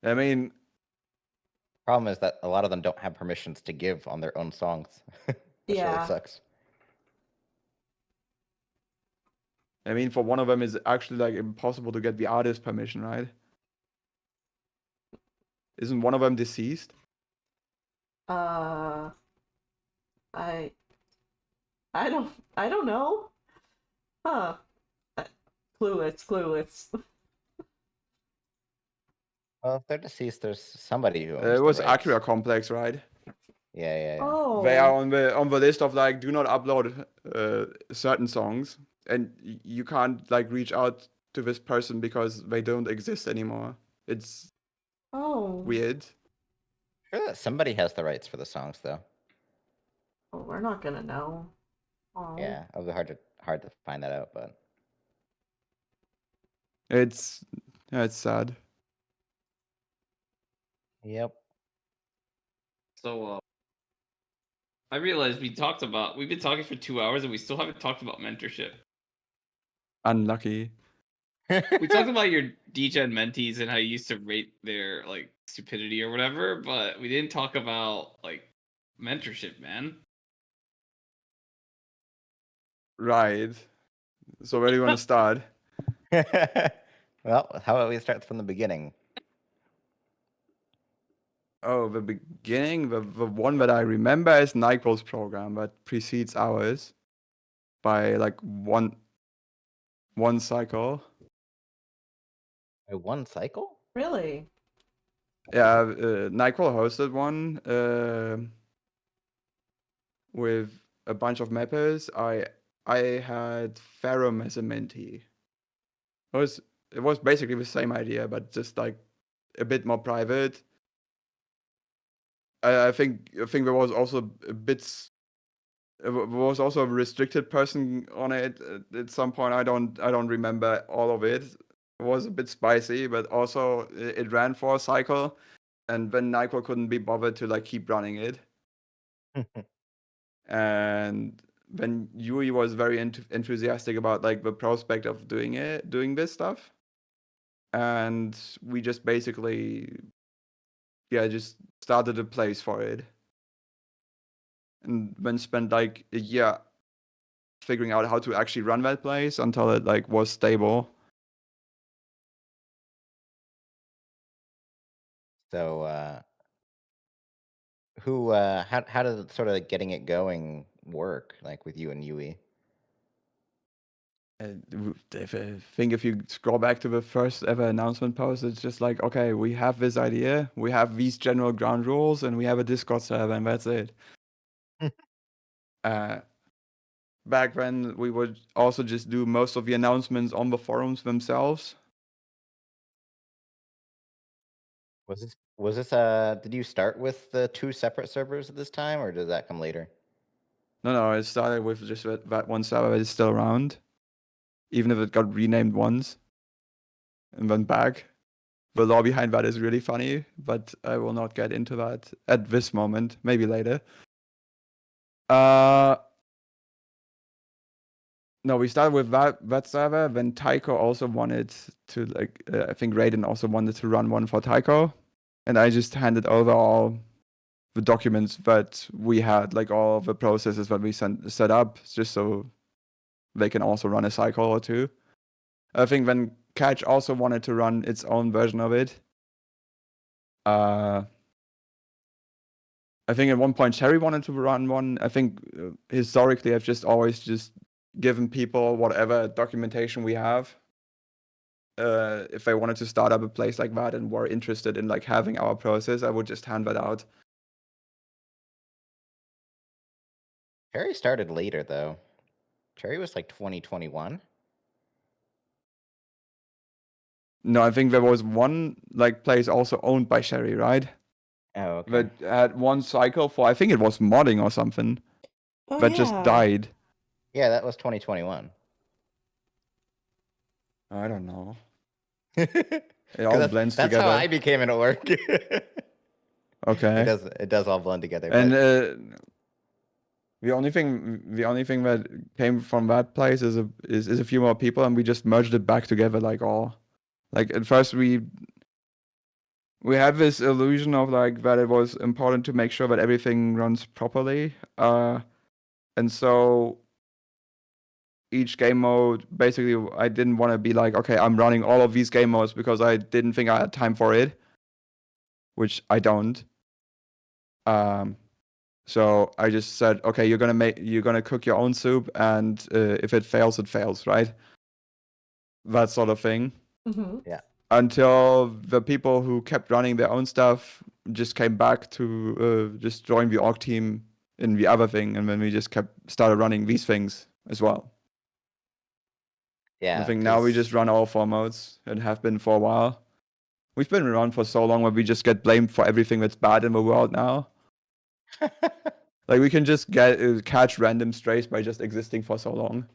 I mean, Problem is that a lot of them don't have permissions to give on their own songs. Which Yeah. really sucks. for one of them, it's actually like impossible to get the artist permission, right? Isn't one of them deceased? I don't know. Huh. Clueless. Well, if they're deceased, there's somebody who owns It the was rights. Acura Complex, right? Yeah. Oh. They are on the list of like do not upload certain songs, and you can't like reach out to this person because they don't exist anymore. It's Oh. weird. Sure that somebody has the rights for the songs, though. Well, we're not gonna know. Oh. Yeah, it'll be hard to find that out, but It's sad. yep. So, I realized we've been talking for 2 hours and we still haven't talked about mentorship. Unlucky. We talked about your DGen mentees and how you used to rate their like stupidity or whatever, but we didn't talk about like mentorship, man. Right. So where do you want to start? Well, how about we start from the beginning? Oh, the beginning, the one that I remember is NyQuil's program that precedes ours by like one cycle. One cycle? Really? Yeah, NyQuil hosted one with a bunch of mappers. I had Ferrum as a mentee. It was basically the same idea, but just like a bit more private. I think there was also there was also a restricted person on it at some point. I don't remember all of it. It was a bit spicy, but also it ran for a cycle, and then NyQuil couldn't be bothered to like keep running it. And then Yui was very enthusiastic about like the prospect of doing this stuff, and we just basically just started a place for it, and then spent like a year figuring out how to actually run that place until it like was stable. So, how did sort of getting it going work, like with you and Yui? I think if you scroll back to the first ever announcement post, it's just like, okay, we have this idea, we have these general ground rules, and we have a Discord server, and that's it. Back then, we would also just do most of the announcements on the forums themselves. Was this did you start with the 2 separate servers at this time, or did that come later? No, it started with just that one server that is still around, even if it got renamed once and went back. The law behind that is really funny, but I will not get into that at this moment. Maybe later. No, we started with that server. Then Taiko also wanted to, like, I think Raiden also wanted to run one for Taiko, and I just handed over all the documents that we had, like all the processes that we set up, just so they can also run a cycle or two. I think then Catch also wanted to run its own version of it. I think at one point Cherry wanted to run one. I think historically I've just always just given people whatever documentation we have. If they wanted to start up a place like that and were interested in like having our process, I would just hand that out. Cherry started later though. Cherry was like 2021. No, I think there was one like place also owned by Cherry, right? Oh, okay. That had one cycle for, I think it was modding or something, Oh, that just died. Yeah, that was 2021. I don't know. It all blends that's together. how I became an orc. Okay. It does all blend together. And but... the only thing that came from that place is a few more people, and we just merged it back together like all. Like at first we had this illusion of like that it was important to make sure that everything runs properly. And so each game mode, basically I didn't want to be like, okay, I'm running all of these game modes because I didn't think I had time for it, which I don't. So I just said, okay, you're gonna cook your own soup, and if it fails, it fails, right? That sort of thing. Mm-hmm. Yeah. Until the people who kept running their own stuff just came back to just join the org team in the other thing, and then we just started running these things as well. Yeah. I think now we just run all 4 modes and have been for a while. We've been around for so long where we just get blamed for everything that's bad in the world now. Like we can just catch random strays by just existing for so long.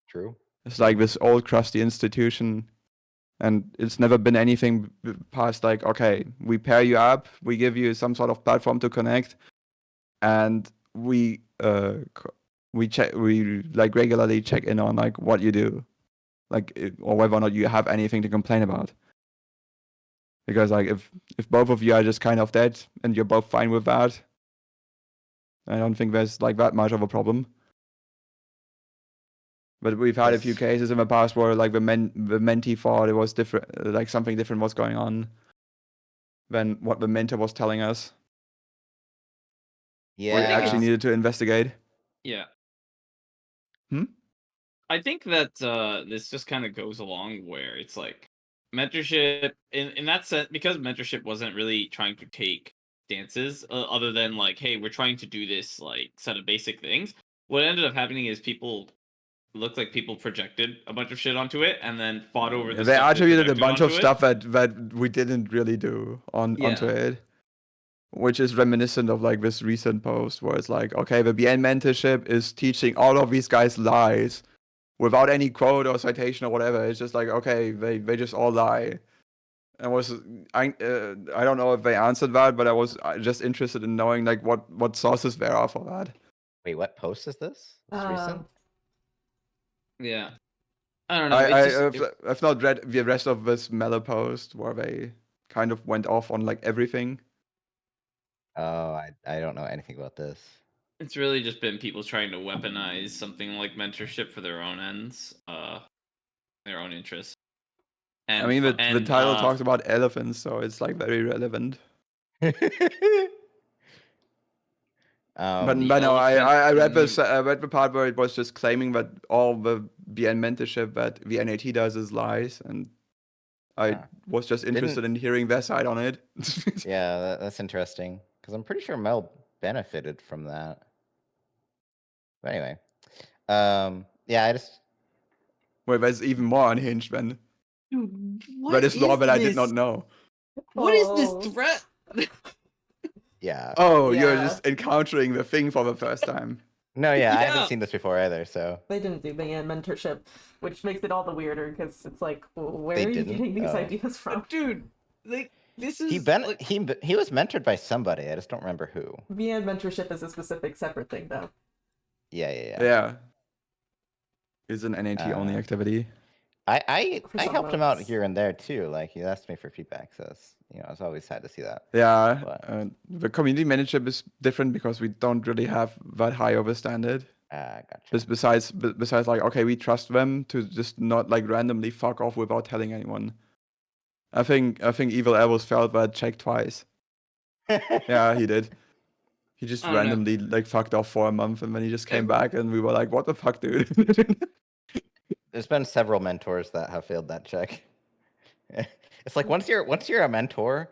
True. It's like this old crusty institution, and it's never been anything past like, okay, we pair you up, we give you some sort of platform to connect, and we like regularly check in on like what you do, like or whether or not you have anything to complain about. Because like if both of you are just kind of dead and you're both fine with that, I don't think there's like that much of a problem. But we've had a few cases in the past where like the mentee thought it was different, like something different was going on than what the mentor was telling us. Yeah. We actually needed to investigate. Yeah. Hmm? I think that this just kind of goes along where it's like mentorship in that sense, because mentorship wasn't really trying to take stances other than like, hey, we're trying to do this like set of basic things. What ended up happening is people looked like people projected a bunch of shit onto it and then fought over the They stuff attributed a bunch of onto it. stuff that we didn't really do onto it, which is reminiscent of like this recent post where it's like, okay, the BN mentorship is teaching all of these guys lies without any quote or citation or whatever. It's just like, okay, they just all lie. And I don't know if they answered that, but I was just interested in knowing like what sources there are for that. Wait, what post is this? This recent? Yeah. I don't know. I've not read the rest of this Mellow post where they kind of went off on like everything. Oh, I don't know anything about this. It's really just been people trying to weaponize something like mentorship for their own ends, their own interests. And, I mean, the title talks about elephants, so it's like very relevant. But The no, elephant I read in this. I read the part where it was just claiming that all the VN mentorship that VNAT does is lies, and I Huh. was just interested in hearing their side on it. Yeah, that's interesting because I'm pretty sure Mel benefited from that. But anyway, yeah, I just Well, there's even more unhinged than Dude, that is law that I did not know. What is this Oh. threat? yeah. Oh, you're Yeah. just encountering the thing for the first time. No, yeah, I Yeah. haven't seen this before either. So They didn't do the mentorship, which makes it all the weirder because it's like, well, where They are you didn't? getting these Oh. ideas from? Dude, like this is he like, he was mentored by somebody. I just don't remember who. VN mentorship is a specific separate thing, though. Yeah. Yeah. It's an NAT only activity. I For some helped him out modes. here and there too. Like he asked me for feedback, so it's, I was always sad to see that. Yeah. But- The community managership is different because we don't really have that high of a standard. Gotcha. Besides like, okay, we trust them to just not like randomly fuck off without telling anyone. I think Evil Elbows failed that check twice. Yeah, he did. He just I don't know. randomly like fucked off for a month, and then he just came Every- back, and we were like, "What the fuck, dude?" There's been several mentors that have failed that check. It's like once you're a mentor,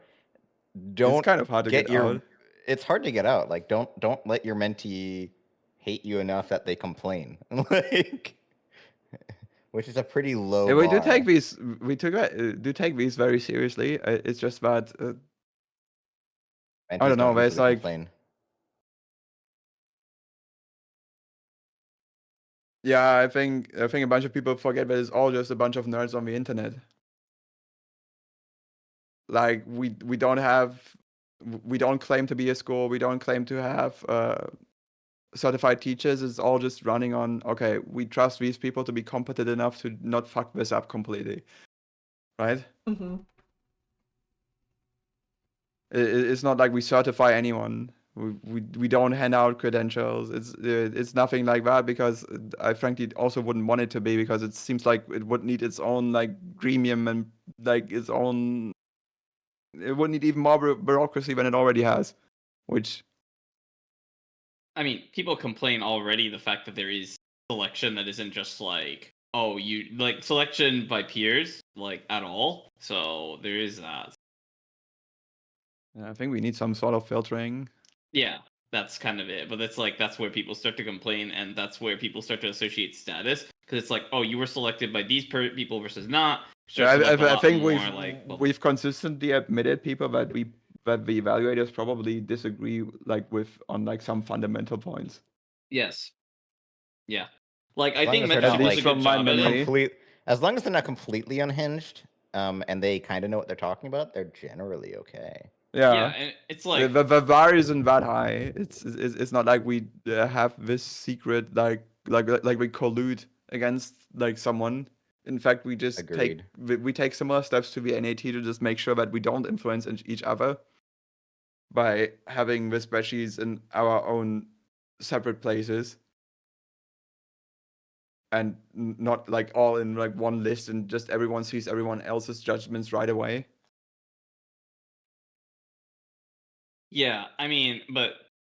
don't it's kind of hard to get out. It's hard to get out. Like don't let your mentee hate you enough that they complain. Like, which is a pretty low. Yeah, we do bar. take these. Do take these very seriously. It's just that Mentees I don't know, usually there's like- complain. yeah, I think a bunch of people forget that it's all just a bunch of nerds on the internet. Like we don't claim to be a school. We don't claim to have certified teachers. It's all just running on, okay, we trust these people to be competent enough to not fuck this up completely, right? Mm-hmm. It's not like we certify anyone. We don't hand out credentials. It's nothing like that, because I frankly also wouldn't want it to be, because it seems like it would need its own like gremium and like its own. It would need even more bureaucracy than it already has, which I mean, people complain already the fact that there is selection that isn't just like, oh, you like selection by peers, like at all. So there is that. I think we need some sort of filtering. Yeah, that's kind of it. But it's like that's where people start to complain, and that's where people start to associate status, because it's like, oh, you were selected by these people versus not. Yeah, I think well, we've consistently admitted people that the evaluators probably disagree like with on like some fundamental points. yes, yeah. Like I As long think as they're Mentor not, does like, a from good my job at memory. it. As long as they're not completely unhinged, and they kind of know what they're talking about, they're generally okay. Yeah, and it's like the bar isn't that high. It's not like we have this secret like we collude against like someone. In fact, we just Agreed. take similar steps to the NAT to just make sure that we don't influence each other by having the spreadsheets in our own separate places, and not like all in like one list, and just everyone sees everyone else's judgments right away. yeah, I mean, but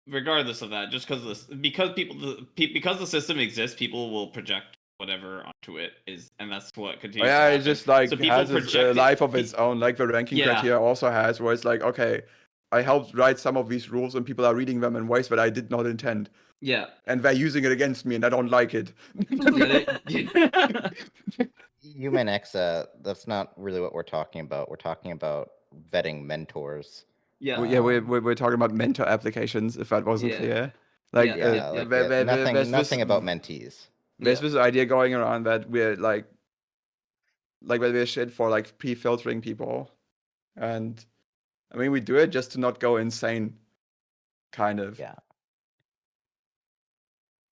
regardless of that, just because the system exists, people will project whatever onto it and that's what continues. Yeah, to it's happen. just like So people has its project it- life of its own, like the ranking Yeah. criteria also has, where it's like, okay, I helped write some of these rules and people are reading them in ways that I did not intend, Yeah. and they're using it against me, and I don't like it. Human X, that's not really what we're talking about. We're talking about vetting mentors. Yeah. We're talking about mentor applications, if that wasn't Yeah. clear. Like, Yeah, Yeah, like, there's nothing about mentees. There's this idea going around that we're like that we're shit for like pre-filtering people, and I mean we do it just to not go insane, kind of. Yeah.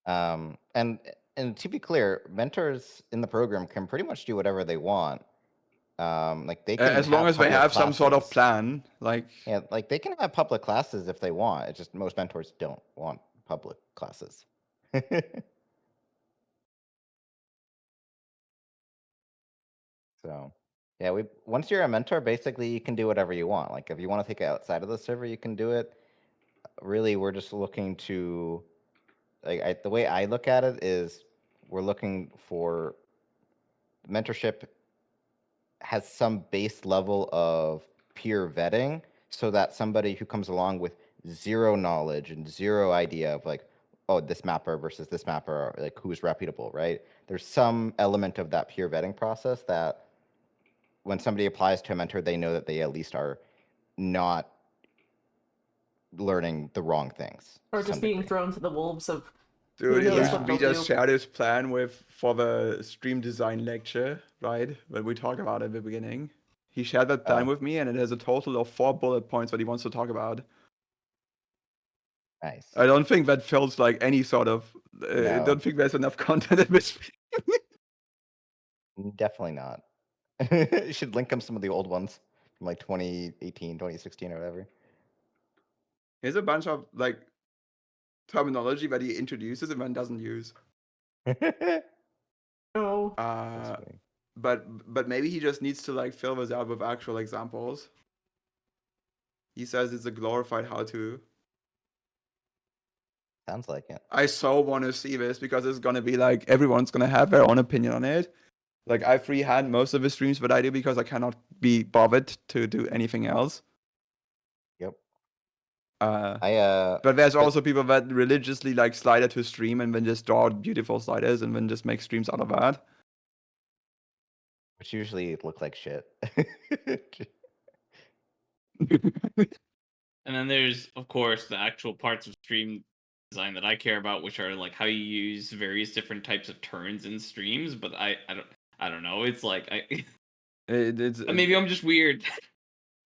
And to be clear, mentors in the program can pretty much do whatever they want. Like they can As long as they public have some sort of classes. plan, like Yeah, like they can have public classes if they want. It's just most mentors don't want public classes. So, yeah, once you're a mentor, basically you can do whatever you want. Like if you want to take it outside of the server, you can do it. really we're just looking to, like, the way I look at it is we're looking for mentorship has some base level of peer vetting so that somebody who comes along with zero knowledge and zero idea of like, oh, this mapper versus this mapper, like who's reputable, right? There's some element of that peer vetting process that when somebody applies to a mentor, they know that they at least are not learning the wrong things. Or to just some being degree. thrown to the wolves of Dude, knows Yeah. what we they'll just do. shared his plan for the stream design lecture, right? When we talked about it at the beginning. He shared that plan Oh. with me, and it has a total of 4 bullet points that he wants to talk about. Nice. I don't think that feels like any sort of. I No. don't think there's enough content in this. Definitely not. You should link them some of the old ones from like 2018, 2016 or whatever. Here's a bunch of like terminology that he introduces and then doesn't use. Oh, That's funny. But maybe he just needs to like fill this out with actual examples. He says it's a glorified how-to. Sounds like it. I so want to see this because it's gonna be like everyone's gonna have their own opinion on it. Like I freehand most of the streams that I do because I cannot be bothered to do anything else. Yep. But there's also people that religiously like slider to stream and then just draw beautiful sliders and then just make streams out of that. Which usually look like shit. And then there's, of course, the actual parts of stream design that I care about, which are like how you use various different types of turns in streams. But I don't know. It's like It's maybe I'm just weird.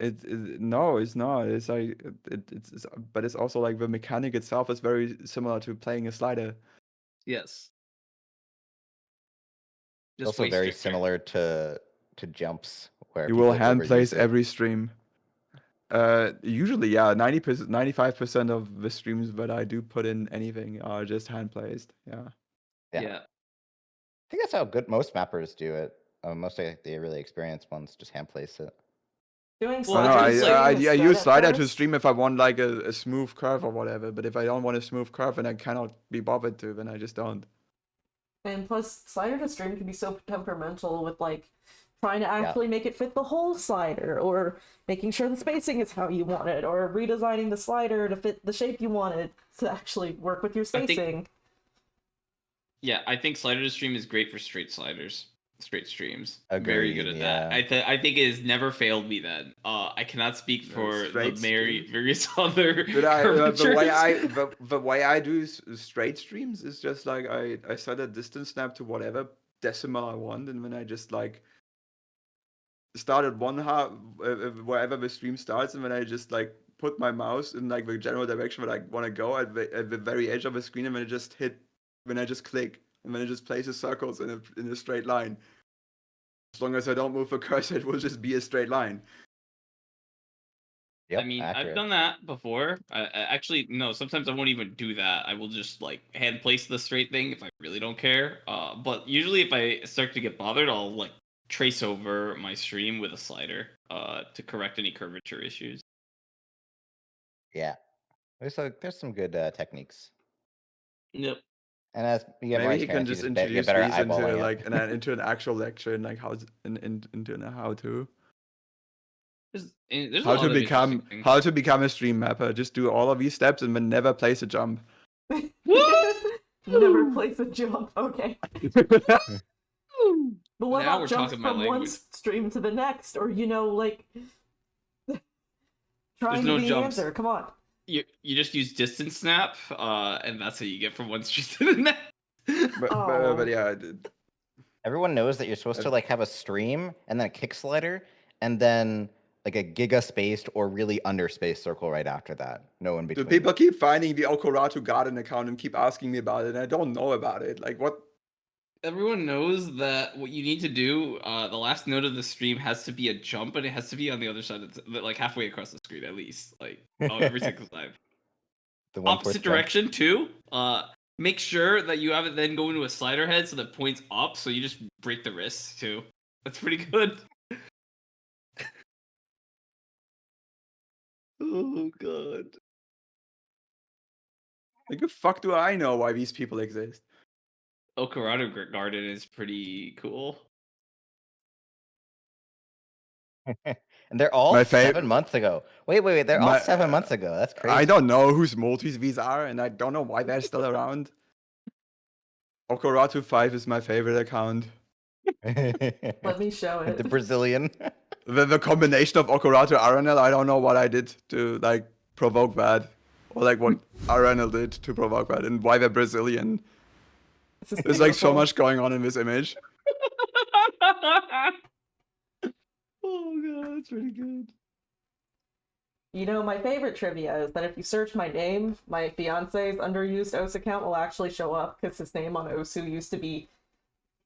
no, it's not. It's like but it's also like the mechanic itself is very similar to playing a slider. Yes. It's also way very stricter. similar to jumps where You will people hand overuse place it. every stream. Usually, yeah, 90%, 95% of the streams that I do put in anything are just hand placed. Yeah. Yeah. I think that's how most mappers do it. Most of the really experienced ones just hand place it. doing Well, No, slider I I, just, stream I, is I good use at slider to first. stream if I want like a smooth curve or whatever. But if I don't want a smooth curve and I cannot be bothered to, then I just don't. And plus, slider to stream can be so temperamental with like trying to actually make it fit the whole slider, or making sure the spacing is how you want it, or redesigning the slider to fit the shape you want it to actually work with your I think- spacing. Yeah, I think slider to stream is great for straight sliders, straight streams. Very good Agreed, at that. yeah. I think it has never failed me then. I cannot speak for the straight stream. various other But curvatures. the way I do straight streams is just like I set a distance snap to whatever decimal I want, and then I just like start at one half wherever the stream starts, and then I just like put my mouse in like the general direction that I want to go at the very edge of the screen, and then I just click, and then it just places circles in a straight line. As long as I don't move the cursor, it will just be a straight line. Yep, I mean, accurate. I've done that before. Actually, no, sometimes I won't even do that. I will just like hand place the straight thing if I really don't care. But usually if I start to get bothered, I'll like trace over my stream with a slider to correct any curvature issues. Yeah. There's some good techniques. Yep. And as you get more Maybe he can experience, you just just get introduce better these at into eyeballing like it. into an actual lecture and like into a how to. There's a How lot to of interesting things. how to become a stream mapper. Just do all of these steps and then never place a jump. Never place a jump. Okay. But what Now about we're jumps talking my from one language. stream to the next, or like trying no to be jumps. answer? Come on. You just use distance snap, and that's how you get from one street to the next. But yeah, Everyone knows that you're supposed to like have a stream and then a kick slider and then like a giga spaced or really underspaced circle right after that. No in between. people keep finding the Okoratu garden account and keep asking me about it, and I don't know about it. Like what? Everyone knows that what you need to do, the last note of the stream has to be a jump, and it has to be on the other side of like halfway across the screen at least. Like every single time. The one Opposite fourth jump. direction too. Make sure that you have it then go into a slider head so that it points up, so you just break the wrist too. That's pretty good. Oh god. Like, the fuck do I know why these people exist? Okoratu Garden is pretty cool. And they're all My 7 months ago. Wait. They're all My- 7 months ago. That's crazy. I don't know whose multis these are, and I don't know why they're still around. Okoratu 5 is my favorite account. Let me show The it. Brazilian. The combination of Okoratu RNL, I don't know what I did to like provoke that, or like what RNL did to provoke that, and why they're Brazilian. This is There's like so beautiful. much going on in this image. Oh god, that's really good. You know, my favorite trivia is that if you search my name, my fiance's underused OS account will actually show up because his name on Osu used to be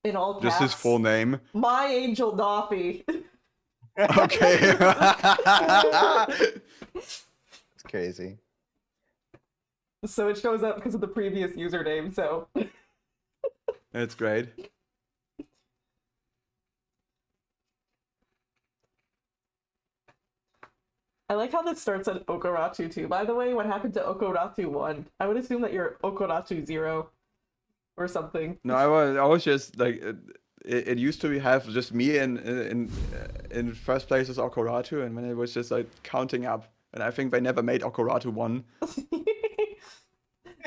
in all caps. Just his full name. My Angel Doffy. Okay. It's crazy. So it shows up because of the previous username, so. That's great. I like how this starts at Okoratu 2. By the way, what happened to Okoratu 1? I would assume that you're Okoratu 0 or something. No, I was just like it used to have just me in first place as Okoratu, and then it was just like counting up, and I think they never made Okoratu 1.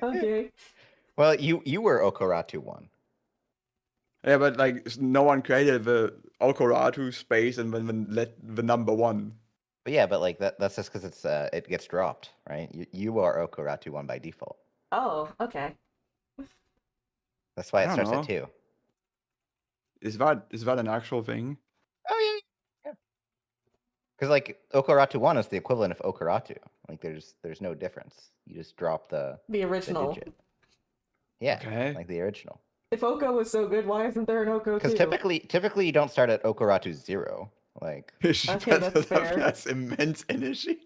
Okay. Well, you were Okoratu 1. Yeah, but like no one created the Okoratu space and then let the number 1. But yeah, but like that's just because it gets dropped, right? You are Okoratu 1 by default. Oh, okay. That's why I it don't starts at know. 2. Is that an actual thing? Oh yeah. Because like Okoratu 1 is the equivalent of Okoratu. Like there's no difference. You just drop the The the original. digit. Yeah, Okay. like the original. If Oko was so good, why isn't there an Oko 2? Because typically you don't start at Okoratu 0. Like Okay, that's fair. That's immense energy.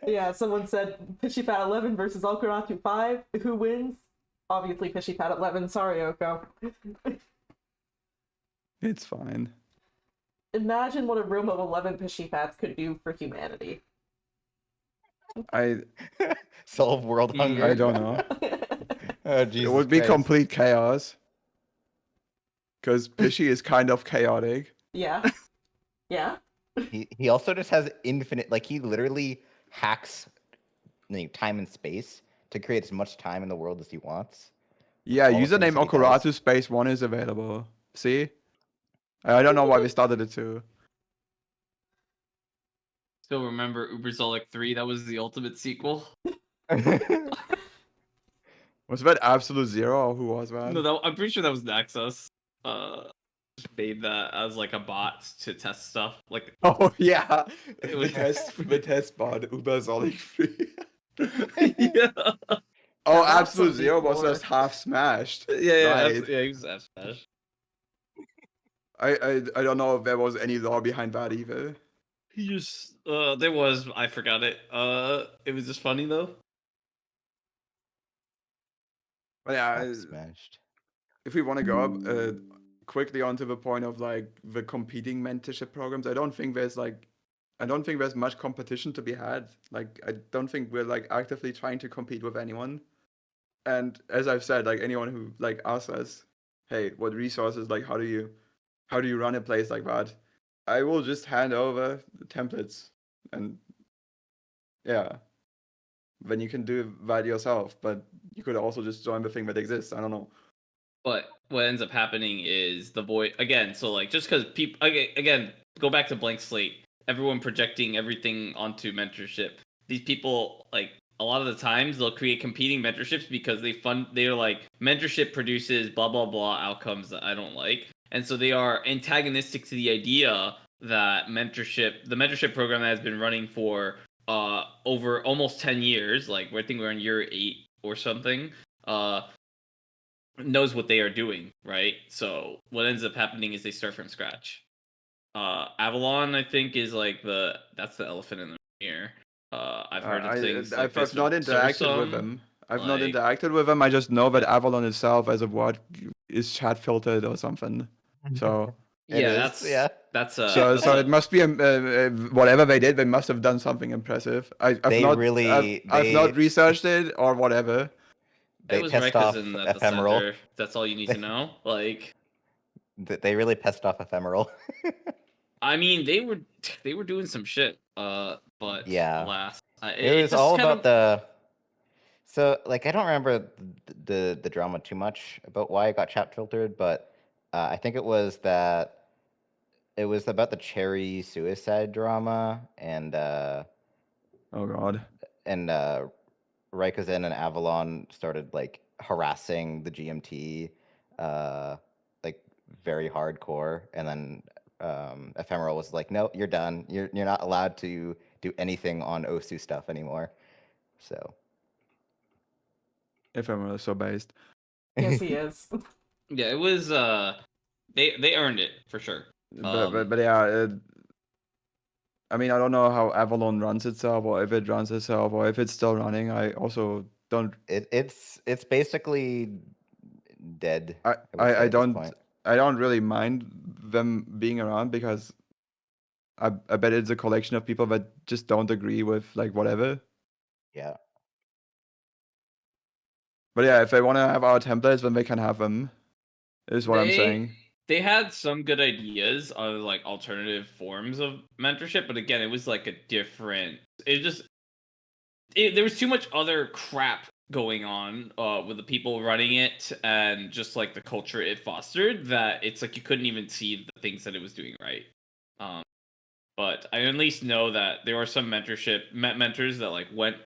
Yeah, someone said Pishipat 11 versus Okoratu 5. Who wins? Obviously Pishipat 11. Sorry, Oko. It's fine. Imagine what a room of 11 Pishipats could do for humanity. I solve world hunger. I don't know. Oh, It Jesus would be Christ. complete chaos. Because Pishy is kind of chaotic. Yeah. Yeah. He also just has infinite, like he literally hacks time and space to create as much time in the world as he wants. Yeah, All the things username that he does. Okoratu Space 1 is available. See? I don't know why we started it too. Still remember Uberzolic 3? That was the ultimate sequel. Was that Absolute Zero or who was that? No, I'm pretty sure that was Naxos. Just made that as like a bot to test stuff. Like Oh yeah. It was- the test bot, Uberzolic 3. yeah, Oh, That Absolute Absolute Zero was War. just half smashed. yeah, Right. yeah. He was F smash. I don't know if there was any law behind that either. He just there was, I forgot it. It was just funny though. But yeah, Smashed. if we want to go up quickly onto the point of like the competing mentorship programs, I don't think there's much competition to be had. Like I don't think we're like actively trying to compete with anyone. And as I've said, like anyone who like asks us, hey, what resources, like how do you run a place like that? I will just hand over the templates and yeah. Then you can do that yourself, but you could also just join the thing that exists. I don't know. But what ends up happening is the void again. So like just because people again go back to blank slate. Everyone projecting everything onto mentorship. These people like a lot of the times they'll create competing mentorships because they're like mentorship produces blah blah blah outcomes that I don't like, and so they are antagonistic to the idea that the mentorship program that has been running for over almost 10 years, like I think we're in year 8 or something, knows what they are doing, right? So what ends up happening is they start from scratch. Avalon, I think, is like that's the elephant in the room here. I've heard of things. I've this not with interacted with Sursum. them. I've not like- interacted with them. I just know that Avalon itself, as a word, is chat filtered or something. So It Yeah, is, that's yeah. that's So it must be whatever they did. They must have done something impressive. I've They not really- I've not researched it or whatever. They it was pissed off Rikazin at the Ephemeral. center. That's all you need to know. Like, They really pissed off Ephemeral. I mean, they were doing some shit. But Yeah. alas, It was just all kind about the. So, like, I don't remember the drama too much about why it got chat filtered, but I think it was that it was about the Cherry suicide drama, and Oh god. Rikazin and Avalon started like harassing the GMT, like very hardcore, and then Ephemeral was like, "No, you're done. You're not allowed to do anything on Osu stuff anymore." So Ephemeral is so based. Yes, he is. yeah, it was they earned it for sure. But yeah, I mean, I don't know how Avalon runs itself, or if it runs itself, or if it's still running. I also don't. it's basically dead. I would say at this don't. point. I don't really mind them being around because I bet it's a collection of people that just don't agree with like whatever. Yeah. But yeah, if they want to have our templates, then they can have them. Is what I'm saying. They had some good ideas of like alternative forms of mentorship, but again, it was like a different. There was too much other crap going on with the people running it and just like the culture it fostered that it's like you couldn't even see the things that it was doing right. But I at least know that there are some mentors that like went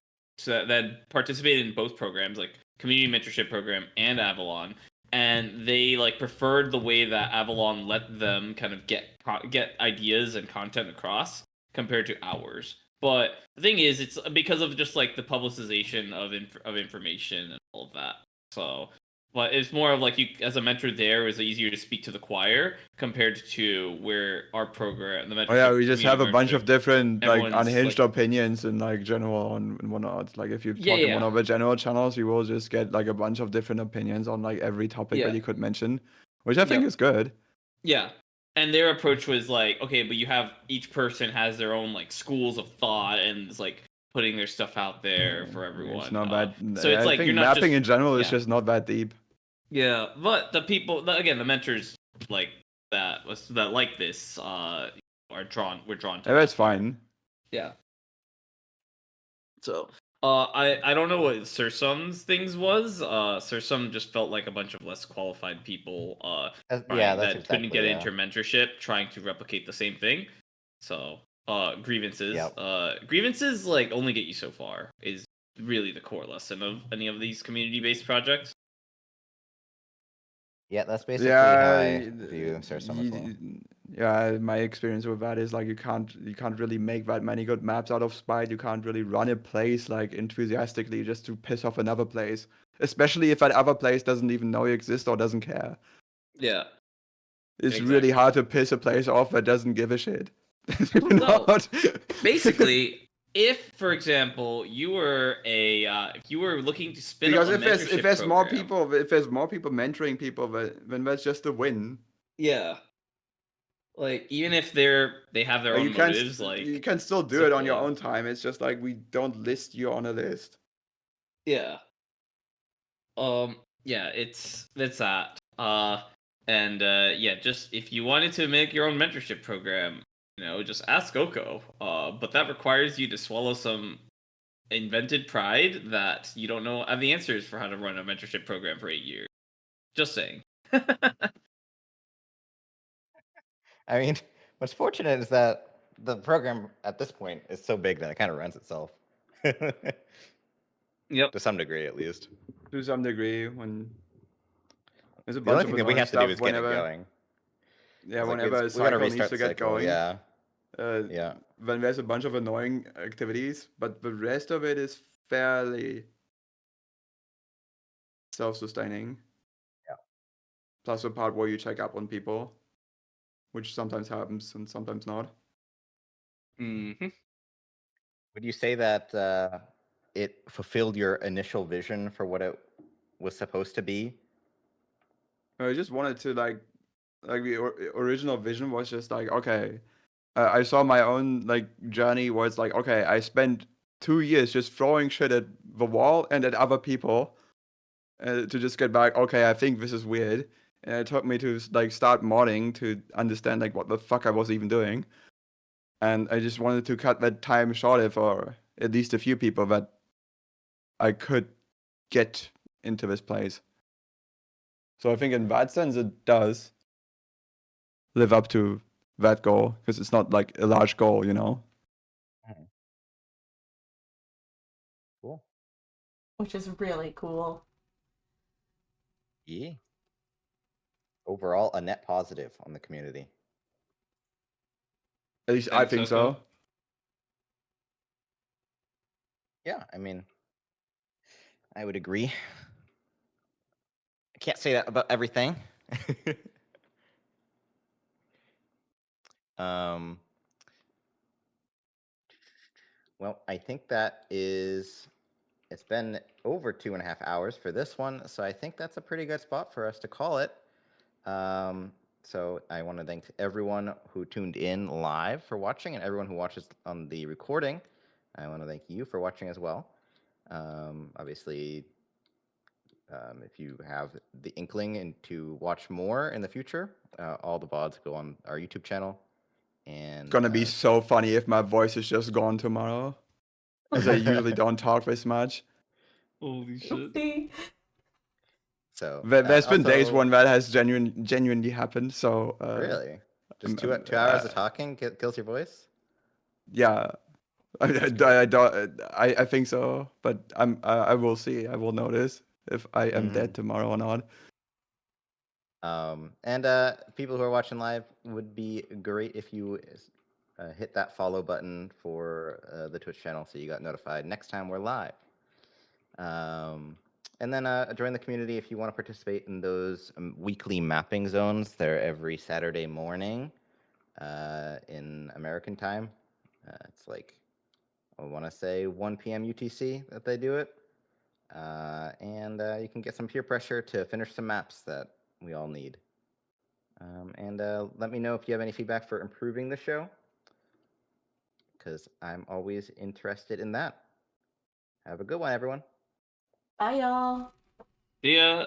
that participated in both programs, like community mentorship program and Avalon. And they like preferred the way that Avalon let them kind of get ideas and content across compared to ours. But the thing is, it's because of just like the publicization of information and all of that. So, but it's more of like you as a mentor there is easier to speak to the choir compared to where our program, the mentorship. Oh yeah, we just have a bunch community of different like everyone's, unhinged like- opinions and like general and whatnot. Like if you Yeah, talk to yeah. one of the general channels, you will just get like a bunch of different opinions on like every topic Yeah. that you could mention, which I think Yep. is good. Yeah. And their approach was like, okay, but you have each person has their own like schools of thought and it's like putting their stuff out there for everyone. It's not that. So it's I like think you're not mapping just, in general is yeah. just not that deep. Yeah, but the people again, the mentors like that like this we're drawn to. Yeah, that's fine. Yeah. So I don't know what Sir Sum's things was. Sir Sum just felt like a bunch of less qualified people Yeah, trying that's that couldn't get exactly, into mentorship, trying to replicate the same thing. So grievances. Yep. Grievances like only get you so far is really the core lesson of any of these community-based projects. Yeah, that's basically how I Yeah, view Sir Sum as well. yeah. My experience with that is like you can't really make that many good maps out of spite. You can't really run a place like enthusiastically just to piss off another place, especially if that other place doesn't even know you exist or doesn't care. Yeah. It's really hard to piss a place off that doesn't give a shit. No. Basically, if, for example, you were if you were looking to spin because up a if there's more program- people, if there's more people mentoring people, then that's just a win. yeah, like even if they have their Like, own you can motives, like you can still do it on your simple. own time. It's just like we don't list you on a list. yeah, yeah, that's that. And yeah, just if you wanted to make your own mentorship program, just ask Oko. But that requires you to swallow some invented pride that you don't know have the answers for how to run a mentorship program for 8 years. Just saying. I mean, what's fortunate is that the program at this point is so big that it kind of runs itself. Yep. To some degree, at least. To some degree, when there's a The only bunch of thing that we annoying have to do stuff is get it whenever, going. yeah, It's like, whenever a we gotta cycle needs restart to the get cycle, going, Yeah. yeah, when there's a bunch of annoying activities, but the rest of it is fairly self-sustaining. Yeah. Plus the part where you check up on people, which sometimes happens and sometimes not. Mm-hmm. Would you say that it fulfilled your initial vision for what it was supposed to be? I just wanted to like like the original vision was just like, okay, I saw my own like journey where it's like, okay, I spent 2 years just throwing shit at the wall and at other people to just get back. Okay, I think this is weird, and it took me to like start modding to understand like what the fuck I was even doing, and I just wanted to cut that time short for at least a few people that I could get into this place. So I think in that sense it does live up to that goal because it's not like a large goal, you know. Cool. Which is really cool. Yeah. Overall, a net positive on the community. At least I think so. Yeah, I mean, I would agree. I can't say that about everything. Well, I think that is, it's been over 2.5 hours for this one, so I think that's a pretty good spot for us to call it. So I want to thank everyone who tuned in live for watching, and everyone who watches on the recording. I want to thank you for watching as well. Obviously, if you have the inkling and to watch more in the future, all the VODs go on our YouTube channel. And It's gonna be so funny if my voice is just gone tomorrow, as I usually don't talk this much. Holy shit. Oopsie. So There's been days also- when that has genuinely happened. So really, just I'm- 2 hours of talking kills your voice. yeah, I think so, but I will see. I will notice if I am dead tomorrow or not. And people who are watching live, would be great if you hit that follow button for the Twitch channel so you got notified next time we're live. And then join the community if you want to participate in those weekly mapping zones. They're every Saturday morning in American time. It's like, I want to say 1 p.m. UTC that they do it. And you can get some peer pressure to finish some maps that we all need. And let me know if you have any feedback for improving the show, because I'm always interested in that. Have a good one, everyone. Bye, y'all. See ya.